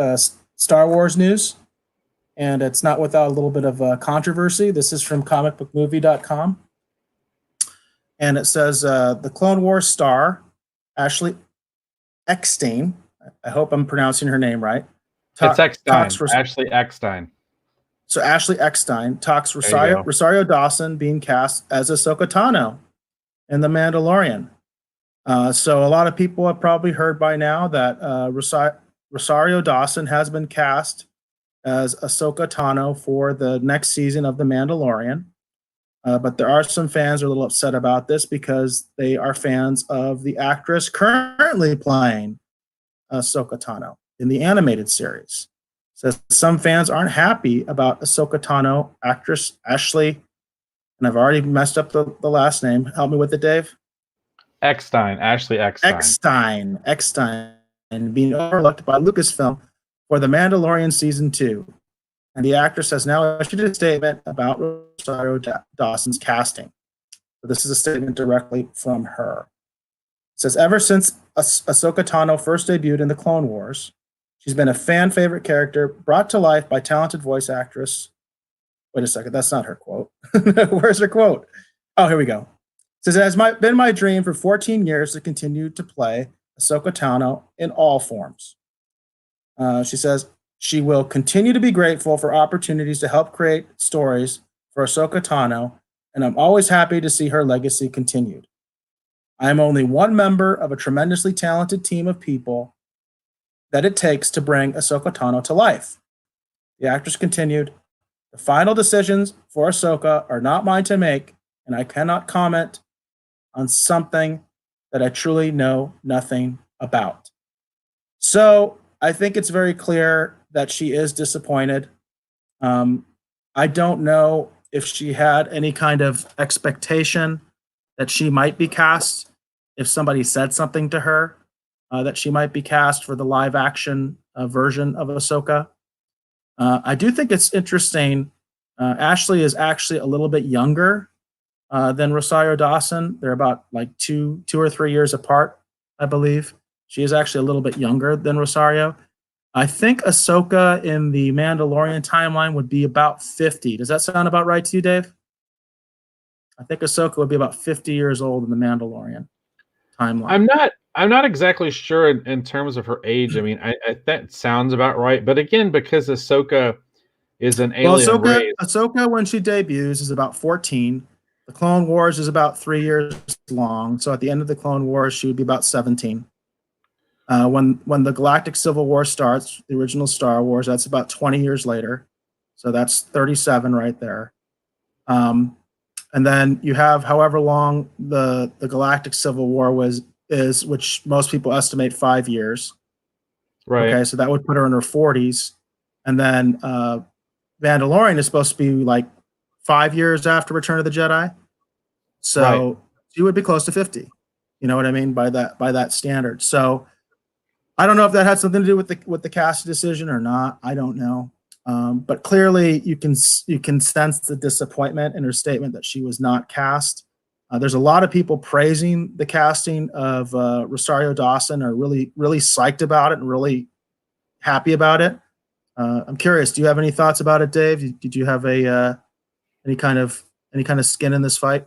Star Wars news, and it's not without a little bit of controversy. This is from comicbookmovie.com, and it says the Clone Wars star Ashley Eckstein. I hope I'm pronouncing her name right. It's Eckstein. Ashley Eckstein. So Ashley Eckstein talks Rosario Dawson being cast as Ahsoka Tano in The Mandalorian. So a lot of people have probably heard by now that Rosario Dawson has been cast as Ahsoka Tano for the next season of The Mandalorian. But there are some fans who are a little upset about this because they are fans of the actress currently playing Ahsoka Tano in the animated series. Says some fans aren't happy about Ahsoka Tano actress Ashley, and I've already messed up the last name. Help me with it, Dave. Eckstein, Ashley Eckstein. Eckstein, and being overlooked by Lucasfilm for The Mandalorian Season 2. And the actress has now issued a statement about Rosario Dawson's casting. So this is a statement directly from her. It says, ever since Ahsoka Tano first debuted in the Clone Wars, She's been a fan favorite character, brought to life by talented voice actress. Wait a second, that's not her quote. Where's her quote? Oh, here we go. It says, it has been my dream for 14 years to continue to play Ahsoka Tano in all forms. She says she will continue to be grateful for opportunities to help create stories for Ahsoka Tano, and I'm always happy to see her legacy continued. I am only one member of a tremendously talented team of people that it takes to bring Ahsoka Tano to life. The actress continued, the final decisions for Ahsoka are not mine to make, and I cannot comment on something that I truly know nothing about. So I think it's very clear that she is disappointed. I don't know if she had any kind of expectation that she might be cast, if somebody said something to her that she might be cast for the live action version of Ahsoka. I do think it's interesting. Ashley is actually a little bit younger than Rosario Dawson. They're about like two or 3 years apart, I believe. She is actually a little bit younger than Rosario. I think Ahsoka in the Mandalorian timeline would be about 50. Does that sound about right to you, Dave? I think Ahsoka would be about 50 years old in the Mandalorian timeline. I'm not exactly sure in terms of her age. I mean, that sounds about right. But again, because Ahsoka is an alien race. Ahsoka, when she debuts, is about 14. The Clone Wars is about 3 years long. So at the end of the Clone Wars, she would be about 17. When the Galactic Civil War starts, the original Star Wars, that's about 20 years later. So that's 37 right there. And then you have however long the Galactic Civil War is, which most people estimate 5 years. Right. Okay, so that would put her in her 40s. And then Mandalorian is supposed to be like 5 years after Return of the Jedi. So she would be close to 50. You know what I mean by that standard. So I don't know if that had something to do with the cast decision or not. I don't know. But clearly you can sense the disappointment in her statement that she was not cast. There's a lot of people praising the casting of Rosario Dawson, are really, really psyched about it and really happy about it. I'm curious, do you have any thoughts about it, Dave? Did you have any kind of skin in this fight?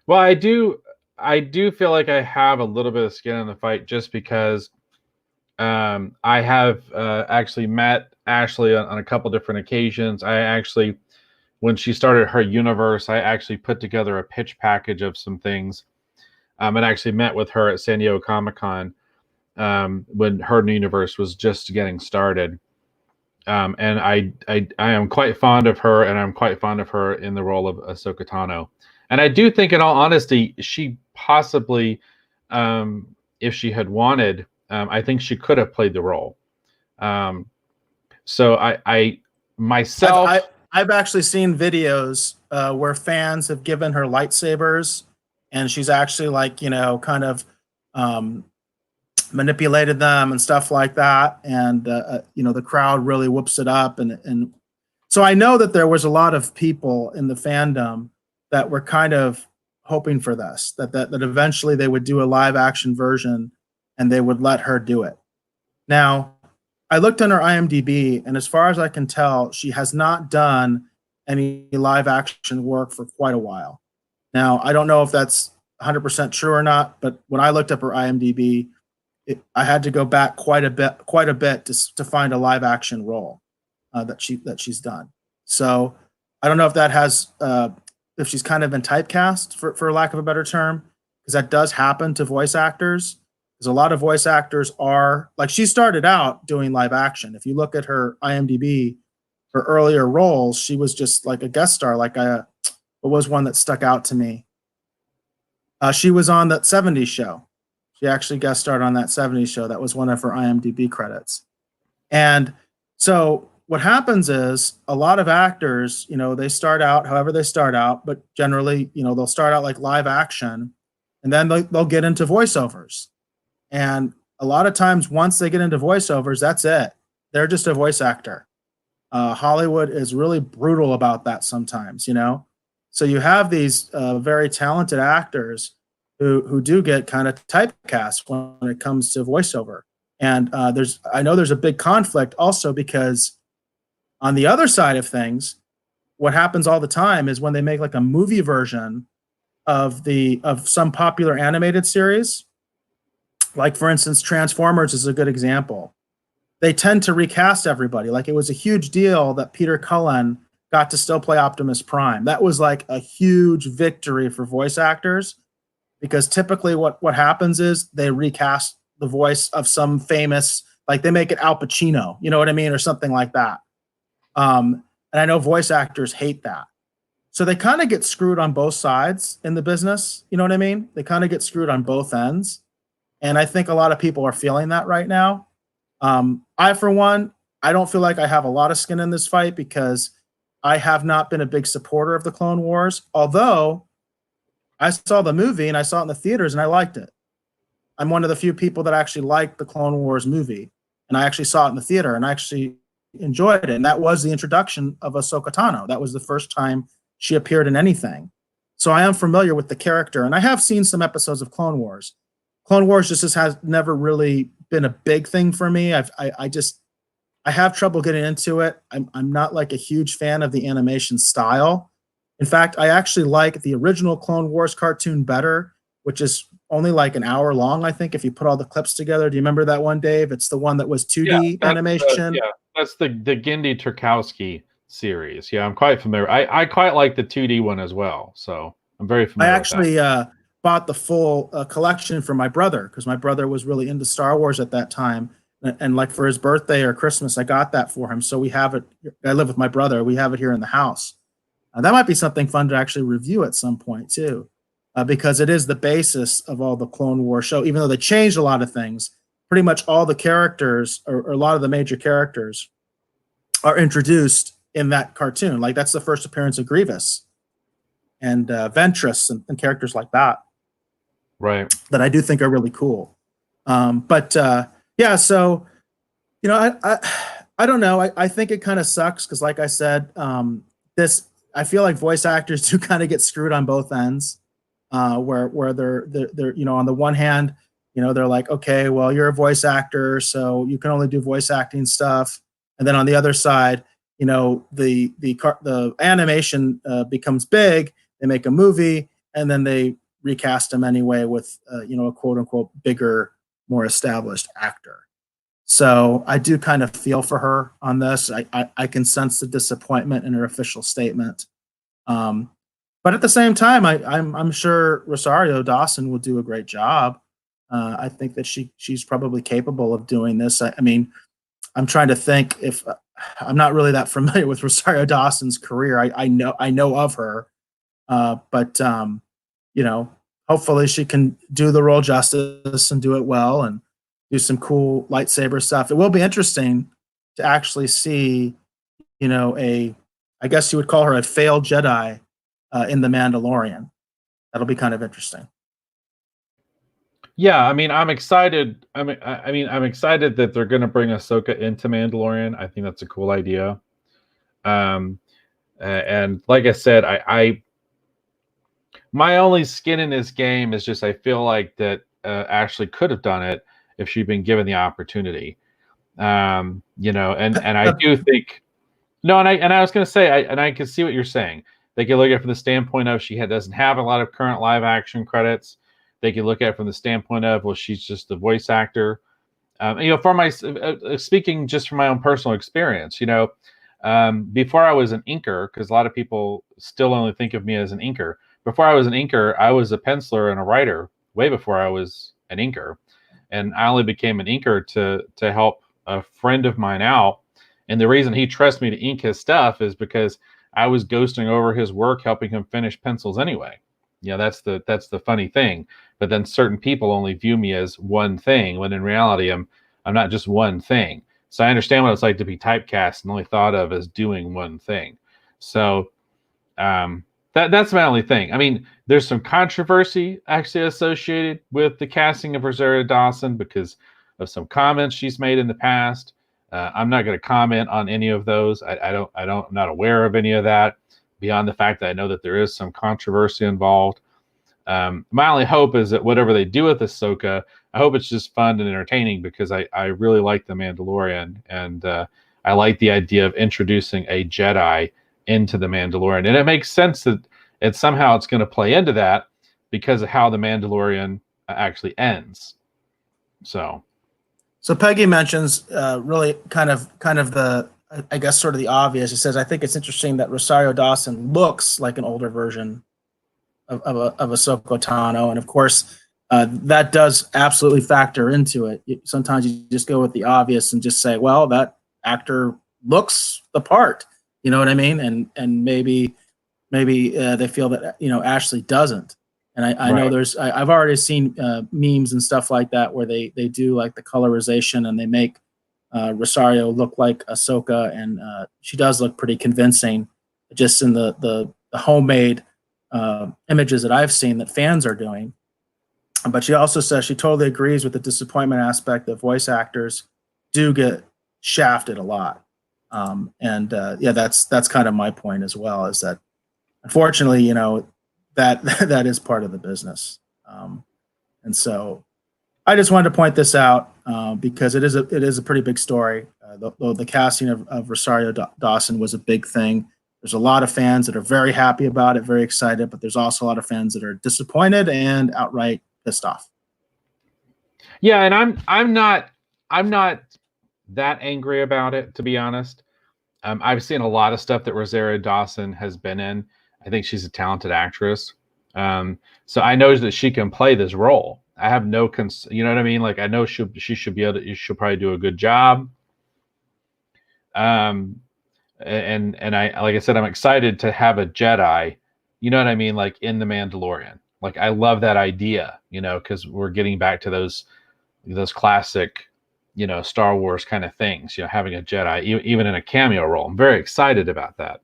Well, I do feel like I have a little bit of skin in the fight just because I have actually met Ashley on a couple different occasions. I actually, when she started her universe, I actually put together a pitch package of some things, and actually met with her at San Diego Comic-Con when her new universe was just getting started. And I am quite fond of her, and I'm quite fond of her in the role of Ahsoka Tano. And I do think, in all honesty, she possibly, if she had wanted, I think she could have played the role. So I myself, I've actually seen videos where fans have given her lightsabers, and she's actually like, kind of manipulated them and stuff like that. And the crowd really whoops it up, and so I know that there was a lot of people in the fandom that were kind of hoping for this, that eventually they would do a live action version and they would let her do it. Now, I looked on her IMDb, and as far as I can tell, she has not done any live action work for quite a while. Now, I don't know if that's 100% true or not, but when I looked up her IMDb, I had to go back quite a bit to find a live action role that she's done. So I don't know if that has if she's kind of been typecast, for lack of a better term, because that does happen to voice actors. Because a lot of voice actors are, like, she started out doing live action. If you look at her IMDb, her earlier roles, she was just like a guest star. Like, what was one that stuck out to me? She was on that 70s show. She actually guest starred on that 70s show. That was one of her IMDb credits. And so what happens is a lot of actors, they start out however they start out, but generally, they'll start out like live action, and then they'll get into voiceovers. And a lot of times, once they get into voiceovers, that's it. They're just a voice actor. Hollywood is really brutal about that sometimes, So you have these very talented actors who do get kind of typecast when it comes to voiceover. And I know there's a big conflict also because on the other side of things, what happens all the time is when they make like a movie version of some popular animated series, like for instance, Transformers is a good example. They tend to recast everybody. Like it was a huge deal that Peter Cullen got to still play Optimus Prime. That was like a huge victory for voice actors because typically what happens is they recast the voice of some famous, like they make it Al Pacino, you know what I mean, or something like that. And I know voice actors hate that. So they kind of get screwed on both sides in the business. You know what I mean? They kind of get screwed on both ends. And I think a lot of people are feeling that right now. I, for one, I don't feel like I have a lot of skin in this fight because I have not been a big supporter of the Clone Wars, although I saw the movie and I saw it in the theaters and I liked it. I'm one of the few people that actually liked the Clone Wars movie, and I actually saw it in the theater and I actually enjoyed it. And that was the introduction of Ahsoka Tano. That was the first time she appeared in anything. So I am familiar with the character, and I have seen some episodes of Clone Wars. Clone Wars just has never really been a big thing for me. I have trouble getting into it. I'm not like a huge fan of the animation style. In fact, I actually like the original Clone Wars cartoon better, which is only like an hour long, I think, if you put all the clips together. Do you remember that one, Dave? It's the one that was 2D animation. That's the Genndy Tartakovsky series. Yeah, I'm quite familiar. I quite like the 2D one as well, so I'm very familiar. I actually bought the full collection for my brother because my brother was really into Star Wars at that time, and like for his birthday or Christmas, I got that for him. So we have it. I live with my brother. We have it here in the house. That might be something fun to actually review at some point too, because it is the basis of all the Clone Wars show. Even though they changed a lot of things, pretty much all the characters or a lot of the major characters are introduced in that cartoon. Like that's the first appearance of Grievous and Ventress and characters like that. Right. That I do think are really cool. Yeah, so, you know, I don't know. I think it kind of sucks because like I said, I feel like voice actors do kind of get screwed on both ends, where they're, you know, on the one hand, you know, they're like, okay, well, you're a voice actor, so you can only do voice acting stuff. And then on the other side, you know, the animation becomes big. They make a movie, and then they recast him anyway with, you know, a quote unquote bigger, more established actor. So I do kind of feel for her on this. I can sense the disappointment in her official statement. But at the same time, I'm sure Rosario Dawson will do a great job. I think that she's probably capable of doing this. I mean, I'm trying to think if I'm not really that familiar with Rosario Dawson's career. I know of her, but you know, hopefully she can do the role justice and do it well and do some cool lightsaber stuff. It will be interesting to actually see, you know, I guess you would call her a failed Jedi in The Mandalorian. That'll be kind of interesting. Yeah, I mean, I'm excited. I'm excited that they're going to bring Ahsoka into Mandalorian. I think that's a cool idea. And like I said, my only skin in this game is just I feel like that Ashley could have done it if she'd been given the opportunity. You know, and I do think no, and I was going to say, I can see what you're saying. They can look at it from the standpoint of doesn't have a lot of current live action credits. They can look at it from the standpoint of, well, she's just a voice actor. You know, for my speaking just from my own personal experience, you know, before I was an inker, because a lot of people still only think of me as an inker. Before I was an inker, I was a penciler and a writer way before I was an inker. And I only became an inker to help a friend of mine out. And the reason he trusts me to ink his stuff is because I was ghosting over his work, helping him finish pencils anyway. Yeah, that's the funny thing. But then certain people only view me as one thing, when in reality I'm not just one thing. So I understand what it's like to be typecast and only thought of as doing one thing. So that's my only thing. I mean, there's some controversy actually associated with the casting of Rosario Dawson because of some comments she's made in the past. I'm not going to comment on any of those. I'm not aware of any of that beyond the fact that I know that there is some controversy involved. My only hope is that whatever they do with Ahsoka, I hope it's just fun and entertaining, because I really like The Mandalorian, and I like the idea of introducing a Jedi into The Mandalorian. And it makes sense that it's going to play into that because of how The Mandalorian actually ends. So Peggy mentions really kind of the, I guess, sort of the obvious. She says, I think it's interesting that Rosario Dawson looks like an older version of Ahsoka Tano. And of course, that does absolutely factor into it. Sometimes you just go with the obvious and just say, well, that actor looks the part. You know what I mean? And maybe they feel that, Ashley doesn't. And I know I've already seen memes and stuff like that where they do like the colorization and they make Rosario look like Ahsoka, and she does look pretty convincing just in the homemade images that I've seen that fans are doing. But she also says she totally agrees with the disappointment aspect that voice actors do get shafted a lot. That's kind of my point as well, is that unfortunately, that is part of the business. And so I just wanted to point this out because it is a pretty big story. The casting of Rosario Dawson was a big thing. There's a lot of fans that are very happy about it, very excited, but there's also a lot of fans that are disappointed and outright pissed off. Yeah, and I'm not that angry about it, to be honest. I've seen a lot of stuff that Rosario Dawson has been in. I think she's a talented actress. So I know that she can play this role. I have no you know what I mean? Like, I know she'll probably do a good job. And I, like I said, I'm excited to have a Jedi, you know what I mean? Like in The Mandalorian. Like, I love that idea, because we're getting back to those classic, Star Wars kind of things, having a Jedi, even in a cameo role. I'm very excited about that.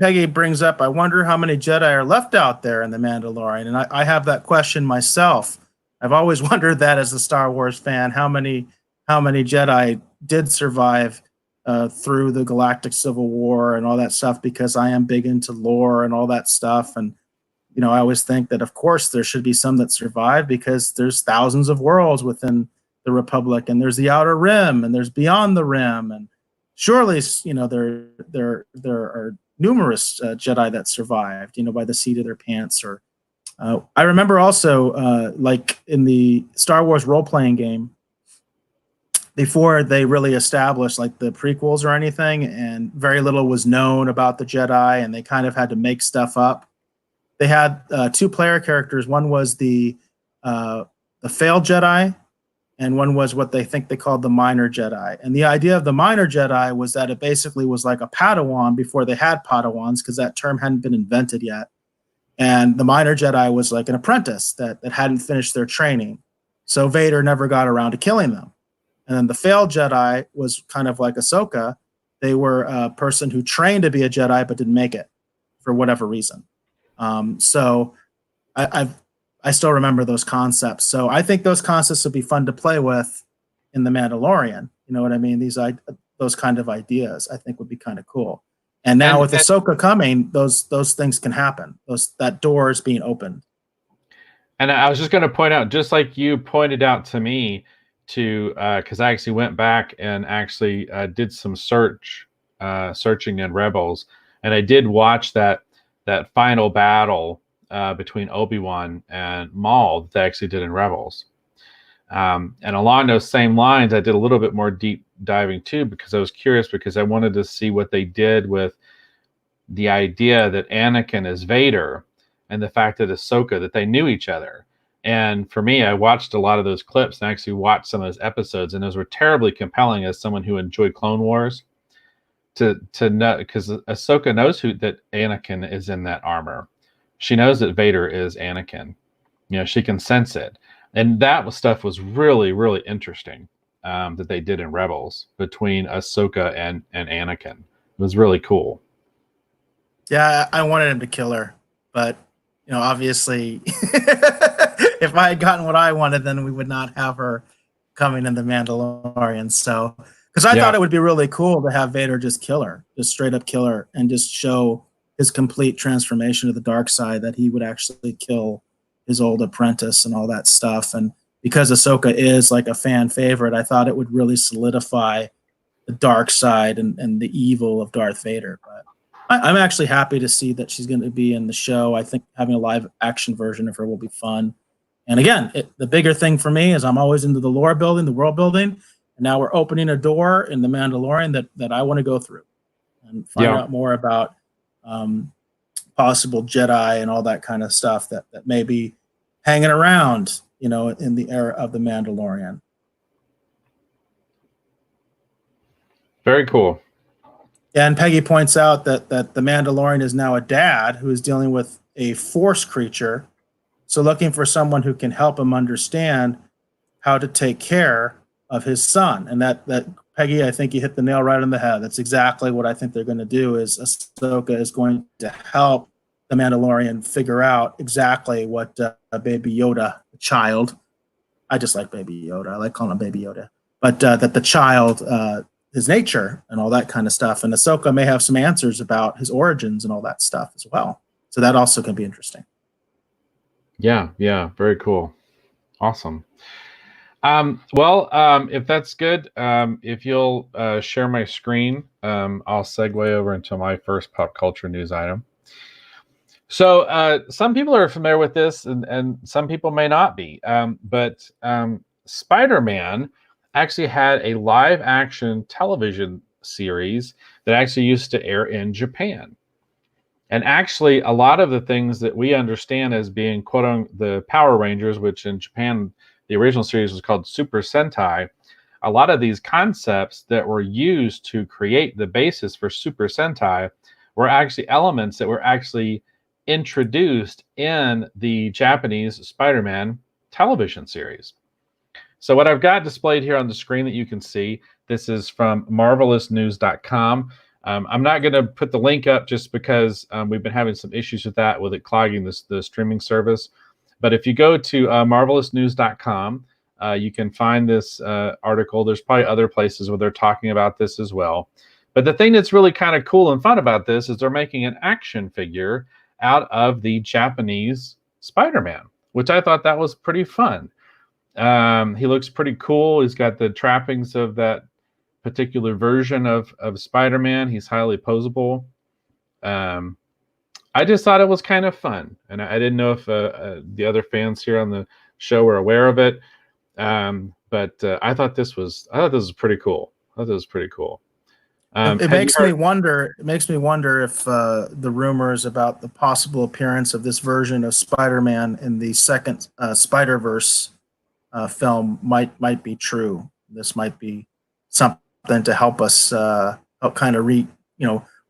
Peggy brings up, I wonder how many Jedi are left out there in The Mandalorian. And I have that question myself. I've always wondered that as a Star Wars fan, how many Jedi did survive through the Galactic Civil War and all that stuff, because I am big into lore and all that stuff. And, I always think that, of course, there should be some that survive, because there's thousands of worlds within the Republic, and there's the Outer Rim, and there's Beyond the Rim, and surely, there are numerous Jedi that survived, by the seat of their pants. Or I remember also, like in the Star Wars role-playing game, before they really established like the prequels or anything, and very little was known about the Jedi, and they kind of had to make stuff up. They had two player characters. One was the failed Jedi, and one was what they called the minor Jedi. And the idea of the minor Jedi was that it basically was like a Padawan before they had Padawans, because that term hadn't been invented yet. And the minor Jedi was like an apprentice that hadn't finished their training. So Vader never got around to killing them. And then the failed Jedi was kind of like Ahsoka. They were a person who trained to be a Jedi but didn't make it for whatever reason. So I still remember those concepts. So I think those concepts would be fun to play with in The Mandalorian. You know what I mean? Those kind of ideas I think would be kind of cool. And now with Ahsoka coming, those things can happen. That door is being opened. And I was just going to point out, just like you pointed out to me, because I actually went back and actually did some searching in Rebels, and I did watch that final battle between Obi-Wan and Maul that they actually did in Rebels. And along those same lines, I did a little bit more deep diving too, because I was curious, because I wanted to see what they did with the idea that Anakin is Vader, and the fact that Ahsoka, that they knew each other. And for me, I watched a lot of those clips and actually watched some of those episodes, and those were terribly compelling as someone who enjoyed Clone Wars to know, because Ahsoka knows that Anakin is in that armor. She knows that Vader is Anakin. She can sense it. And that stuff was really, really interesting that they did in Rebels between Ahsoka and Anakin. It was really cool. Yeah, I wanted him to kill her, but obviously, if I had gotten what I wanted, then we would not have her coming in The Mandalorian. So, because I thought it would be really cool to have Vader just kill her, just straight up kill her, and just show his complete transformation to the dark side, that he would actually kill his old apprentice and all that stuff. And because Ahsoka is like a fan favorite, I thought it would really solidify the dark side and the evil of Darth Vader. But I'm actually happy to see that she's going to be in the show. I think having a live action version of her will be fun. And again, the bigger thing for me is I'm always into the lore building, the world building. And now we're opening a door in The Mandalorian that I want to go through and find out more about possible Jedi and all that kind of stuff that may be hanging around, you know, in the era of The Mandalorian. Very cool. And Peggy points out that the Mandalorian is now a dad who is dealing with a Force creature, so looking for someone who can help him understand how to take care of his son. And that Peggy, I think you hit the nail right on the head. That's exactly what I think they're going to do. Is Ahsoka is going to help the Mandalorian figure out exactly what Baby Yoda, the child. I just like Baby Yoda. I like calling him Baby Yoda. But that the child, his nature and all that kind of stuff. And Ahsoka may have some answers about his origins and all that stuff as well. So that also can be interesting. Yeah, very cool. Awesome. If that's good, if you'll share my screen, I'll segue over into my first pop culture news item. So some people are familiar with this, and some people may not be. But Spider-Man actually had a live-action television series that actually used to air in Japan. And actually, a lot of the things that we understand as being, quote-unquote, the Power Rangers, which in Japan, the original series was called Super Sentai, a lot of these concepts that were used to create the basis for Super Sentai were actually elements that were actually introduced in the Japanese Spider-Man television series. So what I've got displayed here on the screen that you can see, this is from marvelousnews.com. I'm not going to put the link up just because we've been having some issues with that, with it clogging the streaming service. But if you go to marvelousnews.com, you can find this article. There's probably other places where they're talking about this as well. But the thing that's really kind of cool and fun about this is they're making an action figure out of the Japanese Spider-Man, which I thought that was pretty fun. He looks pretty cool. He's got the trappings of that particular version of Spider-Man. He's highly posable. I just thought it was kind of fun, and I didn't know if the other fans here on the show were aware of it. But I thought this was pretty cool. It makes me wonder. It makes me wonder if the rumors about the possible appearance of this version of Spider-Man in the second Spider-Verse film might be true. This might be something to help us help kind of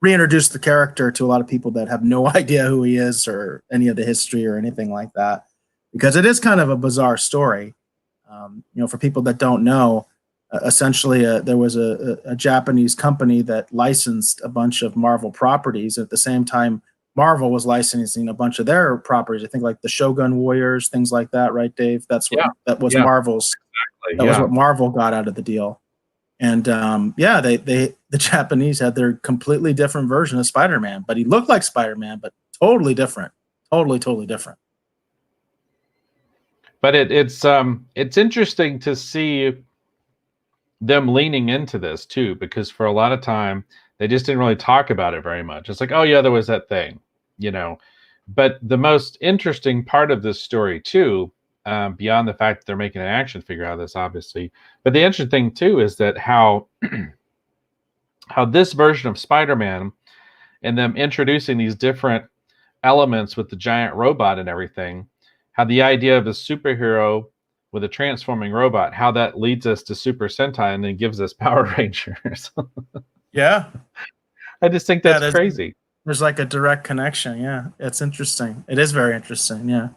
reintroduce the character to a lot of people that have no idea who he is or any of the history or anything like that, because it is kind of a bizarre story. For people that don't know, essentially there was a Japanese company that licensed a bunch of Marvel properties. At the same time, Marvel was licensing a bunch of their properties. I think like the Shogun Warriors, things like that, right, Dave? That was Marvel's. Exactly. That was what Marvel got out of the deal. And the Japanese had their completely different version of Spider-Man, but he looked like Spider-Man, but totally different, totally different. But it's interesting to see them leaning into this too, because for a lot of time they just didn't really talk about it very much. It's like, oh yeah, there was that thing, But the most interesting part of this story too, beyond the fact that they're making an action figure out of this, obviously, but the interesting thing too is that how this version of Spider-Man and them introducing these different elements with the giant robot and everything, how the idea of a superhero with a transforming robot, how that leads us to Super Sentai and then gives us Power Rangers. Yeah. I just think that's crazy. There's like a direct connection. Yeah. It's interesting. It is very interesting. Yeah.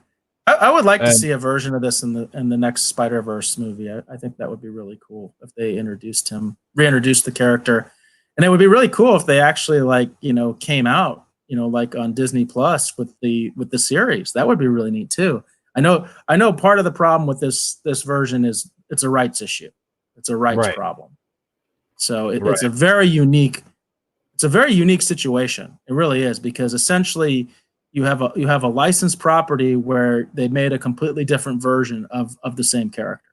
I would like to see a version of this in the next Spider-Verse movie. I think that would be really cool if they reintroduced the character. And it would be really cool if they actually came out, like on Disney Plus with the series. That would be really neat too. I know part of the problem with this version is it's a rights issue. It's a rights problem. So it's a very unique It's a very unique situation. It really is, because essentially you have a licensed property where they made a completely different version of the same character.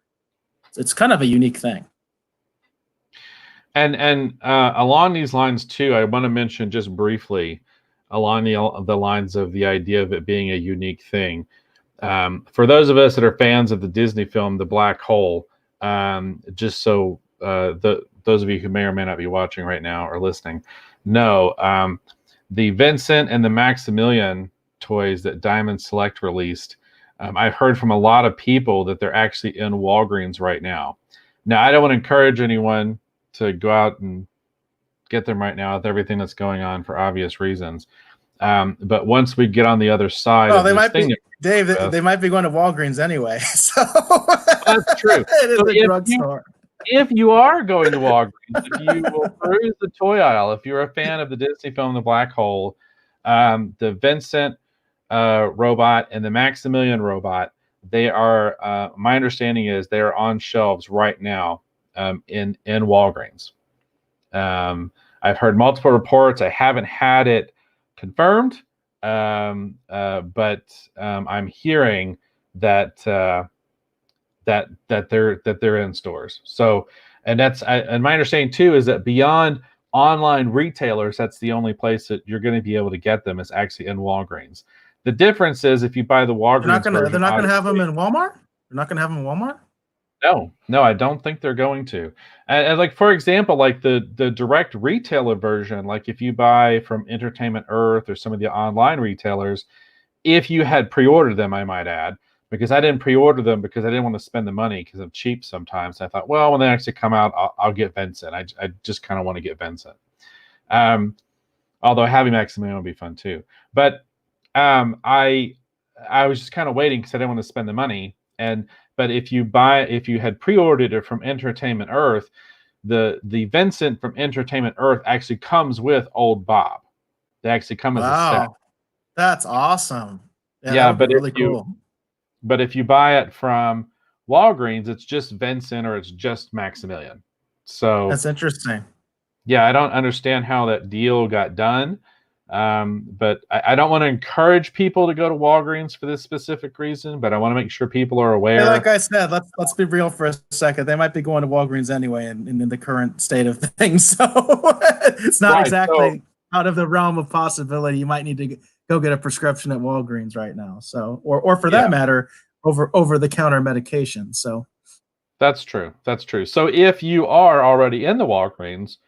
It's kind of a unique thing. And along these lines too, I want to mention just briefly along the lines of the idea of it being a unique thing. For those of us that are fans of the Disney film The Black Hole, just so those of you who may or may not be watching right now or listening know, the Vincent and the Maximilian toys that Diamond Select released, I've heard from a lot of people that they're actually in Walgreens right now. Now, I don't want to encourage anyone to go out and get them right now with everything that's going on for obvious reasons. But once we get on the other side, they might be, Dave. They might be going to Walgreens anyway. So that's true. It is a drugstore. If you are going to Walgreens, if you will peruse the toy aisle, if you're a fan of the Disney film The Black Hole, the Vincent robot and the Maximilian robot, they are, my understanding is they are on shelves right now in Walgreens. I've heard multiple reports. I haven't had it confirmed, but I'm hearing that that they're in stores. So, and and my understanding too is that beyond online retailers, that's the only place that you're going to be able to get them is actually in Walgreens. The difference is if you buy the Walgreens, they're not going to have them in Walmart. They're not going to have them in Walmart. No, I don't think they're going to. And like, for example, like the direct retailer version, like if you buy from Entertainment Earth or some of the online retailers, if you had pre-ordered them, I might add, because I didn't pre-order them because I didn't want to spend the money because I'm cheap sometimes. I thought, well, when they actually come out, I'll get Vincent. I just kind of want to get Vincent. Although having Maximilian would be fun too. But I was just kind of waiting because I didn't want to spend the money. But if you had pre-ordered it from Entertainment Earth, the Vincent from Entertainment Earth actually comes with Old Bob. They actually come as a set. That's awesome. Yeah, but really cool. But if you buy it from Walgreens, it's just Vincent or it's just Maximilian. So that's interesting. Yeah, I don't understand how that deal got done. But I don't want to encourage people to go to Walgreens for this specific reason, but I want to make sure people are aware. Hey, like I said, let's be real for a second. They might be going to Walgreens anyway in the current state of things. So it's not exactly out of the realm of possibility. You might need to go get a prescription at Walgreens right now. So, or for that matter, over the counter medication. So that's true. That's true. So if you are already in the Walgreens,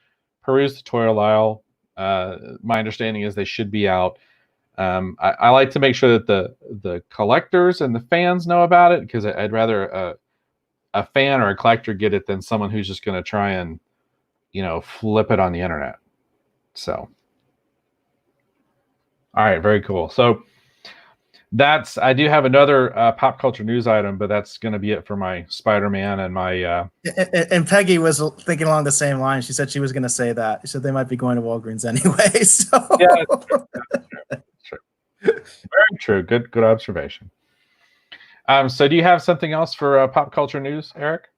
peruse the toy aisle. My understanding is they should be out. I like to make sure that the collectors and the fans know about it, because I'd rather a fan or a collector get it than someone who's just going to try and, flip it on the internet. So, all right, very cool. So I do have another pop culture news item, but that's going to be it for my Spider-Man and my. And Peggy was thinking along the same line. She said she was going to say that. She said they might be going to Walgreens anyway. So yeah, that's true. Very true. Good observation. So do you have something else for pop culture news, Eric?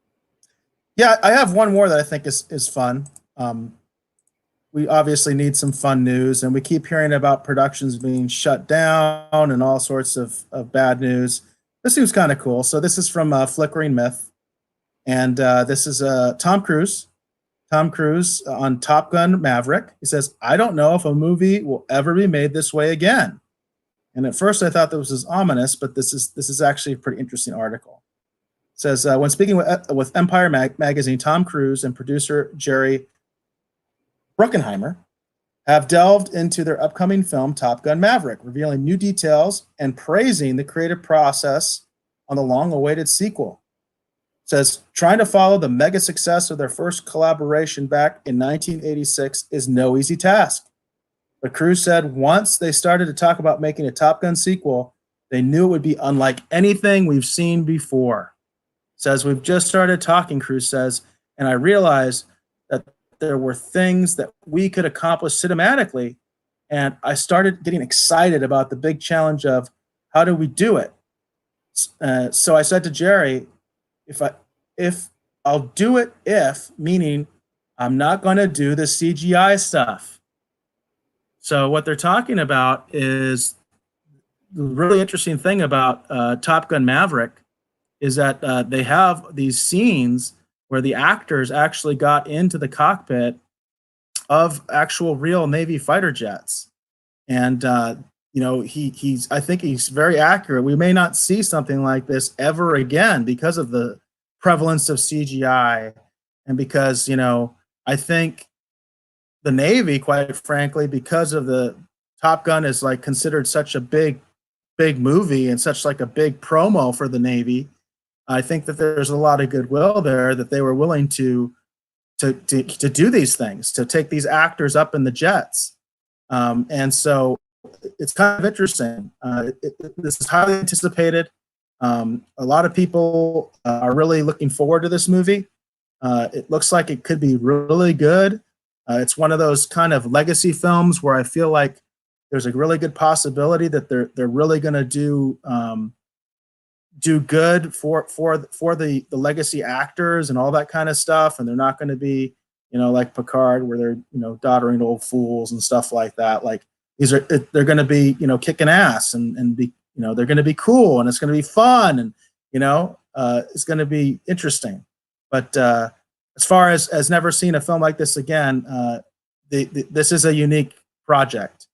Yeah, I have one more that I think is fun. We obviously need some fun news, and we keep hearing about productions being shut down and all sorts of bad news. This seems kind of cool. So this is from Flickering Myth, and this is Tom Cruise. Tom Cruise on Top Gun Maverick. He says, "I don't know if a movie will ever be made this way again." And at first I thought this was ominous, but this is actually a pretty interesting article. It says, when speaking with Empire magazine, Tom Cruise and producer Jerry Bruckheimer have delved into their upcoming film, Top Gun Maverick, revealing new details and praising the creative process on the long-awaited sequel. It says, trying to follow the mega success of their first collaboration back in 1986 is no easy task. But Cruise said once they started to talk about making a Top Gun sequel, they knew it would be unlike anything we've seen before. It says, we've just started talking, Cruise says, and I realized that there were things that we could accomplish cinematically, and I started getting excited about the big challenge of how do we do it. So I said to Jerry, if I'll do it, meaning I'm not going to do the CGI stuff. So what they're talking about is the really interesting thing about Top Gun Maverick is that they have these scenes where the actors actually got into the cockpit of actual real Navy fighter jets. And he's I think he's very accurate. We may not see something like this ever again because of the prevalence of CGI, and because I think the Navy, quite frankly, because of the Top Gun is like considered such a big movie and such like a big promo for the Navy. I think that there's a lot of goodwill there that they were willing to do these things, to take these actors up in the jets. And so it's kind of interesting. This is highly anticipated. A lot of people are really looking forward to this movie. It looks like it could be really good. It's one of those kind of legacy films where I feel like there's a really good possibility that they're really going to do good for the legacy actors and all that kind of stuff, and they're not going to be like Picard where they're doddering old fools and stuff like that. Like they're going to be kicking ass and be they're going to be cool, and it's going to be fun, and it's going to be interesting. But as far as never seen a film like this again, this is a unique project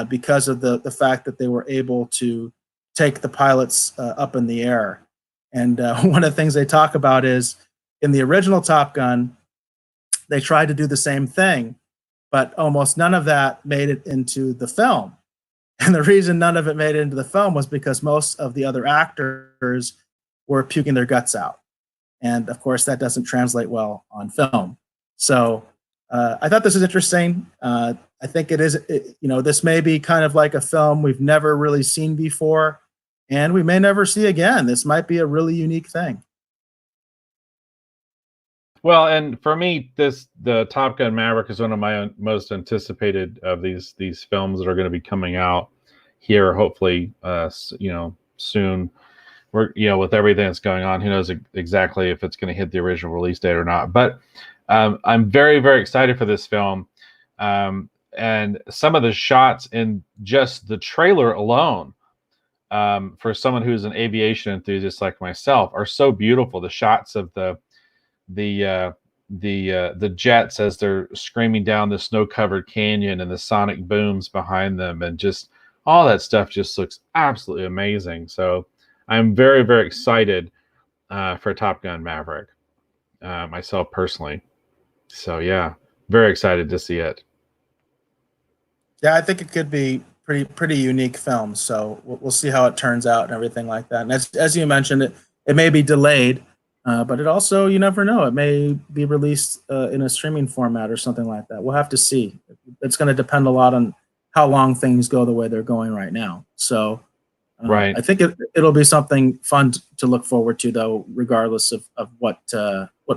because of the fact that they were able to take the pilots up in the air. And one of the things they talk about is in the original Top Gun, they tried to do the same thing, but almost none of that made it into the film. And the reason none of it made it into the film was because most of the other actors were puking their guts out. And of course, that doesn't translate well on film. So I thought this is interesting. I think this may be kind of like a film we've never really seen before, and we may never see again. This might be a really unique thing. Well, and for me, the Top Gun Maverick is one of my most anticipated of these films that are going to be coming out here, hopefully, soon. We're with everything that's going on, who knows exactly if it's going to hit the original release date or not. But I'm very, very excited for this film, and some of the shots in just the trailer alone, for someone who's an aviation enthusiast like myself, are so beautiful. The shots of the jets as they're screaming down the snow-covered canyon, and the sonic booms behind them, and just all that stuff just looks absolutely amazing. So I'm very, very excited for Top Gun Maverick, myself personally. So yeah, very excited to see it. Yeah, I think it could be pretty unique film. So we'll see how it turns out and everything like that. And as you mentioned, it may be delayed, but it also, you never know. It may be released in a streaming format or something like that. We'll have to see. It's going to depend a lot on how long things go the way they're going right now. So right. I think it'll be something fun to look forward to, though, regardless of what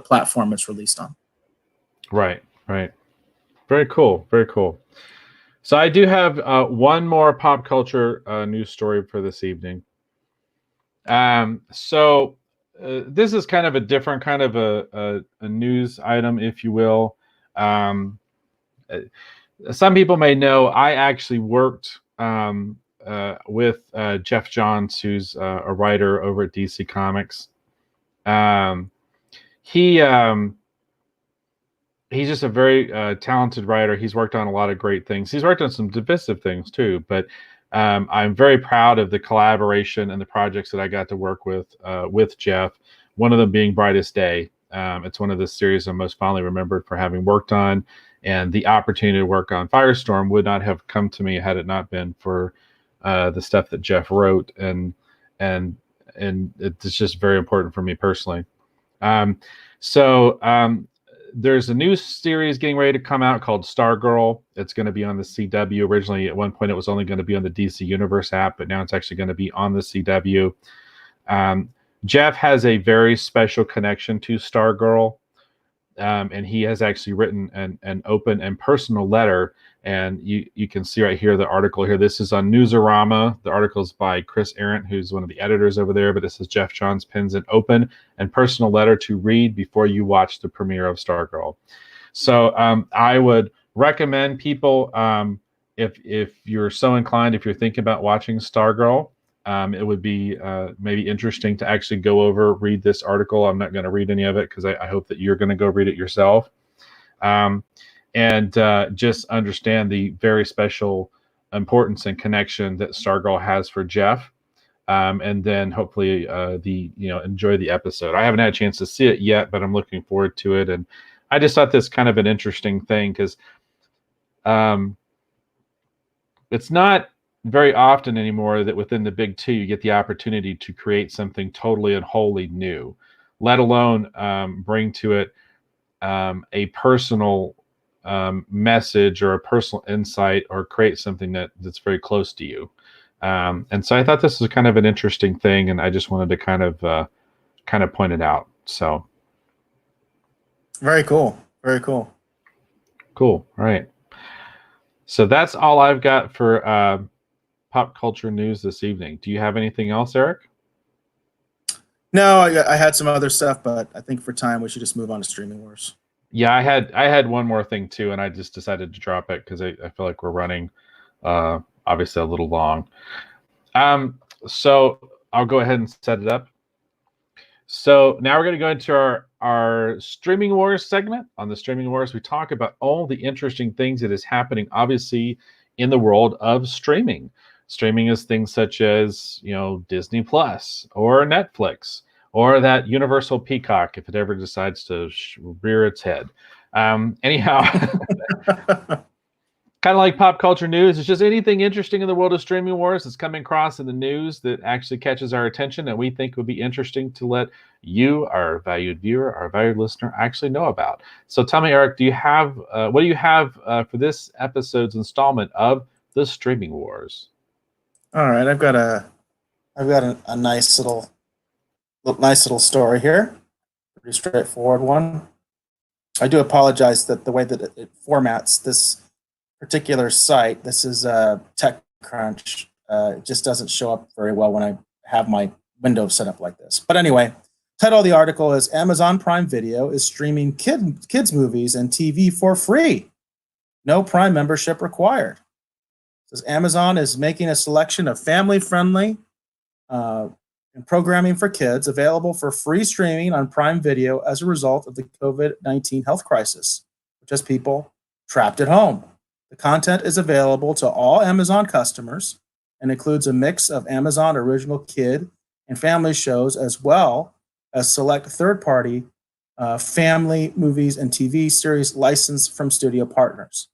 platform it's released on. Right. Very cool. Very cool. So I do have one more pop culture news story for this evening. So this is kind of a different kind of a news item, if you will. Some people may know I actually worked with Geoff Johns, who's a writer over at DC Comics. He's just a very talented writer. He's worked on a lot of great things. He's worked on some divisive things too, but I'm very proud of the collaboration and the projects that I got to work with Geoff. One of them being Brightest Day. It's one of the series I'm most fondly remembered for having worked on, and the opportunity to work on Firestorm would not have come to me had it not been for the stuff that Geoff wrote, and it's just very important for me personally. There's a new series getting ready to come out called Stargirl. It's going to be on the CW. Originally, at one point, it was only going to be on the DC Universe app, but now it's actually going to be on the CW. Geoff has a very special connection to Stargirl, and he has actually written an open and personal letter. And you can see right here the article here. This is on Newsarama. The article is by Chris Arendt, who's one of the editors over there. But this is Geoff Johns pens an open and personal letter to read before you watch the premiere of Stargirl. So I would recommend people, if you're so inclined, if you're thinking about watching Stargirl, it would be maybe interesting to actually go over, read this article. I'm not going to read any of it because I hope that you're going to go read it yourself, and just understand the very special importance and connection that Stargirl has for Geoff, and then hopefully enjoy the episode. I haven't had a chance to see it yet, but I'm looking forward to it, and I just thought this kind of an interesting thing because it's not very often anymore that within the big two you get the opportunity to create something totally and wholly new, let alone bring to it a personal message or a personal insight, or create something that's very close to you. And so I thought this was kind of an interesting thing, and I just wanted to kind of point it out. So very cool. Very cool. Cool. All right. So that's all I've got for pop culture news this evening. Do you have anything else, Eric? No, I had some other stuff, but I think for time we should just move on to Streaming Wars. Yeah, I had one more thing too, and I just decided to drop it because I feel like we're running obviously a little long. So I'll go ahead and set it up. So now we're going to go into our Streaming Wars segment. On the Streaming Wars, we talk about all the interesting things that is happening, obviously, in the world of streaming. Streaming is things such as, Disney Plus or Netflix or that Universal Peacock if it ever decides to rear its head. Anyhow, kind of like pop culture news, it's just anything interesting in the world of Streaming Wars that's coming across in the news that actually catches our attention and we think would be interesting to let you, our valued viewer, our valued listener, actually know about. So tell me, Eric, what do you have for this episode's installment of the Streaming Wars? All right, I've got a nice little story here. Pretty straightforward one. I do apologize that the way that it formats this particular site, this is TechCrunch, it just doesn't show up very well when I have my window set up like this. But anyway, title of the article is Amazon Prime Video is streaming kids movies and TV for free. No Prime membership required. It says Amazon is making a selection of family-friendly and programming for kids available for free streaming on Prime Video as a result of the COVID-19 health crisis, which has people trapped at home. The content is available to all Amazon customers and includes a mix of Amazon original kid and family shows, as well as select third-party family movies and TV series licensed from studio partners.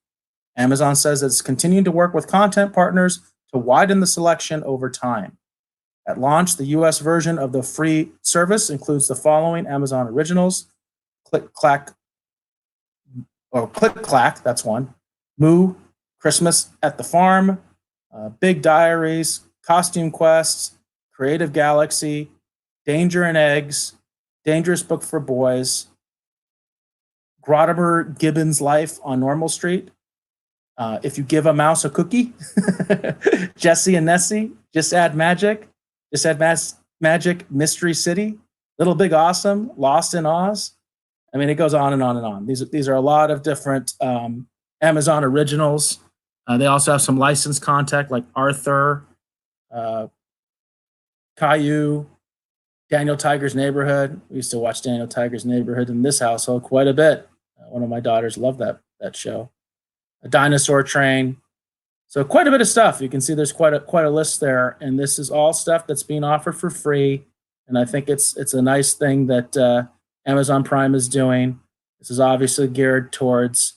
Amazon says it's continuing to work with content partners to widen the selection over time. At launch, the U.S. version of the free service includes the following Amazon originals: Click Clack, that's one. Moo, Christmas at the Farm, Big Diaries, Costume Quest, Creative Galaxy, Danger and Eggs, Dangerous Book for Boys, Grotimer Gibbon's Life on Normal Street, If You Give a Mouse a Cookie, Jessie and Nessie, Just Add Magic, Mystery City, Little Big Awesome, Lost in Oz. I mean, it goes on and on and on. These are a lot of different Amazon originals. They also have some licensed content like Arthur, Caillou, Daniel Tiger's Neighborhood. We used to watch Daniel Tiger's Neighborhood in this household quite a bit. One of my daughters loved that show. A Dinosaur Train. So quite a bit of stuff. You can see there's quite a list there, and this is all stuff that's being offered for free. And I think it's a nice thing that Amazon Prime is doing. This is obviously geared towards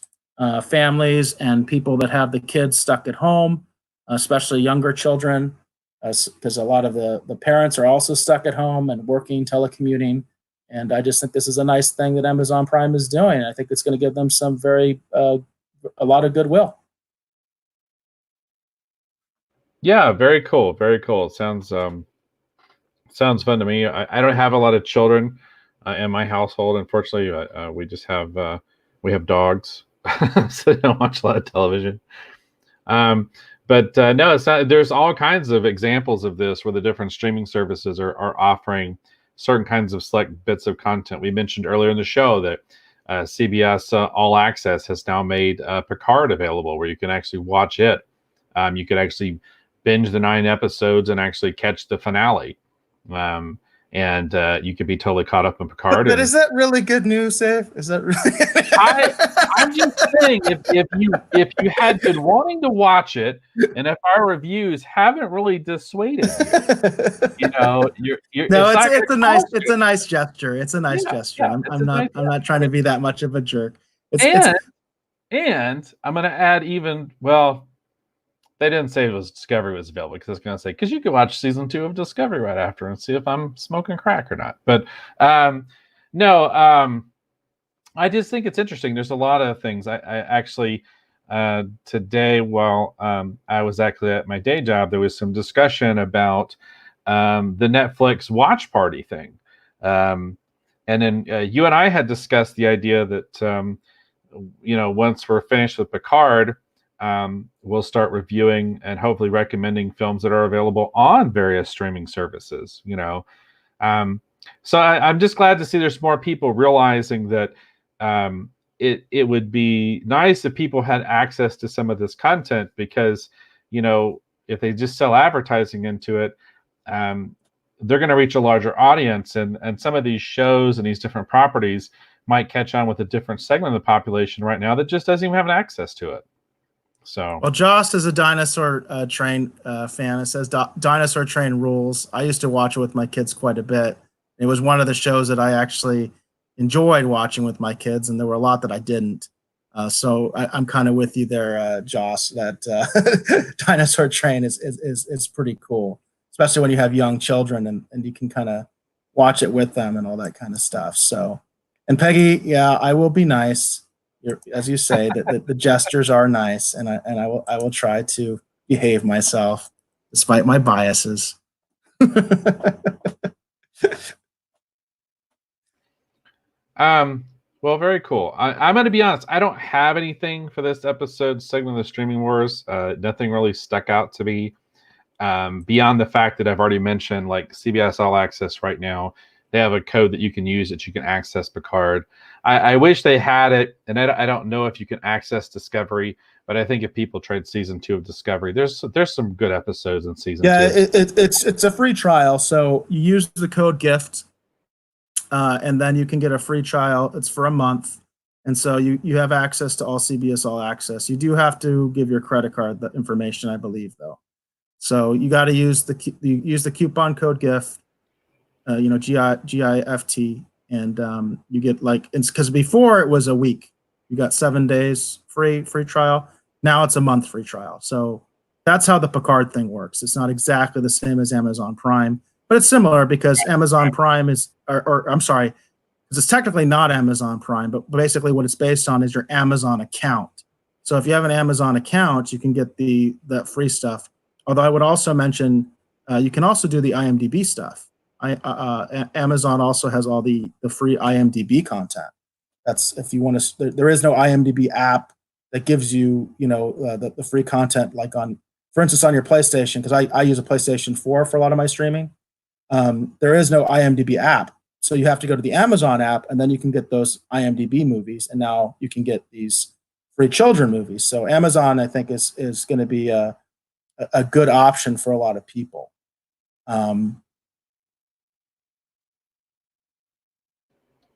families and people that have the kids stuck at home, especially younger children, because a lot of the parents are also stuck at home and working, telecommuting. And I just think this is a nice thing that Amazon Prime is doing. I think it's going to give them some a lot of goodwill. Yeah, very cool. Very cool. It sounds fun to me. I don't have a lot of children in my household. Unfortunately, we just have dogs, so I don't watch a lot of television. But no, it's not. There's all kinds of examples of this where the different streaming services are offering certain kinds of select bits of content. We mentioned earlier in the show that CBS All Access has now made Picard available, where you can actually watch it You could actually binge the 9 episodes and actually catch the finale. And you could be totally caught up in Picard. But is that really good news, Dave? Is that really? I'm just saying, if you had been wanting to watch it, and if our reviews haven't really dissuaded you, no, it's a nice gesture. It's a nice gesture. I'm not trying to be that much of a jerk. And I'm going to add even, well, they didn't say Discovery was available, because I was going to say, because you could watch season 2 of Discovery right after and see if I'm smoking crack or not. But no, I just think it's interesting. There's a lot of things. I actually, today, while I was actually at my day job, there was some discussion about the Netflix watch party thing. And then you and I had discussed the idea that, once we're finished with Picard, we'll start reviewing and hopefully recommending films that are available on various streaming services. So I'm just glad to see there's more people realizing that it would be nice if people had access to some of this content, because if they just sell advertising into it, they're going to reach a larger audience, and some of these shows and these different properties might catch on with a different segment of the population right now that just doesn't even have access to it. So, well, Joss is a Dinosaur Train fan. It says Dinosaur Train rules. I used to watch it with my kids quite a bit. It was one of the shows that I actually enjoyed watching with my kids, and there were a lot that I didn't. So I'm kind of with you there, Joss. That Dinosaur Train is pretty cool, especially when you have young children and you can kind of watch it with them and all that kind of stuff. So, and Peggy, yeah, I will be nice. As you say, the gestures are nice, and I will try to behave myself despite my biases. Well, very cool. I'm going to be honest. I don't have anything for this episode segment of the Streaming Wars. Nothing really stuck out to me beyond the fact that I've already mentioned, like CBS All Access right now. They have a code that you can use that you can access Picard. I wish they had it, and I don't know if you can access Discovery, but I think if people tried season 2 of Discovery, there's some good episodes in season 2. Yeah, it's a free trial, so you use the code GIFT, and then you can get a free trial. It's for a month, and so you have access to all CBS All Access. You do have to give your credit card the information, I believe, though. So you got to use the coupon code GIFT. GIFT, and you get because before it was a week, you got 7 days free trial. Now it's a month free trial. So that's how the Picard thing works. It's not exactly the same as Amazon Prime, but it's similar because Amazon Prime is, or I'm sorry, because it's technically not Amazon Prime, but basically what it's based on is your Amazon account. So if you have an Amazon account, you can get that free stuff. Although I would also mention you can also do the IMDb stuff. Amazon also has all the free IMDb content. That's if you want to. There is no IMDb app that gives you the free content, like for instance, on your PlayStation, because I use a PlayStation 4 for a lot of my streaming. There is no IMDb app, so you have to go to the Amazon app, and then you can get those IMDb movies, and now you can get these free children movies. So Amazon, I think, is going to be a good option for a lot of people.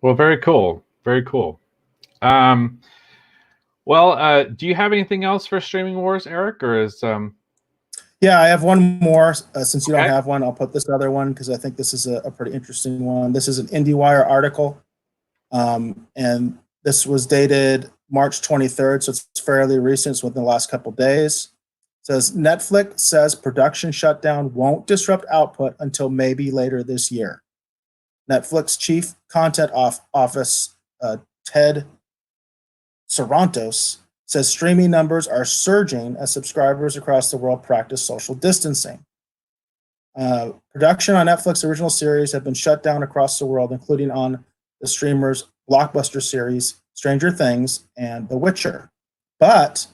Well, very cool. Very cool. Do you have anything else for Streaming Wars, Eric, or is Yeah, I have one more. Since you don't have one, I'll put this other one because I think this is a pretty interesting one. This is an Indiewire article, and this was dated March 23rd, so it's fairly recent. It's within the last couple of days. It says Netflix says production shutdown won't disrupt output until maybe later this year. Netflix Chief Content Office Ted Sarantos says streaming numbers are surging as subscribers across the world practice social distancing. Production on Netflix original series have been shut down across the world, including on the streamer's blockbuster series Stranger Things and The Witcher. But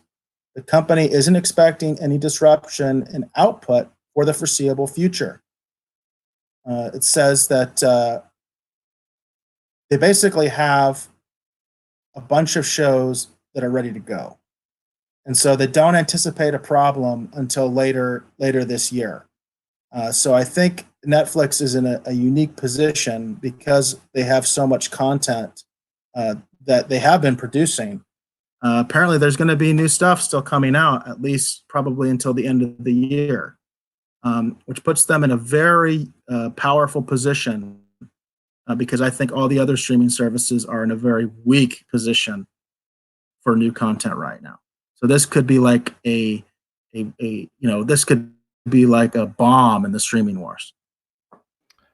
the company isn't expecting any disruption in output for the foreseeable future. It says that they basically have a bunch of shows that are ready to go. and so they don't anticipate a problem until later this year. So I think Netflix is in a unique position because they have so much content that they have been producing. Apparently, there's going to be new stuff still coming out, at least probably until the end of the year, which puts them in a very powerful position because I think all the other streaming services are in a very weak position for new content right now. So this could be like this could be like a bomb in the streaming wars.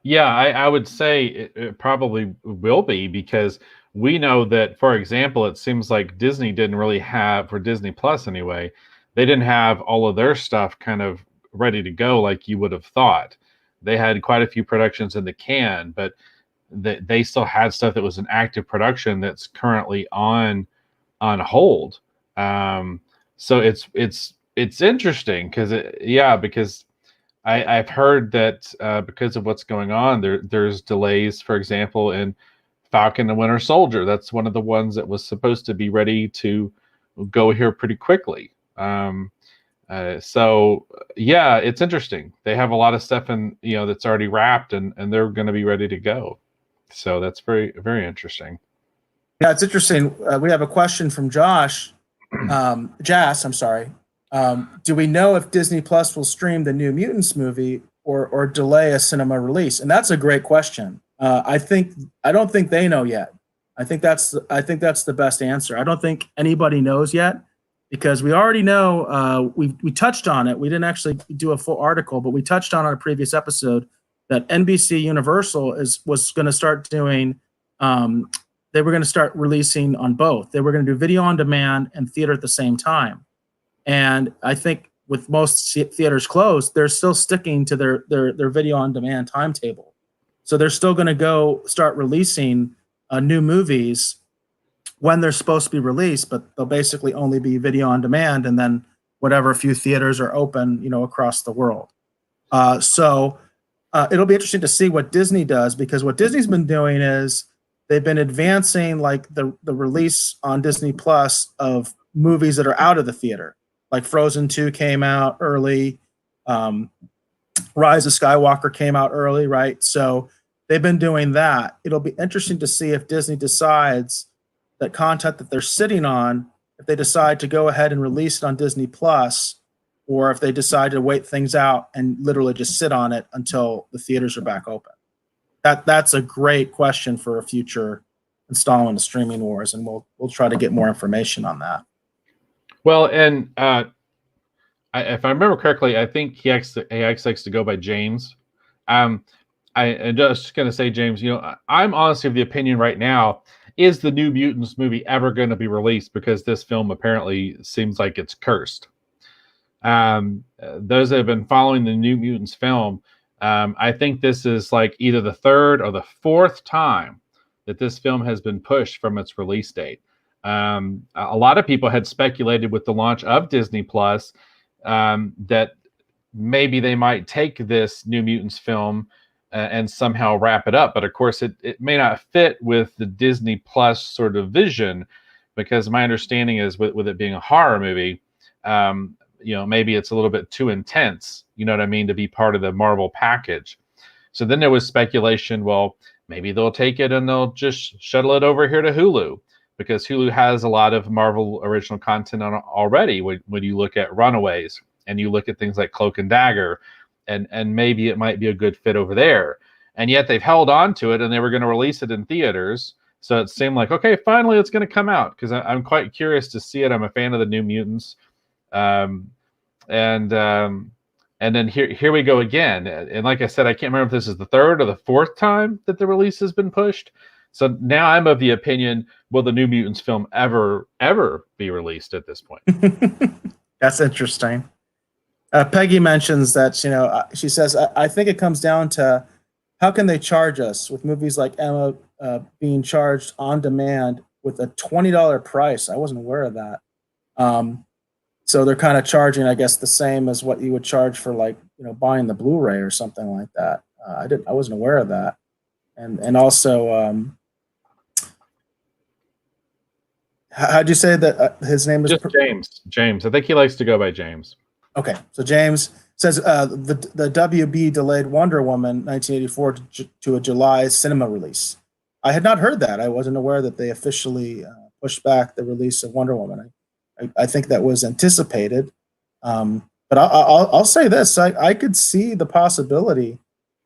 Yeah, I would say it probably will be, because we know that, for example, it seems like Disney didn't really have, for Disney Plus anyway, they didn't have all of their stuff kind of ready to go like you would have thought. They had quite a few productions in the can, but they still had stuff that was in active production that's currently on hold. So it's interesting because I've heard that because of what's going on, there's delays, for example, in Falcon and Winter Soldier. That's one of the ones that was supposed to be ready to go here pretty quickly. So yeah, it's interesting. They have a lot of stuff that's already wrapped, and they're going to be ready to go. So that's very, very interesting. Yeah, it's interesting. We have a question from Josh. Jas, I'm sorry. Do we know if Disney Plus will stream the New Mutants movie or delay a cinema release? And that's a great question. I don't think they know yet. I think that's the best answer. I don't think anybody knows yet, because we already know. We touched on it. We didn't actually do a full article, but we touched on a previous episode that NBC Universal was going to start doing. They were going to start releasing on both. They were going to do video on demand and theater at the same time. And I think with most theaters closed, they're still sticking to their video on demand timetable. So they're still going to go start releasing new movies when they're supposed to be released, but they'll basically only be video on demand, and then whatever few theaters are open, across the world. So it'll be interesting to see what Disney does, because what Disney's been doing is they've been advancing like the release on Disney Plus of movies that are out of the theater. Like Frozen 2 came out early. Rise of Skywalker came out early, right? So they've been doing that. It'll be interesting to see if Disney decides that content that they're sitting on, if they decide to go ahead and release it on Disney Plus, or if they decide to wait things out and literally just sit on it until the theaters are back open. That's a great question for a future installment of Streaming Wars, and we'll try to get more information on that. Well, and if I remember correctly, I think he likes to go by James. I'm just going to say, James, I'm honestly of the opinion right now, is the New Mutants movie ever going to be released? Because this film apparently seems like it's cursed. Those that have been following the New Mutants film, I think this is like either the third or the fourth time that this film has been pushed from its release date. A lot of people had speculated with the launch of Disney Plus that maybe they might take this New Mutants film and somehow wrap it up. But of course, it may not fit with the Disney Plus sort of vision, because my understanding is with it being a horror movie, maybe it's a little bit too intense, you know what I mean, to be part of the Marvel package. So then there was speculation, well, maybe they'll take it and they'll just shuttle it over here to Hulu, because Hulu has a lot of Marvel original content on already when you look at Runaways and you look at things like Cloak and Dagger, and maybe it might be a good fit over there. And yet they've held on to it, and they were going to release it in theaters. So it seemed like, okay, finally it's going to come out, because I'm quite curious to see it. I'm a fan of the New Mutants. And then here we go again. And like I said, I can't remember if this is the third or the fourth time that the release has been pushed. So now I'm of the opinion, will the New Mutants film ever be released at this point? That's interesting. Peggy mentions that, she says, I think it comes down to how can they charge us with movies like Emma being charged on demand with a $20 price. I wasn't aware of that. So they're kind of charging, I guess, the same as what you would charge for buying the Blu-ray or something like that. I wasn't aware of that. And also, How'd you say that his name is? Just James. James. I think he likes to go by James. Okay, so James says the WB delayed Wonder Woman 1984 to a July cinema release. I had not heard that. I wasn't aware that they officially pushed back the release of Wonder Woman. I think that was anticipated. But I'll say this: I could see the possibility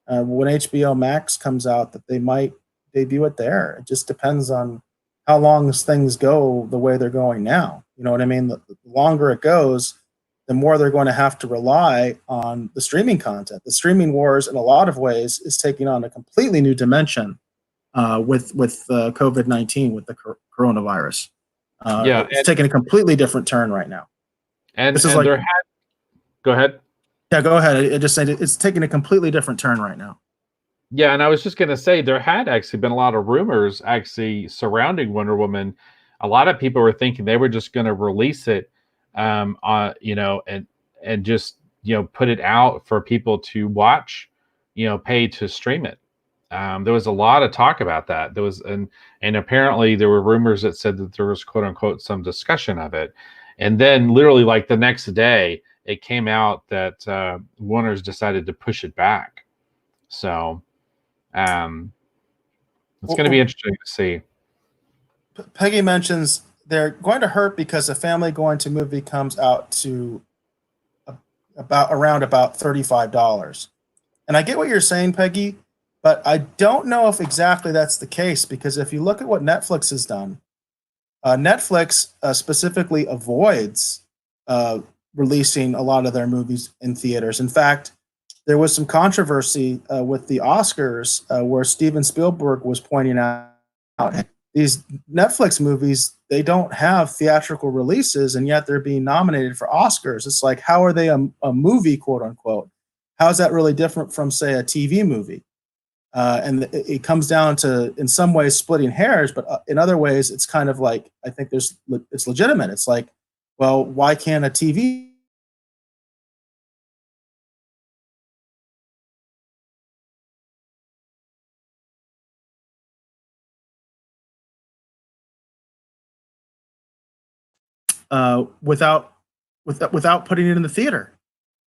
when HBO Max comes out that they might debut it there. It just depends on how long things go the way they're going now. You know what I mean? The longer it goes, the more they're going to have to rely on the streaming content. The streaming wars, in a lot of ways, is taking on a completely new dimension with COVID-19, with the coronavirus. It's taking a completely different turn right now. And this is like, go ahead. Yeah, go ahead. I just said it's taking a completely different turn right now. Yeah, and I was just going to say there had actually been a lot of rumors actually surrounding Wonder Woman. A lot of people were thinking they were just going to release it, and just put it out for people to watch, pay to stream it. There was a lot of talk about that. There was and apparently there were rumors that said that there was quote unquote some discussion of it, and then literally like the next day it came out that Warner's decided to push it back. So. It's going to be interesting to see. Peggy mentions they're going to hurt because a family going to movie comes out to around $35. And I get what you're saying, Peggy, but I don't know if exactly that's the case, because if you look at what Netflix has done, Netflix specifically avoids releasing a lot of their movies in theaters. In fact, there was some controversy with the Oscars where Steven Spielberg was pointing out these Netflix movies, they don't have theatrical releases, and yet they're being nominated for Oscars. It's like, how are they a movie, quote unquote? How is that really different from, say, a TV movie? And it comes down to, in some ways, splitting hairs, but in other ways, it's kind of like, I think it's legitimate. It's like, well, why can't a TV without putting it in the theater,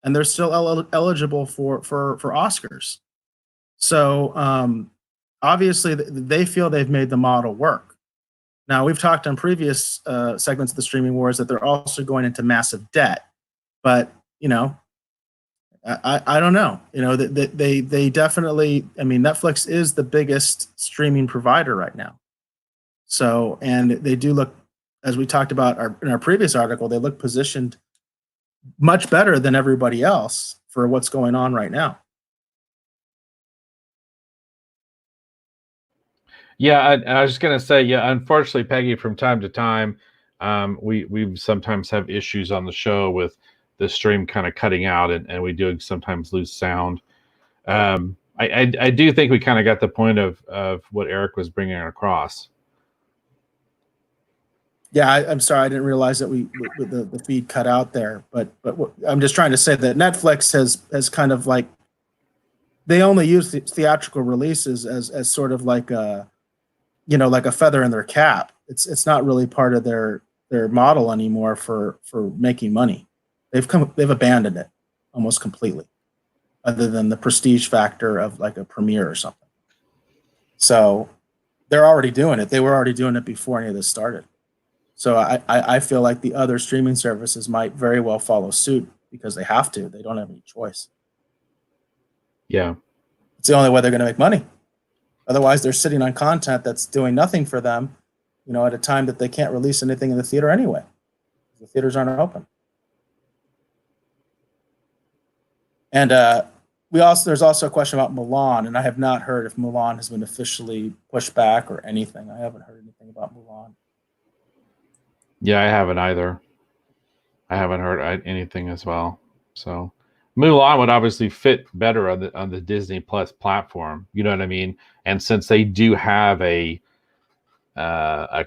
and they're still eligible for Oscars. So obviously they feel they've made the model work. Now, we've talked on previous segments of the streaming wars that they're also going into massive debt, but I don't know. They definitely. I mean, Netflix is the biggest streaming provider right now. So, and they do look, as we talked about in our previous article, they look positioned much better than everybody else for what's going on right now. Yeah, I was just going to say, unfortunately, Peggy, from time to time, we sometimes have issues on the show with the stream kind of cutting out, and we do sometimes lose sound. I do think we kind of got the point of what Eric was bringing across. Yeah, I'm sorry, I didn't realize that the feed cut out there. But I'm just trying to say that Netflix has kind of like, they only use the theatrical releases as sort of like a feather in their cap. It's not really part of their model anymore for making money. They've abandoned it almost completely, other than the prestige factor of like a premiere or something. So they're already doing it. They were already doing it before any of this started. So I feel like the other streaming services might very well follow suit because they have to. They don't have any choice. Yeah. It's the only way they're going to make money. Otherwise, they're sitting on content that's doing nothing for them, at a time that they can't release anything in the theater anyway. The theaters aren't open. And there's also a question about Mulan, and I have not heard if Mulan has been officially pushed back or anything. I haven't heard anything about Mulan. Yeah, I haven't either. I haven't heard anything as well. So Mulan would obviously fit better on the Disney Plus platform. You know what I mean? And since they do have a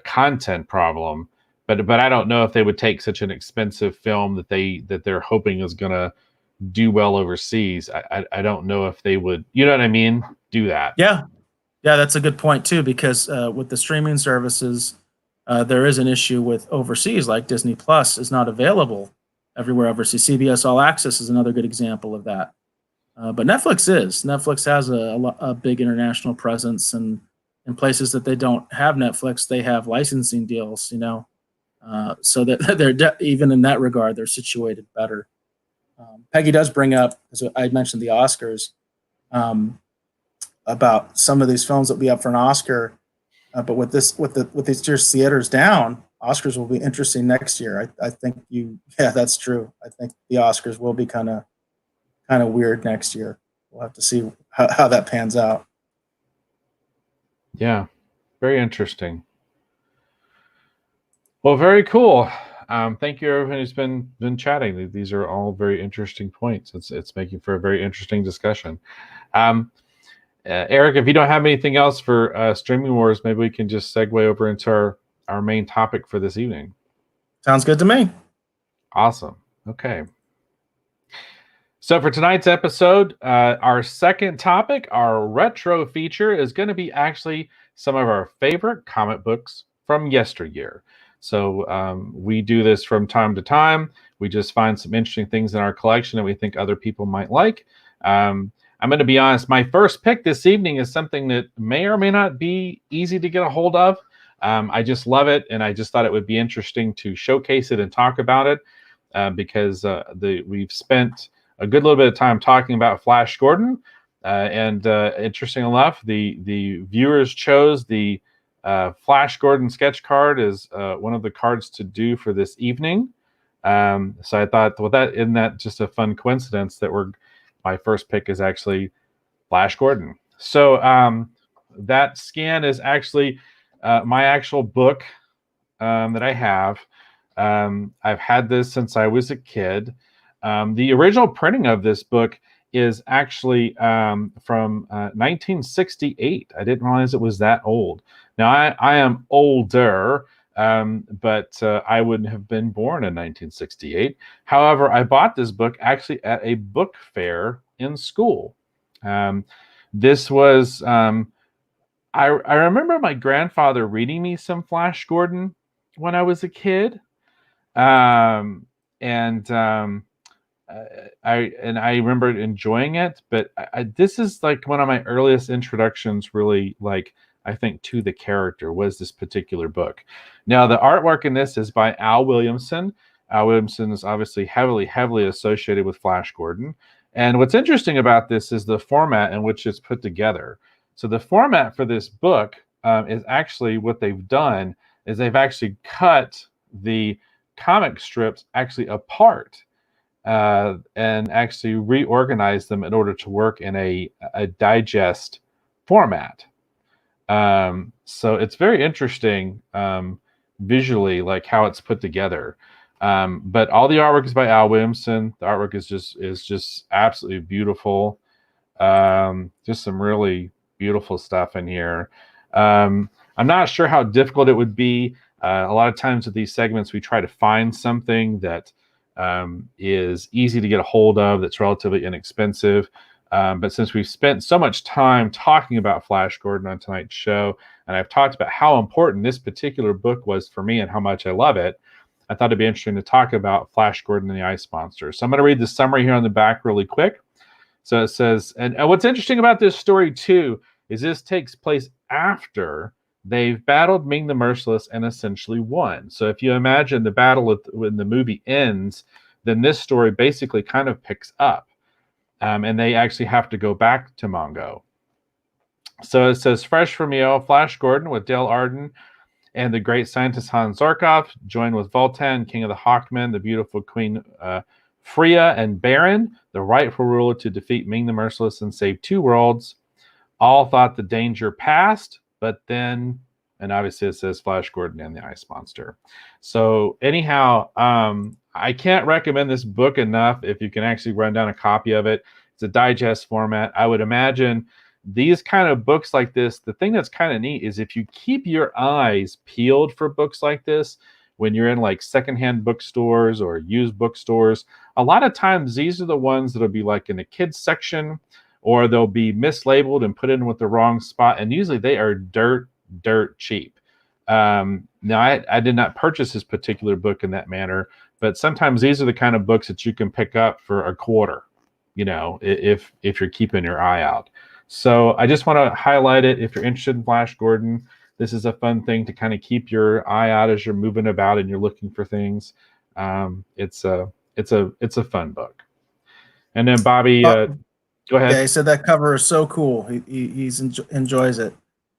content problem, but I don't know if they would take such an expensive film that they're hoping is going to do well overseas. I don't know if they would. You know what I mean? Do that. Yeah, that's a good point too, because with the streaming services, There is an issue with overseas, like Disney Plus is not available everywhere overseas. CBS All Access is another good example of that. But Netflix is. Netflix has a big international presence, and in places that they don't have Netflix, they have licensing deals, so that they're even in that regard, they're situated better. Peggy does bring up, as I mentioned, the Oscars, about some of these films that will be up for an Oscar. But with these year's theaters down, Oscars will be interesting next year. I think that's true. I think the Oscars will be kind of weird next year. We'll have to see how that pans out. Yeah, very interesting. Well, very cool. Thank you, everyone who's been chatting. These are all very interesting points. It's making for a very interesting discussion. Eric, if you don't have anything else for Streaming Wars, maybe we can just segue over into our main topic for this evening. Sounds good to me. Awesome. Okay. So for tonight's episode, our second topic, our retro feature, is going to be actually some of our favorite comic books from yesteryear. So we do this from time to time. We just find some interesting things in our collection that we think other people might like. I'm going to be honest, my first pick this evening is something that may or may not be easy to get a hold of. I just love it, and I just thought it would be interesting to showcase it and talk about it because we've spent a good little bit of time talking about Flash Gordon, and interesting enough, the viewers chose the Flash Gordon sketch card as one of the cards to do for this evening. So I thought, well, isn't that just a fun coincidence that my first pick is actually Flash Gordon. So that scan is actually my actual book that I have. I've had this since I was a kid. The original printing of this book is actually from 1968. I didn't realize it was that old. Now, I am older, but I wouldn't have been born in 1968. However, I bought this book actually at a book fair in school. This was, I remember my grandfather reading me some Flash Gordon when I was a kid. I remember enjoying it, but this is like one of my earliest introductions, really, like, I think, to the character was this particular book. Now, the artwork in this is by Al Williamson. Al Williamson is obviously heavily associated with Flash Gordon. And what's interesting about this is the format in which it's put together. So the format for this book is actually what they've done is they've actually cut the comic strips actually apart and actually reorganized them in order to work in a digest format. So it's very interesting visually, like how it's put together. But all the artwork is by Al Williamson. The artwork is just absolutely beautiful. Just some really beautiful stuff in here. I'm not sure how difficult it would be. A lot of times with these segments, we try to find something that is easy to get a hold of, that's relatively inexpensive. But since we've spent so much time talking about Flash Gordon on tonight's show, and I've talked about how important this particular book was for me and how much I love it, I thought it'd be interesting to talk about Flash Gordon and the Ice Monster. So I'm going to read the summary here on the back really quick. So it says, and what's interesting about this story too is this takes place after they've battled Ming the Merciless and essentially won. So if you imagine the battle when the movie ends, then this story basically kind of picks up. And they actually have to go back to Mongo. So it says, fresh from Yale, Flash Gordon with Dale Arden and the great scientist Hans Zarkov, joined with Voltan, King of the Hawkmen, the beautiful Queen Freya, and Baron, the rightful ruler, to defeat Ming the Merciless and save two worlds. All thought the danger passed, but then, and obviously it says Flash Gordon and the Ice Monster. So anyhow, I can't recommend this book enough if you can actually run down a copy of it. It's a digest format. I would imagine these kind of books like this, the thing that's kind of neat is if you keep your eyes peeled for books like this, when you're in like secondhand bookstores or used bookstores, a lot of times these are the ones that'll be like in the kids section, or they'll be mislabeled and put in with the wrong spot. And usually they are dirt cheap. Now, I did not purchase this particular book in that manner, but sometimes these are the kind of books that you can pick up for a quarter, if you're keeping your eye out. So I just want to highlight it. If you're interested in Flash Gordon, this is a fun thing to kind of keep your eye out as you're moving about and you're looking for things. It's a fun book. And then Bobby, go ahead. Yeah, he said that cover is so cool. He enjoys it.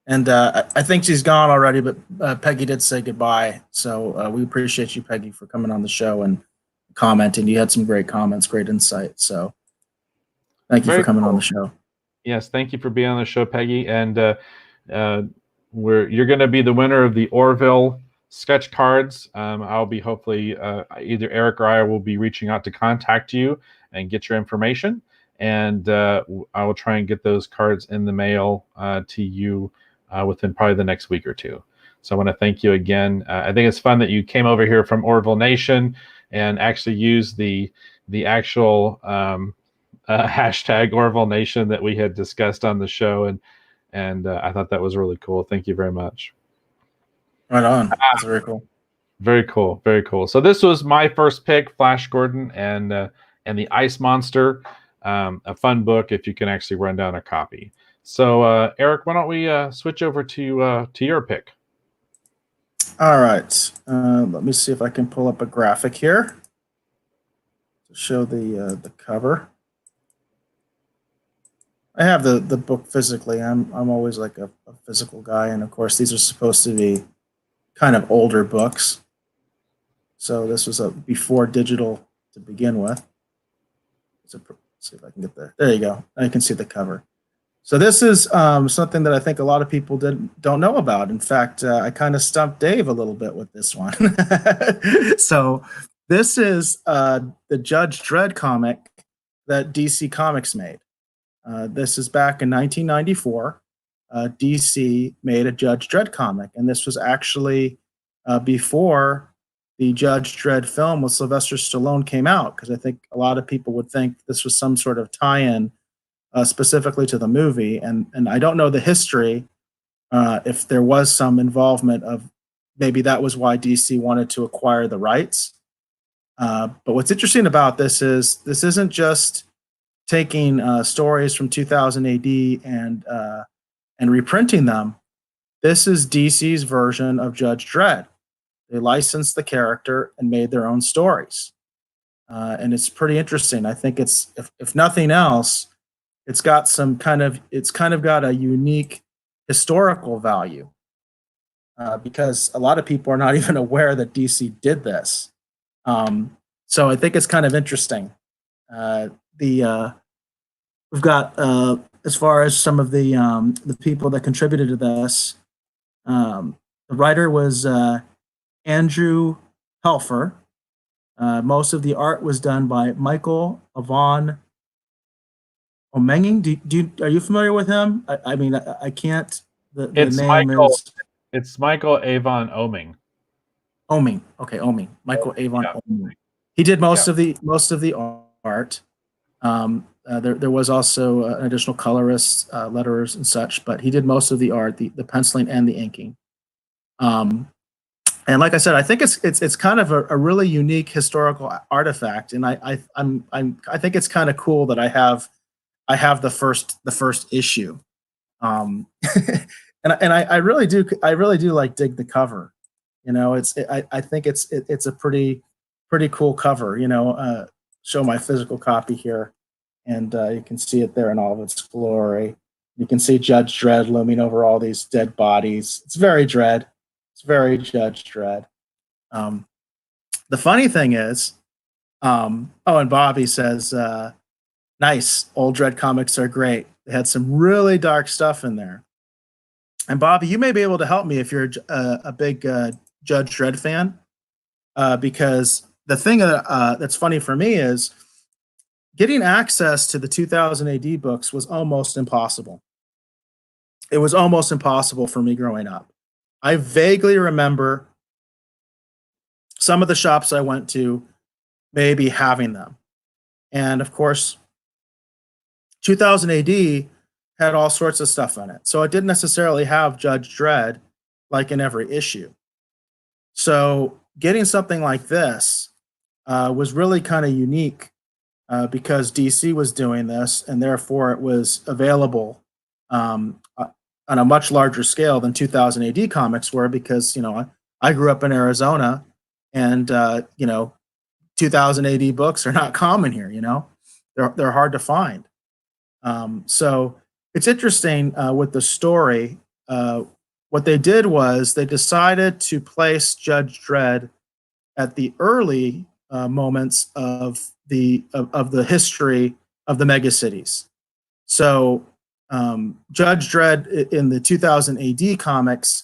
And I think she's gone already, but Peggy did say goodbye. So we appreciate you, Peggy, for coming on the show and commenting. You had some great comments, great insight. So thank you for coming on the show. Yes, thank you for being on the show, Peggy. And you're going to be the winner of the Orville sketch cards. I'll be hopefully either Eric or I will be reaching out to contact you and get your information. And I will try and get those cards in the mail to you within probably the next week or two. So I want to thank you again. I think it's fun that you came over here from Orville Nation and actually used the actual hashtag Orville Nation that we had discussed on the show, and I thought that was really cool. Thank you very much. Right on. That's very cool. Very cool. Very cool. So this was my first pick, Flash Gordon and the Ice Monster. A fun book if you can actually run down a copy. So Eric, why don't we switch over to your pick? All right. Let me see if I can pull up a graphic here to show the cover. I have the book physically. I'm always like a physical guy, and of course these are supposed to be kind of older books. So this was before digital to begin with. Let's see if I can get there. There you go. I can see the cover. So this is something that I think a lot of people don't know about. In fact, I kind of stumped Dave a little bit with this one. So this is the Judge Dredd comic that DC Comics made. This is back in 1994. DC made a Judge Dredd comic, and this was actually before the Judge Dredd film with Sylvester Stallone came out, because I think a lot of people would think this was some sort of tie-in specifically to the movie, and I don't know the history if there was some involvement of maybe that was why DC wanted to acquire the rights. But what's interesting about this is this isn't just taking stories from 2000 AD and reprinting them. This is DC's version of Judge Dredd. They licensed the character and made their own stories, and it's pretty interesting. I think it's, if nothing else, it's kind of got a unique historical value because a lot of people are not even aware that DC did this. So I think it's kind of interesting. We've got as far as some of the people that contributed to this. The writer was Andrew Helfer. Most of the art was done by Michael Avon Omenging. Are you familiar with him? I mean, I can't. The name is. It's Michael Avon Oming. Oming. Okay, Oming. Michael Avon Oming. He did most of the art. There was also an additional colorist, letterers and such, but he did most of the art, the penciling and the inking. And like I said, I think it's kind of a really unique historical artifact, and I think it's kind of cool that I have the first issue, and I really do like dig the cover. You know, I think it's a pretty cool cover. Show my physical copy here, and you can see it there in all of its glory. You can see Judge Dredd looming over all these dead bodies. It's very Dredd. It's very Judge Dredd. The funny thing is, and Bobby says, nice, old Dredd comics are great. They had some really dark stuff in there. And Bobby, you may be able to help me if you're a big Judge Dredd fan, because the thing that's funny for me is getting access to the 2000 AD books was almost impossible. It was almost impossible for me growing up. I vaguely remember some of the shops I went to maybe having them. And of course, 2000 AD had all sorts of stuff in it. So it didn't necessarily have Judge Dredd, like in every issue. So getting something like this was really kind of unique because DC was doing this, and therefore it was available on a much larger scale than 2000 AD comics were. Because I grew up in Arizona, and 2000 AD books are not common here. They're hard to find. So it's interesting with the story. What they did was they decided to place Judge Dredd at the early moments of the history of the megacities. So Judge Dredd in the 2000 AD comics,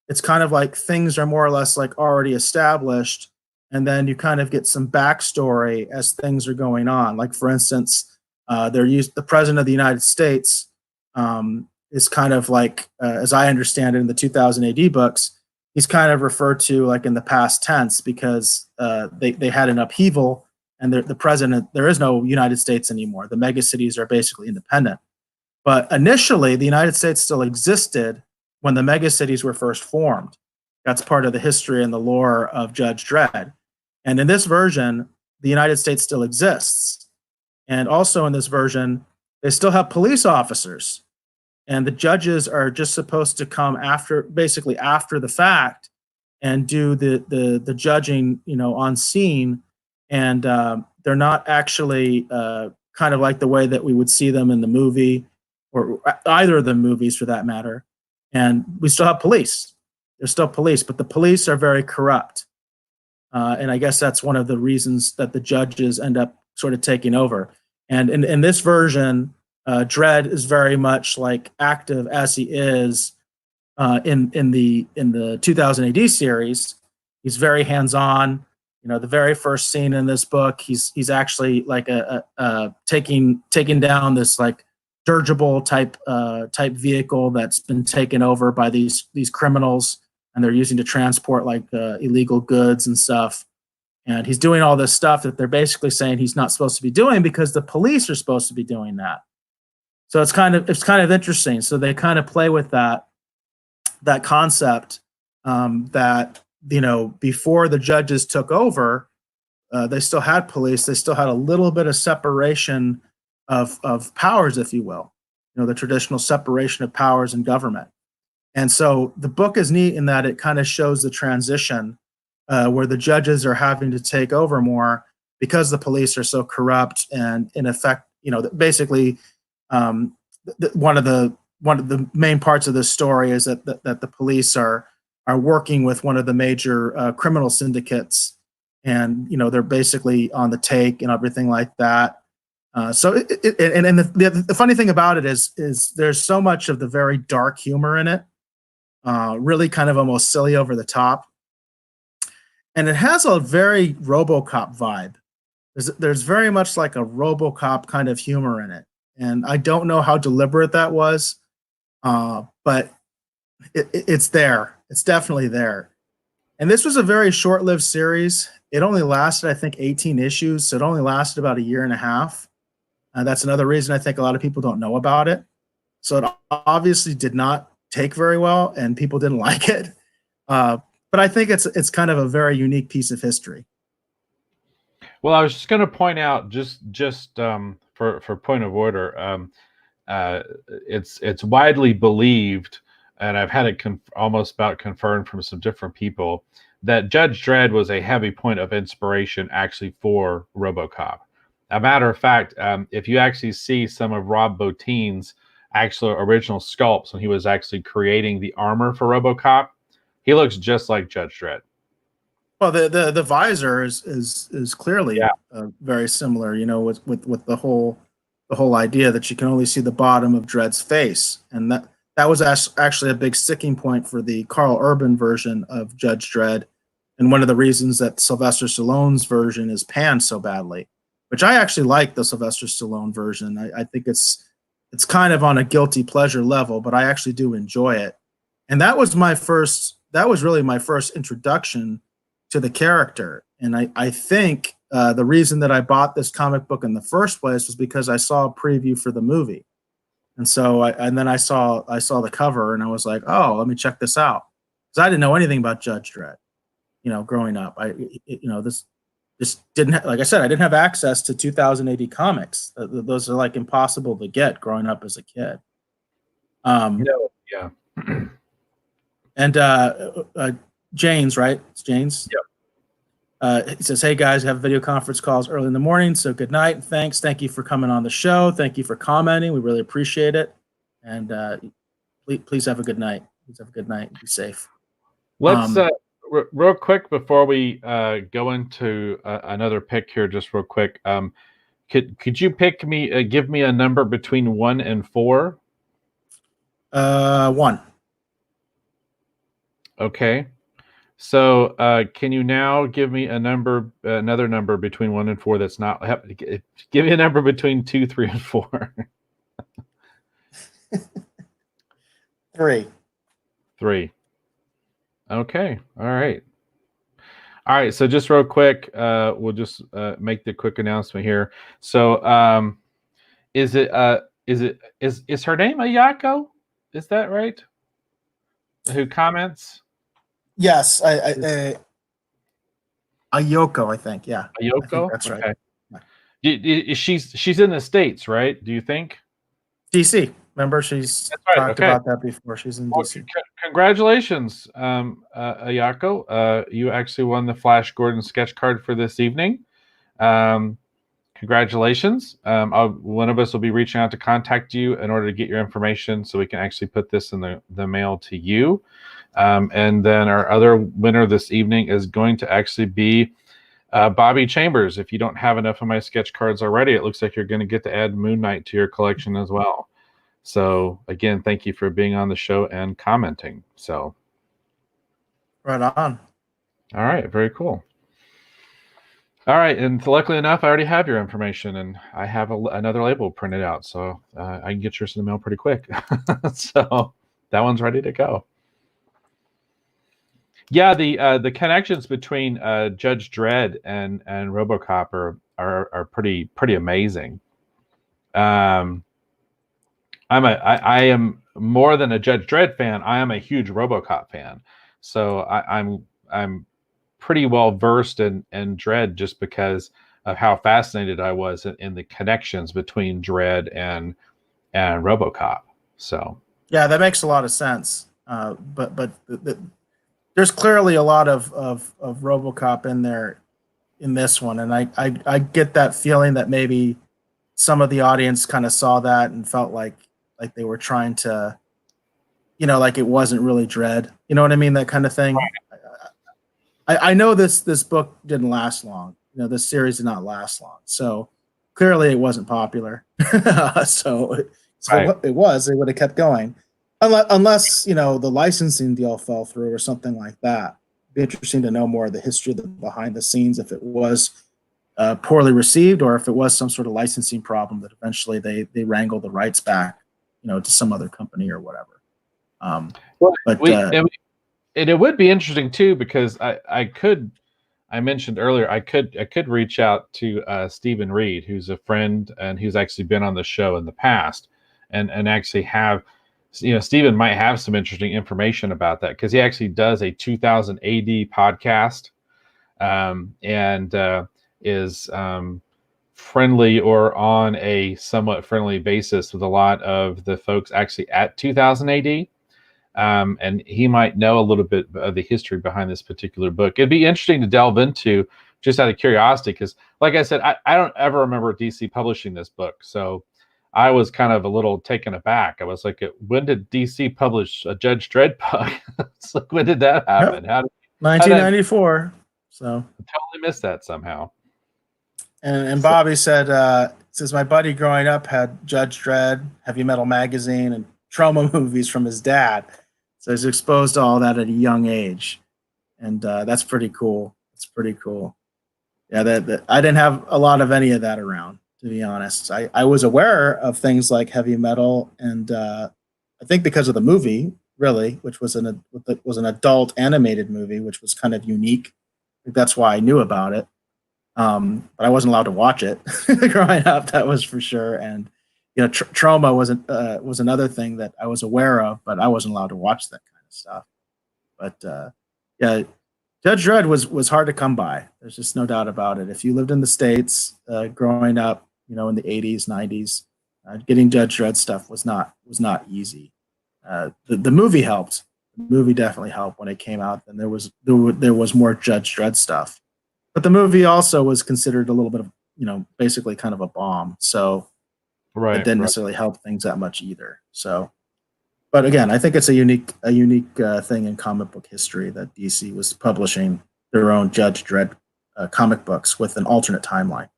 it's kind of like things are more or less like already established, and then you kind of get some backstory as things are going on. Like, for instance, the president of the United States is kind of like, as I understand it in the 2000 AD books, he's kind of referred to like in the past tense because they had an upheaval, and the president, there is no United States anymore. The megacities are basically independent. But initially, the United States still existed when the megacities were first formed. That's part of the history and the lore of Judge Dredd. And in this version, the United States still exists. And also in this version, they still have police officers. And the judges are just supposed to come basically after the fact, and do the judging, on scene. And they're not actually kind of like the way that we would see them in the movie, or either of the movies for that matter. And we still have police. There's still police, but the police are very corrupt. And I guess that's one of the reasons that the judges end up sort of taking over. And in this version, Dredd is very much like active as he is in the 2000 AD series. He's very hands-on. The very first scene in this book, he's actually like taking down this like dirigible type vehicle that's been taken over by these criminals, and they're using to transport like illegal goods and stuff. And he's doing all this stuff that they're basically saying he's not supposed to be doing because the police are supposed to be doing that. So it's kind of interesting. So they kind of play with that concept that before the judges took over, they still had police. They still had a little bit of separation of powers, if you will. The traditional separation of powers in government. And so the book is neat in that it kind of shows the transition where the judges are having to take over more because the police are so corrupt. And in effect, basically, one of the main parts of this story is that the police are working with one of the major criminal syndicates, and they're basically on the take and everything like that. So the funny thing about it is there's so much of the very dark humor in it, really kind of almost silly, over the top, and it has a very RoboCop vibe. There's very much like a RoboCop kind of humor in it. And I don't know how deliberate that was, but it's there. It's definitely there. And this was a very short-lived series. It only lasted, I think, 18 issues, so it only lasted about a year and a half. That's another reason I think a lot of people don't know about it. So it obviously did not take very well, and people didn't like it. But I think it's kind of a very unique piece of history. Well, I was just going to point out, just for point of order, it's widely believed, and I've had it almost about confirmed from some different people, that Judge Dredd was a heavy point of inspiration actually for RoboCop. A matter of fact, if you actually see some of Rob Bottin's actual original sculpts when he was actually creating the armor for RoboCop, he looks just like Judge Dredd. Well, the visor is clearly very similar, with the whole idea that you can only see the bottom of Dredd's face, and that was actually a big sticking point for the Carl Urban version of Judge Dredd, and one of the reasons that Sylvester Stallone's version is panned so badly, which I actually like the Sylvester Stallone version. I think it's kind of on a guilty pleasure level, but I actually do enjoy it, and that was really my first introduction to the character. And I think the reason that I bought this comic book in the first place was because I saw a preview for the movie. And so then I saw the cover, and I was like, oh, let me check this out. because I didn't know anything about Judge Dredd. Growing up, this didn't like I said, I didn't have access to 2000 AD comics. Those are like impossible to get growing up as a kid. No, yeah. And James, right? It's James. Yep. He says, "Hey guys, have video conference calls early in the morning, so good night and thanks. Thank you for coming on the show. Thank you for commenting. We really appreciate it. And please have a good night. Please have a good night. Be safe." Let's real quick before we go into another pick here, just real quick. Could you pick me? Give me a number between 1 and 4. 1. Okay. So can you now give me another number between 1 and 4 that's not... Give me a number between 2, 3, and 4. 3. 3. Okay. All right. So just real quick, we'll just make the quick announcement here. So is her name Ayako? Is that right? Who comments? Yes, Ayoko, I think. Yeah, Ayoko, I think that's right. Okay. She's in the States, right? Do you think? DC. Remember, she's talked about that before. She's in DC. Congratulations, Ayako. You actually won the Flash Gordon sketch card for this evening. Congratulations. One of us will be reaching out to contact you in order to get your information so we can actually put this in the mail to you. And then our other winner this evening is going to actually be Bobby Chambers. If you don't have enough of my sketch cards already, it looks like you're going to get to add Moon Knight to your collection as well. So again, thank you for being on the show and commenting. So right on. All right, very cool. All right, and luckily enough, I already have your information, and I have another label printed out, so I can get yours in the mail pretty quick. So that one's ready to go. Yeah, the connections between Judge Dredd and RoboCop are pretty amazing. I am more than a Judge Dredd fan. I am a huge RoboCop fan, so I'm pretty well versed in Dredd just because of how fascinated I was in the connections between Dredd and RoboCop. So yeah, that makes a lot of sense. But there's clearly a lot of RoboCop in there in this one, and I get that feeling that maybe some of the audience kind of saw that and felt like they were trying to, like it wasn't really Dredd. You know what I mean? That kind of thing. I know this book didn't last long. This series did not last long. So clearly it wasn't popular. so right. It would have kept going. Unless, the licensing deal fell through or something like that. It'd be interesting to know more of the history of the behind the scenes, if it was poorly received or if it was some sort of licensing problem that eventually they wrangled the rights back, to some other company or whatever. It would be interesting too, because I mentioned earlier, I could reach out to Stephen Reed, who's a friend and who's actually been on the show in the past, and actually have, Stephen might have some interesting information about that, because he actually does a 2000 AD podcast, and is friendly or on a somewhat friendly basis with a lot of the folks actually at 2000 AD. And he might know a little bit of the history behind this particular book. It'd be interesting to delve into, just out of curiosity, because like I said, I don't ever remember DC publishing this book. So I was kind of a little taken aback. I was like, when did DC publish a Judge Dredd book? It's like, when did that happen? Yep. 1994. So I totally missed that somehow. And Bobby said, says my buddy growing up had Judge Dredd, Heavy Metal Magazine, and trauma movies from his dad. So he's exposed to all that at a young age. And that's pretty cool. It's pretty cool. Yeah, that I didn't have a lot of any of that around, to be honest. I was aware of things like heavy metal, and I think because of the movie, really, which was an adult animated movie, which was kind of unique. I think that's why I knew about it. But I wasn't allowed to watch it growing up. That was for sure. And trauma was another thing that I was aware of, but I wasn't allowed to watch that kind of stuff. But yeah, Judge Dredd was hard to come by. There's just no doubt about it. If you lived in the States growing up, in the 80s, 90s, getting Judge Dredd stuff was not easy. The movie helped. The movie definitely helped when it came out, and there was more Judge Dredd stuff. But the movie also was considered a little bit of, basically kind of a bomb. So it didn't necessarily help things that much either. So, but again, I think it's a unique thing in comic book history that DC was publishing their own Judge Dredd comic books with an alternate timeline.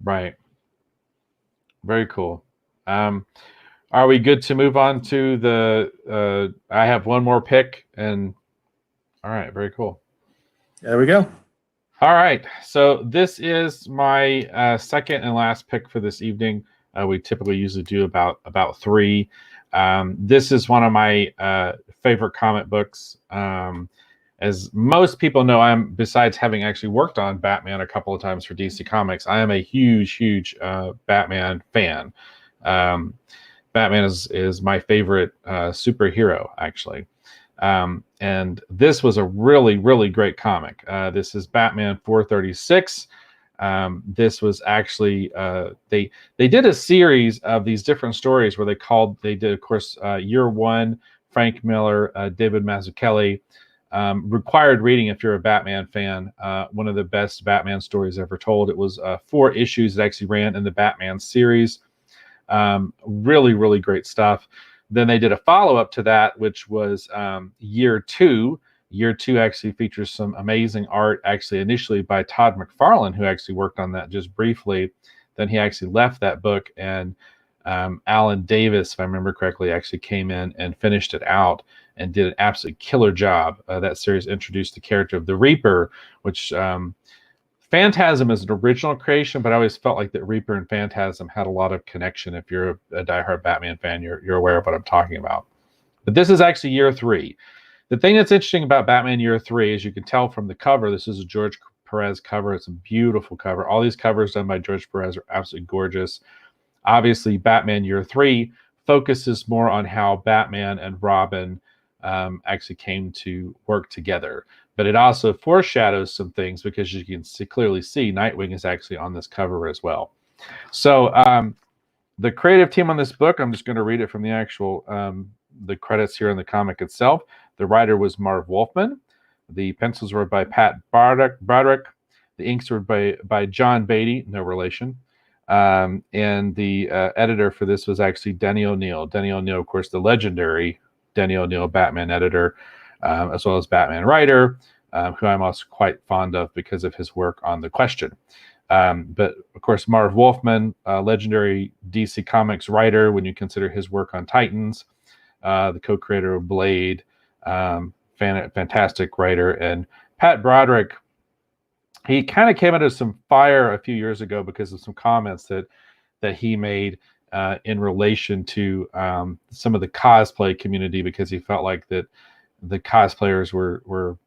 Right. Very cool. Are we good to move on to the? I have one more pick, and all right, very cool. There we go. All right, so this is my second and last pick for this evening. We typically usually do about three. This is one of my favorite comic books. As most people know, besides having actually worked on Batman a couple of times for DC Comics, I am a huge Batman fan. Batman is my favorite superhero, actually. And this was a really great comic. This is Batman 436. This was actually they did a series of these different stories where they did, of course, Year One, Frank Miller, David Mazzucchelli. Required reading if you're a Batman fan. One of the best Batman stories ever told. It was 4 issues that actually ran in the Batman series. Really great stuff. Then they did a follow-up to that, which was Year Two. Year Two actually features some amazing art, actually initially by Todd McFarlane, who actually worked on that just briefly. Then he actually left that book, and Alan Davis, if I remember correctly, actually came in and finished it out and did an absolutely killer job. That series introduced the character of the Reaper, which Phantasm is an original creation, but I always felt like that Reaper and Phantasm had a lot of connection. If you're a diehard Batman fan, you're aware of what I'm talking about. But this is actually Year Three. The thing that's interesting about Batman Year Three, as you can tell from the cover, this is a George Perez cover. It's a beautiful cover. All these covers done by George Perez are absolutely gorgeous. Obviously, Batman Year Three focuses more on how Batman and Robin actually came to work together. But it also foreshadows some things because you can clearly see Nightwing is actually on this cover as well. So the creative team on this book, I'm just going to read it from the actual the credits here in the comic itself. The writer was Marv Wolfman. The pencils were by Pat Broderick. The inks were by John Beatty, no relation. And the editor for this was actually Denny O'Neil. Denny O'Neil, of course, the legendary Denny O'Neil Batman editor, as well as Batman writer, who I'm also quite fond of because of his work on The Question. But, of course, Marv Wolfman, legendary DC Comics writer, when you consider his work on Titans, the co-creator of Blade, fantastic writer. And Pat Broderick, he kind of came into some fire a few years ago because of some comments that he made in relation to some of the cosplay community, because he felt like that the cosplayers were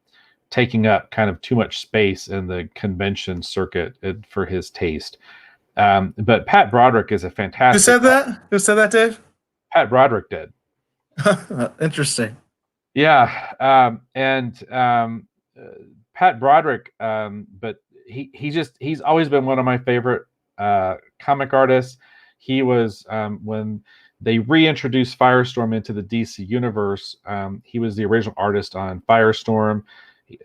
taking up kind of too much space in the convention circuit for his taste. But Pat Broderick is a fantastic... Who said that, Dave? Pat Broderick did. Interesting. Yeah. Pat Broderick, but he's always been one of my favorite comic artists. He was, when they reintroduced Firestorm into the DC universe, he was the original artist on Firestorm,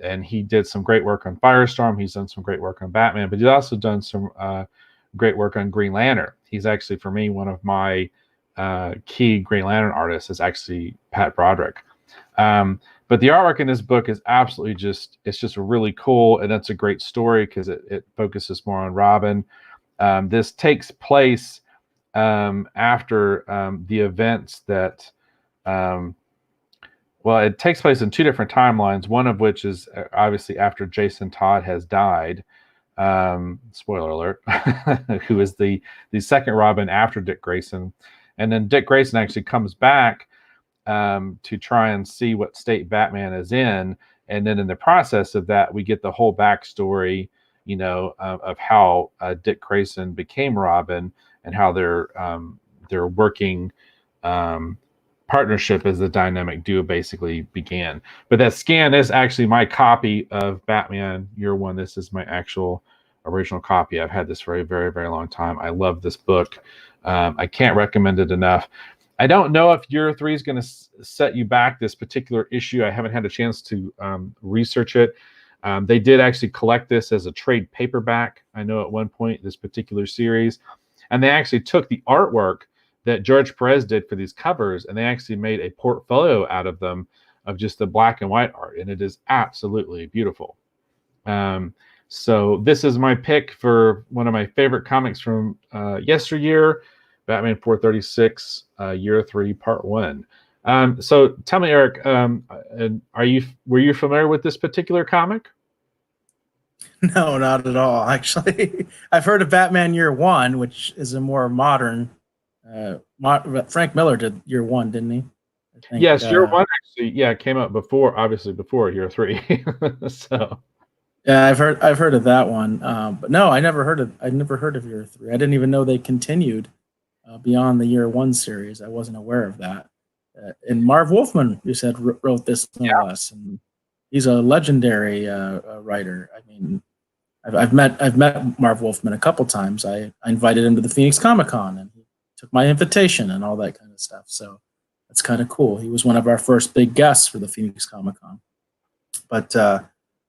and he did some great work on Firestorm. He's done some great work on Batman, but he's also done some great work on Green Lantern. He's actually, for me, one of my key Green Lantern artists is actually Pat Broderick. But the artwork in this book is absolutely it's just really cool, and it's a great story because it focuses more on Robin. This takes place after the events that, it takes place in 2 different timelines, one of which is obviously after Jason Todd has died. Spoiler alert, who is the second Robin after Dick Grayson. And then Dick Grayson actually comes back to try and see what state Batman is in. And then in the process of that, we get the whole backstory, of how Dick Grayson became Robin and how they're working partnership as the dynamic duo basically began. But that scan is actually my copy of Batman Year One. This is my actual original copy. I've had this for a very, very long time. I love this book. I can't recommend it enough. I don't know if Year Three is going to set you back this particular issue. I haven't had a chance to research it. They did actually collect this as a trade paperback, I know at one point, this particular series. And they actually took the artwork that George Perez did for these covers, and they actually made a portfolio out of them of just the black and white art, and it is absolutely beautiful. So this is my pick for one of my favorite comics from yesteryear, Batman 436, Year 3, Part 1. So tell me, Eric, were you familiar with this particular comic? No, not at all. Actually, I've heard of Batman Year One, which is a more modern. Frank Miller did Year One, didn't he? I think, yes, Year One actually, came out obviously before Year 3. So yeah, I've heard of that one, but no, I never heard of Year 3. I didn't even know they continued beyond the Year One series. I wasn't aware of that. And Marv Wolfman, you said, wrote this no less, and he's a legendary writer. I mean, I've met Marv Wolfman a couple times. I invited him to the Phoenix Comic-Con, and he took my invitation and all that kind of stuff. So that's kind of cool. He was one of our first big guests for the Phoenix Comic-Con. But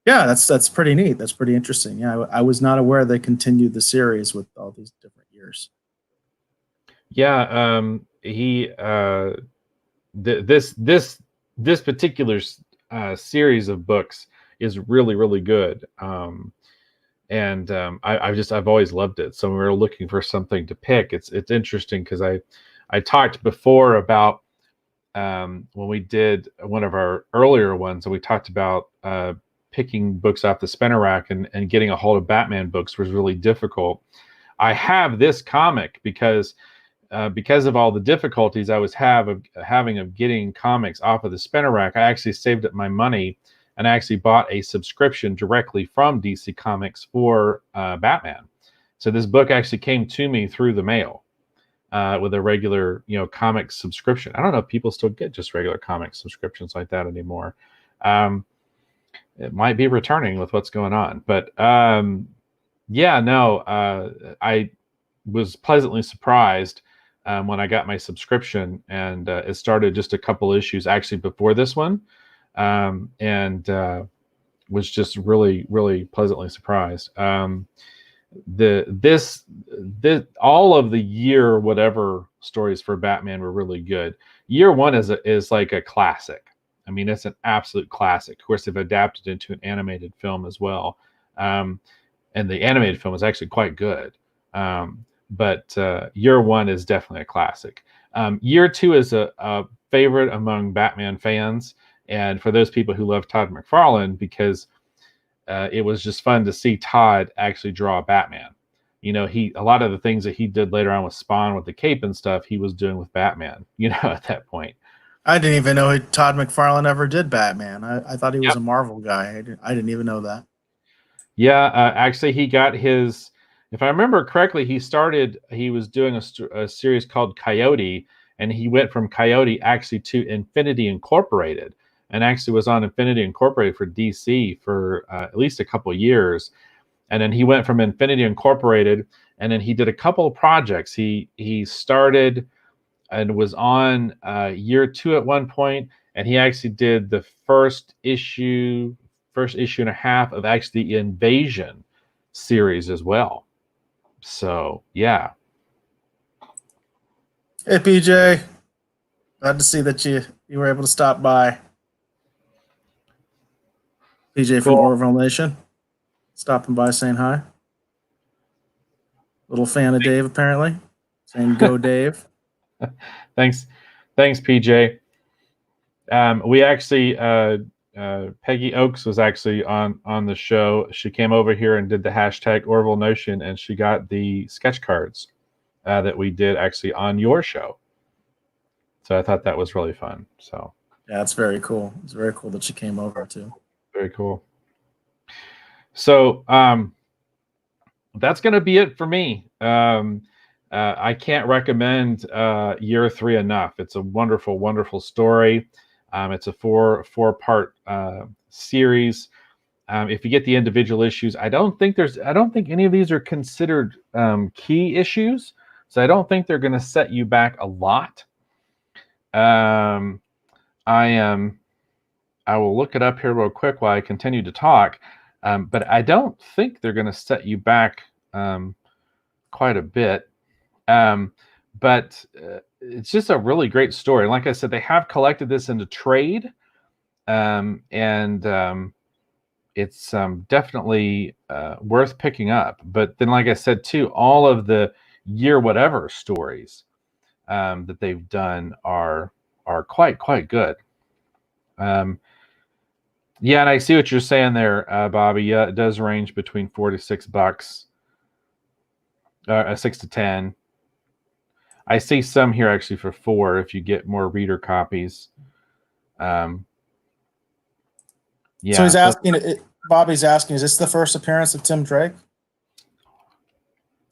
yeah, that's pretty neat. That's pretty interesting. Yeah, I was not aware they continued the series with all these different years. Yeah, this particular series of books is really, really good. I've always loved it. So when we were looking for something to pick, it's interesting because I talked before about when we did one of our earlier ones, and we talked about picking books off the spinner rack and getting a hold of Batman books was really difficult. I have this comic because of all the difficulties I was having of getting comics off of the spinner rack. I actually saved up my money and I actually bought a subscription directly from DC Comics for Batman. So this book actually came to me through the mail with a regular, comic subscription. I don't know if people still get just regular comic subscriptions like that anymore. It might be returning with what's going on, but I was pleasantly surprised when I got my subscription, and it started just a couple issues actually before this one. And was just really, really pleasantly surprised. All of the year whatever stories for Batman were really good. Year One is like a classic. I mean, it's an absolute classic. Of course, they've adapted it into an animated film as well, and the animated film is actually quite good. But Year One is definitely a classic. Year Two is a favorite among Batman fans. And for those people who love Todd McFarlane, because it was just fun to see Todd actually draw Batman. A lot of the things that he did later on with Spawn with the cape and stuff, he was doing with Batman, at that point. I didn't even know Todd McFarlane ever did Batman. I thought he was a Marvel guy. I didn't even know that. Yeah, actually, he got his, if I remember correctly, he was doing a series called Coyote, and he went from Coyote actually to Infinity Incorporated. And actually was on Infinity Incorporated for DC for at least a couple of years. And then he went from Infinity Incorporated, and then he did a couple of projects. He started and was on Year Two at one point, and he actually did the first issue and a half of actually the Invasion series as well. So, yeah. Hey, PJ. Glad to see that you were able to stop by. PJ from Orville Nation, stopping by saying hi. Little fan of Dave, apparently. Saying go, Dave. Thanks, PJ. We actually, Peggy Oakes was actually on the show. She came over here and did the hashtag Orville Notion, and she got the sketch cards that we did actually on your show. So I thought that was really fun. So yeah, it's very cool. It's very cool that she came over too. Very cool. So that's going to be it for me. I can't recommend Year 3 enough. It's a wonderful, wonderful story. It's a four-part series. If you get the individual issues, I don't think any of these are considered key issues, so I don't think they're going to set you back a lot. I will look it up here real quick while I continue to talk, but I don't think they're going to set you back quite a bit. But it's just a really great story. Like I said, they have collected this into trade, and it's definitely worth picking up. But then, like I said, too, all of the year whatever stories that they've done are quite good. Yeah, and I see what you're saying there, Bobby. Yeah, it does range between $4 to $6, $6 to $10. I see some here actually for $4 if you get more reader copies. Yeah. So he's asking. Bobby's asking, is this the first appearance of Tim Drake?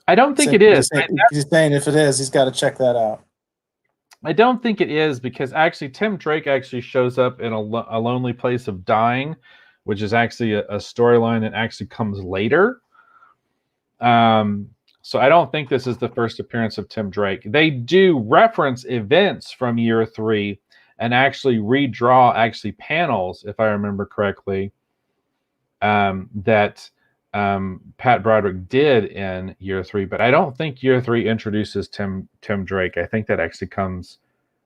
I don't think it is. He's saying if it is, he's got to check that out. I don't think it is, because actually Tim Drake actually shows up in a Lonely Place of Dying, which is actually a storyline that actually comes later. So I don't think this is the first appearance of Tim Drake. They do reference events from Year 3 and actually redraw panels, if I remember correctly, that Pat Broderick did in Year 3, but I don't think Year 3 introduces Tim Drake. I think that actually comes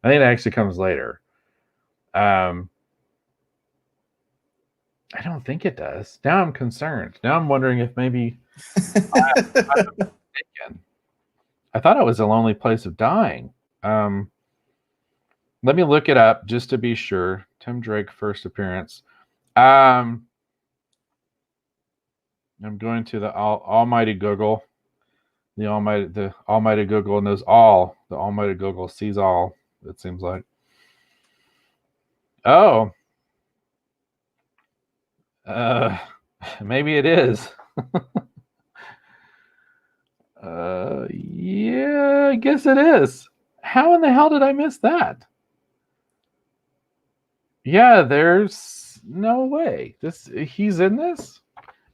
later. I don't think it does. Now I'm concerned. Now I'm wondering if maybe I thought it was A Lonely Place of Dying. Let me look it up just to be sure. Tim Drake first appearance. I'm going to the almighty Google. The almighty Google knows all. The almighty Google sees all, it seems like. Oh. Maybe it is. Yeah, I guess it is. How in the hell did I miss that? Yeah, there's no way. He's in this?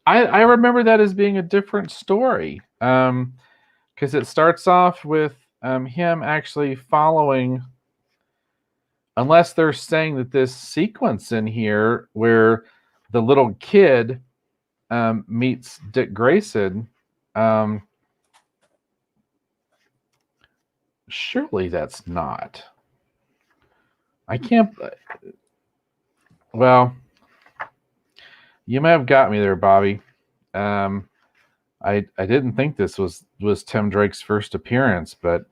I remember that as being a different story. Because it starts off with him actually following, unless they're saying that this sequence in here where the little kid meets Dick Grayson, surely that's not. I can't. Well, you may have got me there, Bobby. I didn't think this was Tim Drake's first appearance, but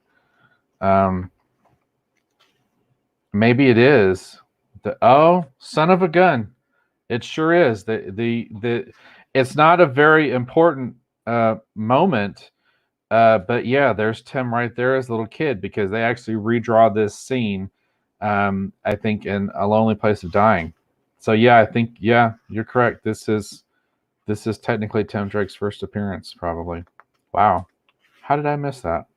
maybe it is. Son of a gun! It sure is. It's not a very important moment, but yeah, there's Tim right there as a little kid, because they actually redraw this scene. I think in A Lonely Place of Dying. So yeah, I think you're correct. This is technically Tim Drake's first appearance, probably. Wow, how did I miss that?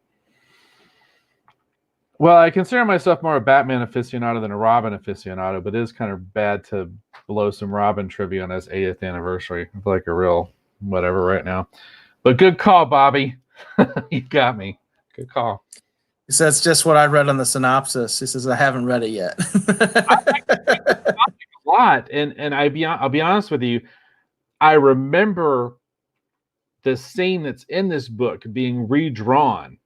Well, I consider myself more a Batman aficionado than a Robin aficionado, but it is kind of bad to blow some Robin trivia on his 80th anniversary. I feel like a real whatever right now. But good call, Bobby. You got me. Good call. He says, that's just what I read on the synopsis. He says, I haven't read it yet. A lot, and I'll be honest with you, I remember the scene that's in this book being redrawn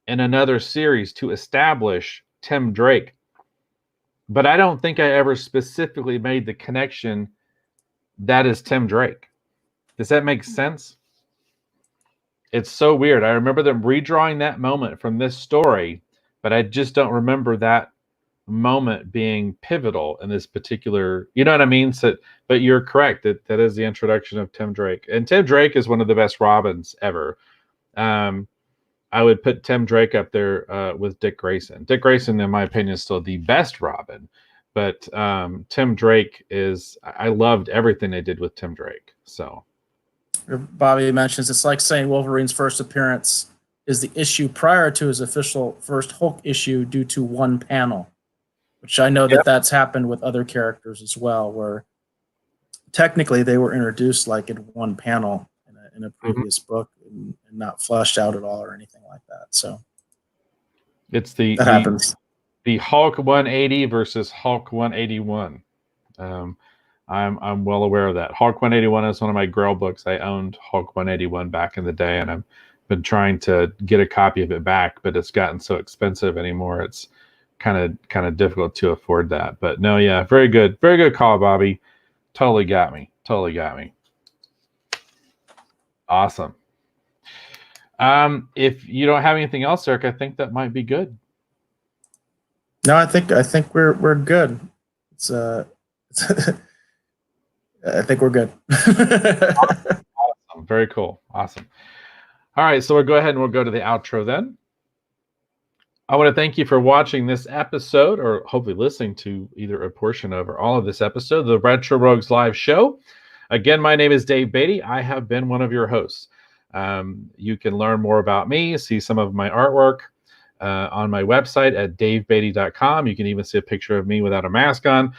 in another series to establish Tim Drake, but I don't think I ever specifically made the connection that is Tim Drake. Does that make sense? It's so weird. I remember them redrawing that moment from this story, but I just don't remember that moment being pivotal in this particular, you know what I mean? So, but you're correct. That is the introduction of Tim Drake. And Tim Drake is one of the best Robins ever. I would put Tim Drake up there with Dick Grayson. Dick Grayson, in my opinion, is still the best Robin. But Tim Drake I loved everything they did with Tim Drake. So Bobby mentions it's like saying Wolverine's first appearance is the issue prior to his official first Hulk issue due to one panel, which I know that that's happened with other characters as well, where technically they were introduced like in one panel in a previous book and not fleshed out at all or anything like that. So it's that happens. The Hulk 180 versus Hulk 181. I'm well aware of that. Hulk 181 is one of my Grail books. I owned Hulk 181 back in the day, and I've been trying to get a copy of it back, but it's gotten so expensive anymore. It's kind of difficult to afford that. But no, yeah, very good call, Bobby. Totally got me. Awesome. If you don't have anything else, Eric, I think that might be good. No, I think we're good. I think we're good. Awesome. Very cool. Awesome. All right, so we'll go ahead and we'll go to the outro then. I want to thank you for watching this episode, or hopefully listening to either a portion of or all of this episode of the Retro Rogues live show. Again, my name is Dave Beatty. I have been one of your hosts. You can learn more about me, see some of my artwork on my website at davebeatty.com. You can even see a picture of me without a mask on,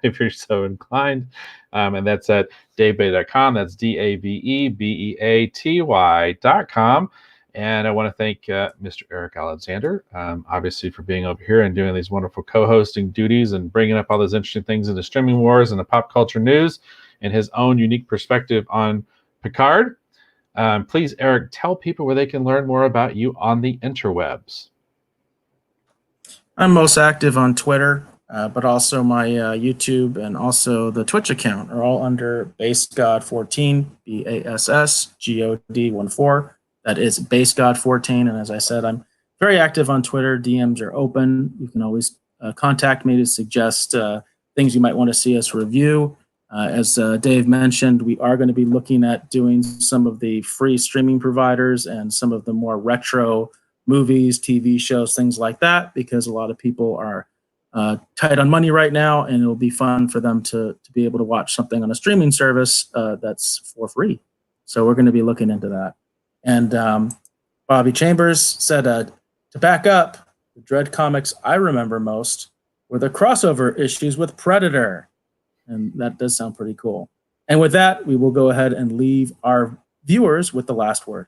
if you're so inclined. And that's at davebeatty.com. That's DAVEBEATY.com. And I want to thank Mr. Eric Alexander, obviously, for being over here and doing these wonderful co-hosting duties and bringing up all those interesting things in the streaming wars and the pop culture news and his own unique perspective on Picard. Please, Eric, tell people where they can learn more about you on the interwebs. I'm most active on Twitter, but also my YouTube and also the Twitch account are all under BaseGod14, BASSGOD14. That is BaseGod14. And as I said, I'm very active on Twitter. DMs are open. You can always contact me to suggest things you might want to see us review. As Dave mentioned, we are going to be looking at doing some of the free streaming providers and some of the more retro movies, TV shows, things like that, because a lot of people are tight on money right now, and it'll be fun for them to be able to watch something on a streaming service that's for free. So we're going to be looking into that. And Bobby Chambers said, to back up, the Dread comics I remember most were the crossover issues with Predator. And that does sound pretty cool. And with that, we will go ahead and leave our viewers with the last word.